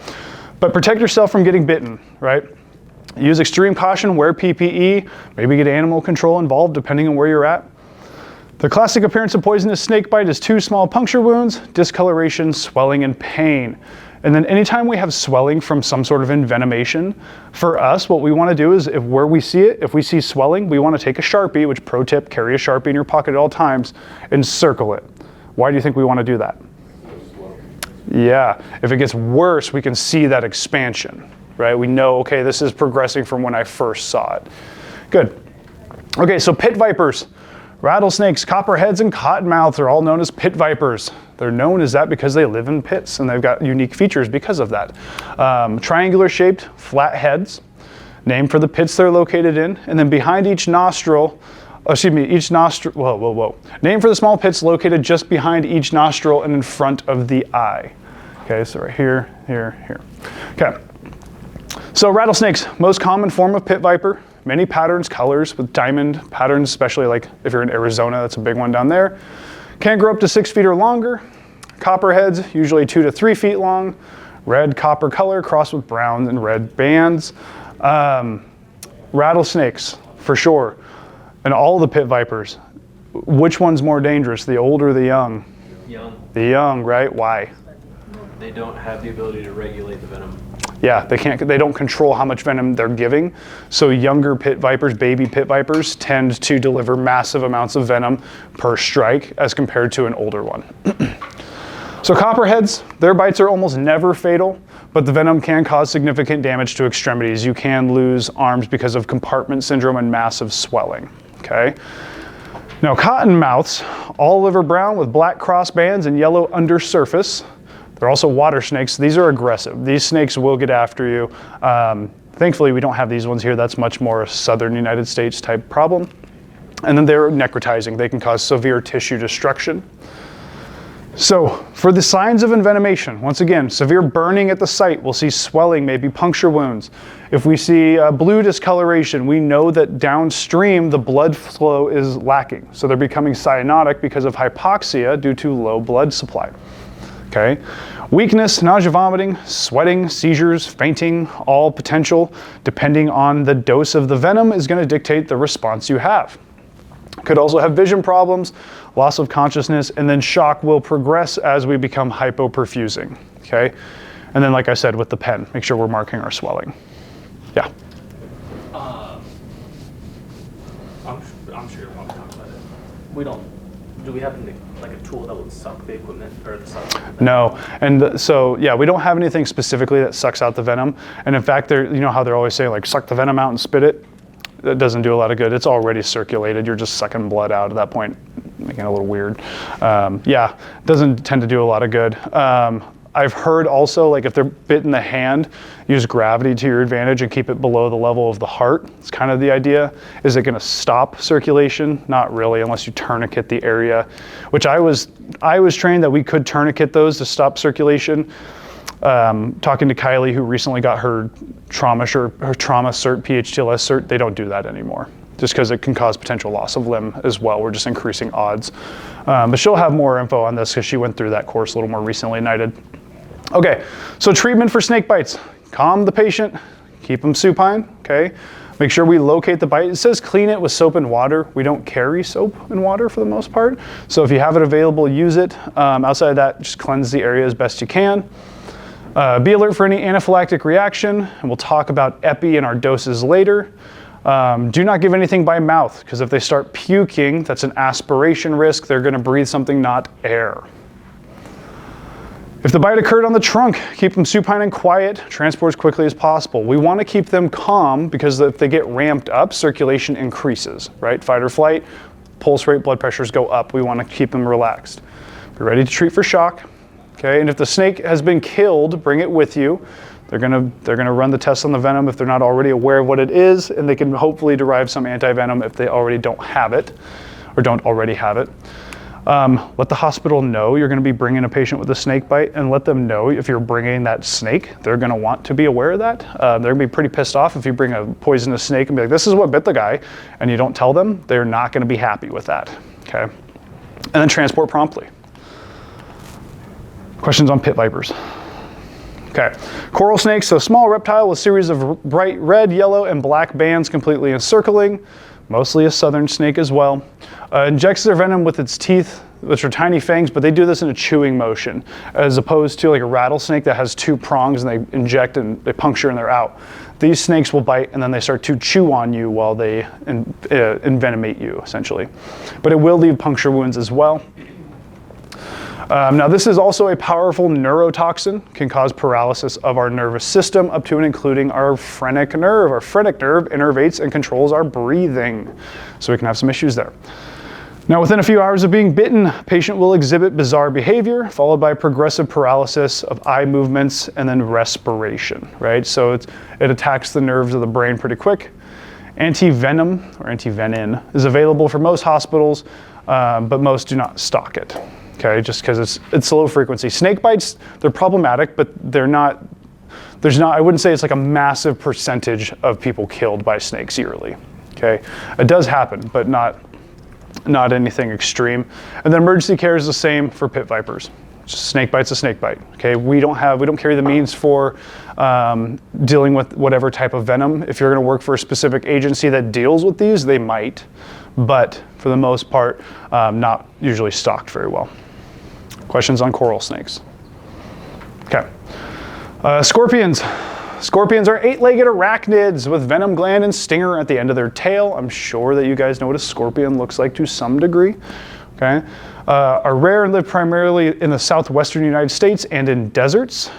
But protect yourself from getting bitten, right? Use extreme caution, wear PPE, maybe get animal control involved depending on where you're at. The classic appearance of poisonous snake bite is 2 small puncture wounds, discoloration, swelling, and pain. And then anytime we have swelling from some sort of envenomation, for us, what we want to do is where we see it, if we see swelling, we want to take a Sharpie, which pro tip, carry a Sharpie in your pocket at all times, and circle it. Why do you think we want to do that? Yeah, if it gets worse, we can see that expansion, right? We know, okay, this is progressing from when I first saw it. Good. Okay, so pit vipers. Rattlesnakes, copperheads, and cottonmouths are all known as pit vipers. They're known as that because they live in pits and they've got unique features because of that. Triangular shaped, flat heads, named for the pits they're located in, and then behind each nostril, named for the small pits located just behind each nostril and in front of the eye. Okay, so right here, here, here. Okay, so rattlesnakes, most common form of pit viper, many patterns, colors with diamond patterns, especially like if you're in Arizona, that's a big one down there. Can grow up to 6 feet or longer. Copperheads, usually 2 to 3 feet long. Red copper color crossed with brown and red bands. Rattlesnakes, for sure. And all the pit vipers. Which one's more dangerous, the old or the young? Young. The young, right? Why? They don't have the ability to regulate the venom. Yeah, they don't control how much venom they're giving. So younger pit vipers, baby pit vipers, tend to deliver massive amounts of venom per strike as compared to an older one. So copperheads, their bites are almost never fatal, but the venom can cause significant damage to extremities. You can lose arms because of compartment syndrome and massive swelling, okay? Now cottonmouths, all liver brown with black cross bands and yellow undersurface. They're also water snakes. These are aggressive. These snakes will get after you. Thankfully, we don't have these ones here. That's much more a southern United States type problem. And then they're necrotizing. They can cause severe tissue destruction. So for the signs of envenomation, once again, severe burning at the site. We'll see swelling, maybe puncture wounds. If we see blue discoloration, we know that downstream the blood flow is lacking. So they're becoming cyanotic because of hypoxia due to low blood supply. Okay. Weakness, nausea, vomiting, sweating, seizures, fainting, all potential, depending on the dose of the venom, is going to dictate the response you have. Could also have vision problems, loss of consciousness, and then shock will progress as we become hypoperfusing. Okay. And then, like I said, with the pen, make sure we're marking our swelling. Yeah. I'm sure you'll probably talk about it. Do we have like a tool that would suck the equipment or the suck? No, and so yeah, we don't have anything specifically that sucks out the venom. And in fact, you know how they're always saying like suck the venom out and spit it. That doesn't do a lot of good. It's already circulated. You're just sucking blood out at that point, making it a little weird. Yeah, doesn't tend to do a lot of good. I've heard also, like if they're bit in the hand, use gravity to your advantage and keep it below the level of the heart. It's kind of the idea. Is it going to stop circulation? Not really, unless you tourniquet the area, which I was trained that we could tourniquet those to stop circulation. Talking to Kylie, who recently got her trauma cert, PHTLS cert, they don't do that anymore, just because it can cause potential loss of limb as well. We're just increasing odds. But she'll have more info on this because she went through that course a little more recently than I did. Okay, so treatment for snake bites. Calm the patient, keep them supine, okay? Make sure we locate the bite. It says clean it with soap and water. We don't carry soap and water for the most part. So if you have it available, use it. Outside of that, just cleanse the area as best you can. Be alert for any anaphylactic reaction, and we'll talk about epi and our doses later. Do not give anything by mouth, because if they start puking, that's an aspiration risk. They're going to breathe something, not air. If the bite occurred on the trunk, keep them supine and quiet, transport as quickly as possible. We want to keep them calm, because if they get ramped up, circulation increases, right? Fight or flight, pulse rate, blood pressures go up. We want to keep them relaxed. Be ready to treat for shock. Okay, and if the snake has been killed, bring it with you. They're gonna run the tests on the venom if they're not already aware of what it is, and they can hopefully derive some anti-venom if they already don't have it, or don't already have it. Let the hospital know you're gonna be bringing a patient with a snake bite, and let them know if you're bringing that snake. They're gonna want to be aware of that. They're gonna be pretty pissed off if you bring a poisonous snake and be like, this is what bit the guy, and you don't tell them. They're not gonna be happy with that, okay? And then transport promptly. Questions on pit vipers. Okay, coral snakes, so small reptile with a series of bright red, yellow, and black bands completely encircling, mostly a southern snake as well. Injects their venom with its teeth, which are tiny fangs, but they do this in a chewing motion, as opposed to like a rattlesnake that has 2 prongs and they inject and they puncture and they're out. These snakes will bite and then they start to chew on you while they envenomate you, essentially. But it will leave puncture wounds as well. Now this is also a powerful neurotoxin, can cause paralysis of our nervous system up to and including our phrenic nerve. Our phrenic nerve innervates and controls our breathing, so we can have some issues there. Now, within a few hours of being bitten, patient will exhibit bizarre behavior, followed by progressive paralysis of eye movements and then respiration, right? So it attacks the nerves of the brain pretty quick. Antivenom, or antivenin, is available for most hospitals, but most do not stock it, okay? Just because it's low frequency. Snake bites, they're problematic, but I wouldn't say it's like a massive percentage of people killed by snakes yearly, okay? It does happen, but not anything extreme. And then emergency care is the same for pit vipers. Just snake bite's a snake bite. Okay, we don't carry the means for dealing with whatever type of venom. If you're going to work for a specific agency that deals with these, they might, but for the most part, not usually stocked very well. Questions on coral snakes? Okay, scorpions. Scorpions are 8-legged arachnids with venom gland and stinger at the end of their tail. I'm sure that you guys know what a scorpion looks like to some degree. Okay, are rare and live primarily in the southwestern United States and in deserts.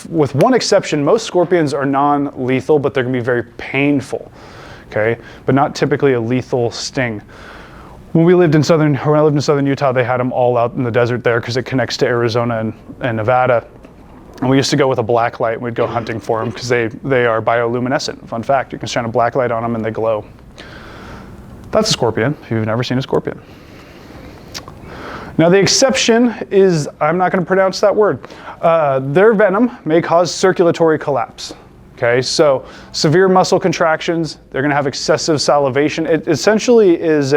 With one exception, most scorpions are non-lethal, but they're going to be very painful. Okay, but not typically a lethal sting. When I lived in southern Utah, they had them all out in the desert there because it connects to Arizona and Nevada. And we used to go with a black light. We'd go hunting for them because they are bioluminescent. Fun fact, you can shine a black light on them and they glow. That's a scorpion, if you've never seen a scorpion. Now the exception is, I'm not going to pronounce that word. Their venom may cause circulatory collapse. Okay, so severe muscle contractions, they're going to have excessive salivation. It essentially is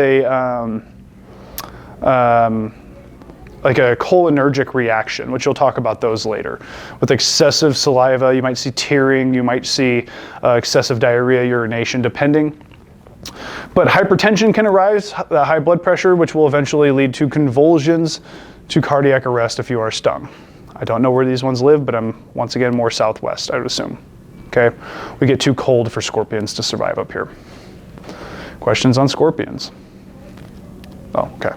like a cholinergic reaction, which you'll talk about those later. With excessive saliva, you might see tearing, you might see excessive diarrhea, urination, depending. But hypertension can arise, high blood pressure, which will eventually lead to convulsions, to cardiac arrest if you are stung. I don't know where these ones live, but I'm once again more southwest, I would assume. Okay, we get too cold for scorpions to survive up here. Questions on scorpions? Oh, okay.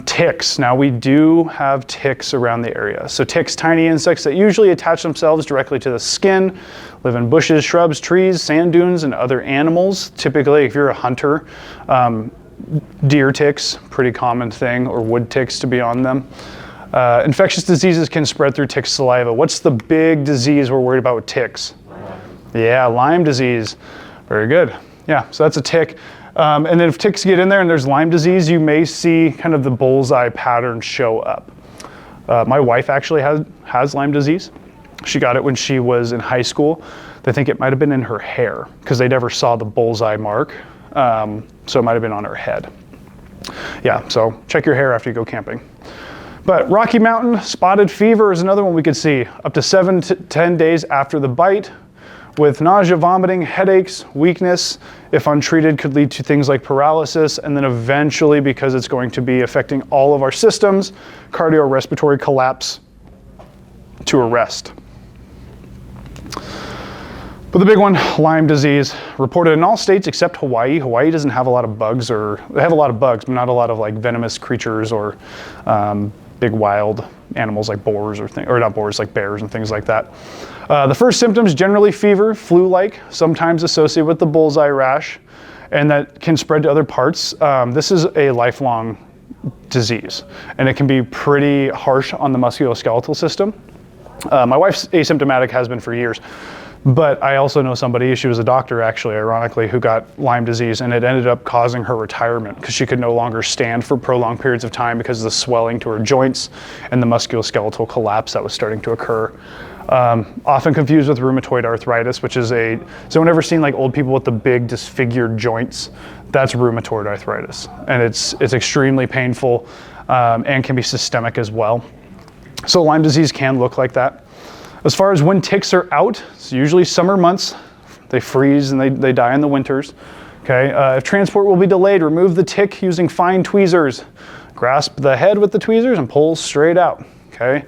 Ticks. Now we do have ticks around the area. So ticks, tiny insects that usually attach themselves directly to the skin, live in bushes, shrubs, trees, sand dunes, and other animals. Typically, if you're a hunter, deer ticks, pretty common thing, or wood ticks to be on them. Infectious diseases can spread through tick saliva. What's the big disease we're worried about with ticks? Yeah, Lyme disease. Very good. Yeah, so that's a tick. And then if ticks get in there and there's Lyme disease, you may see kind of the bullseye pattern show up. My wife actually has Lyme disease. She got it when she was in high school. They think it might have been in her hair because they never saw the bullseye mark. So it might have been on her head. Yeah, so check your hair after you go camping. But Rocky Mountain spotted fever is another one we could see up to 7 to 10 days after the bite, with nausea, vomiting, headaches, weakness. If untreated, could lead to things like paralysis, and then eventually, because it's going to be affecting all of our systems, cardiorespiratory collapse to arrest. But the big one, Lyme disease, reported in all states except Hawaii. Hawaii doesn't have a lot of bugs, or they have a lot of bugs, but not a lot of like venomous creatures or big wild animals like boars or not boars, like bears and things like that. The first symptoms, generally fever, flu-like, sometimes associated with the bullseye rash, and that can spread to other parts. This is a lifelong disease, and it can be pretty harsh on the musculoskeletal system. My wife's asymptomatic, has been for years, but I also know somebody, she was a doctor actually, ironically, who got Lyme disease, and it ended up causing her retirement because she could no longer stand for prolonged periods of time because of the swelling to her joints and the musculoskeletal collapse that was starting to occur. Often confused with rheumatoid arthritis, which is has anyone ever seen like old people with the big disfigured joints? That's rheumatoid arthritis, and it's extremely painful and can be systemic as well. So Lyme disease can look like that. As far as when ticks are out, it's usually summer months. They freeze and they die in the winters. Okay, if transport will be delayed, remove the tick using fine tweezers. Grasp the head with the tweezers and pull straight out. Okay,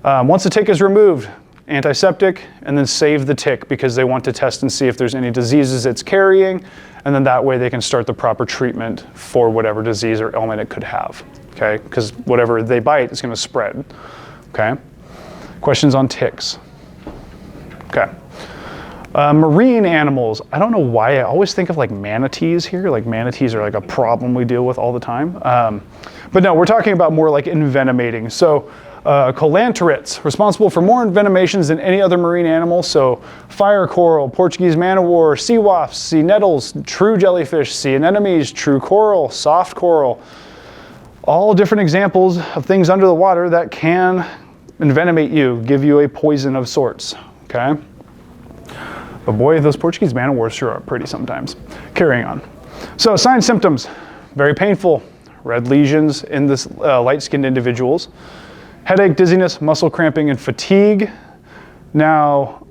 once the tick is removed, antiseptic, and then save the tick because they want to test and see if there's any diseases it's carrying, and then that way they can start the proper treatment for whatever disease or ailment it could have. Okay, because whatever they bite is going to spread. Okay. Questions on ticks? Okay. Marine animals, I don't know why I always think of like manatees here. Like manatees are like a problem we deal with all the time. But no, we're talking about more like envenomating. So colanterids, responsible for more envenomations than any other marine animal. So fire coral, Portuguese man-o'-war, sea wasps, sea nettles, true jellyfish, sea anemones, true coral, soft coral. All different examples of things under the water that can envenomate you, give you a poison of sorts, okay? But boy, those Portuguese man-o'-wars sure are pretty sometimes. Carrying on. So signs, symptoms, very painful. Red lesions in this light-skinned individuals. Headache, dizziness, muscle cramping, and fatigue. Now,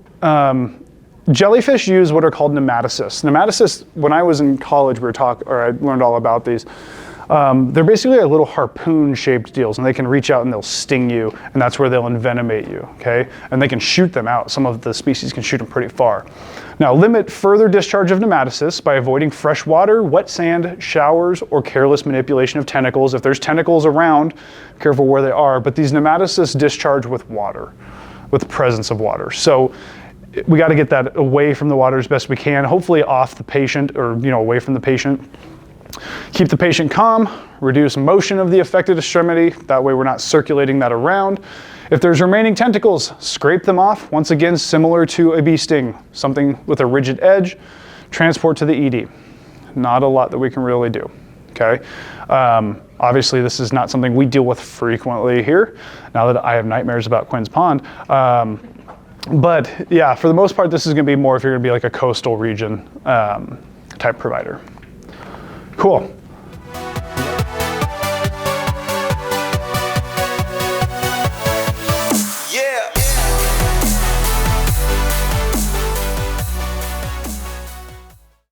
jellyfish use what are called nematocysts. Nematocysts, when I was in college, I learned all about these. They're basically like little harpoon-shaped deals, and they can reach out and they'll sting you, and that's where they'll envenomate you, okay? And they can shoot them out. Some of the species can shoot them pretty far. Now, limit further discharge of nematocysts by avoiding fresh water, wet sand, showers, or careless manipulation of tentacles. If there's tentacles around, careful where they are, but these nematocysts discharge with water, with the presence of water. So we got to get that away from the water as best we can, hopefully off the patient or, away from the patient. Keep the patient calm, reduce motion of the affected extremity, that way we're not circulating that around. If there's remaining tentacles, scrape them off, once again similar to a bee sting, something with a rigid edge, transport to the ED. Not a lot that we can really do, okay? Obviously this is not something we deal with frequently here, now that I have nightmares about Quinn's Pond. But yeah, for the most part this is going to be more if you're going to be like a coastal region type provider. Cool.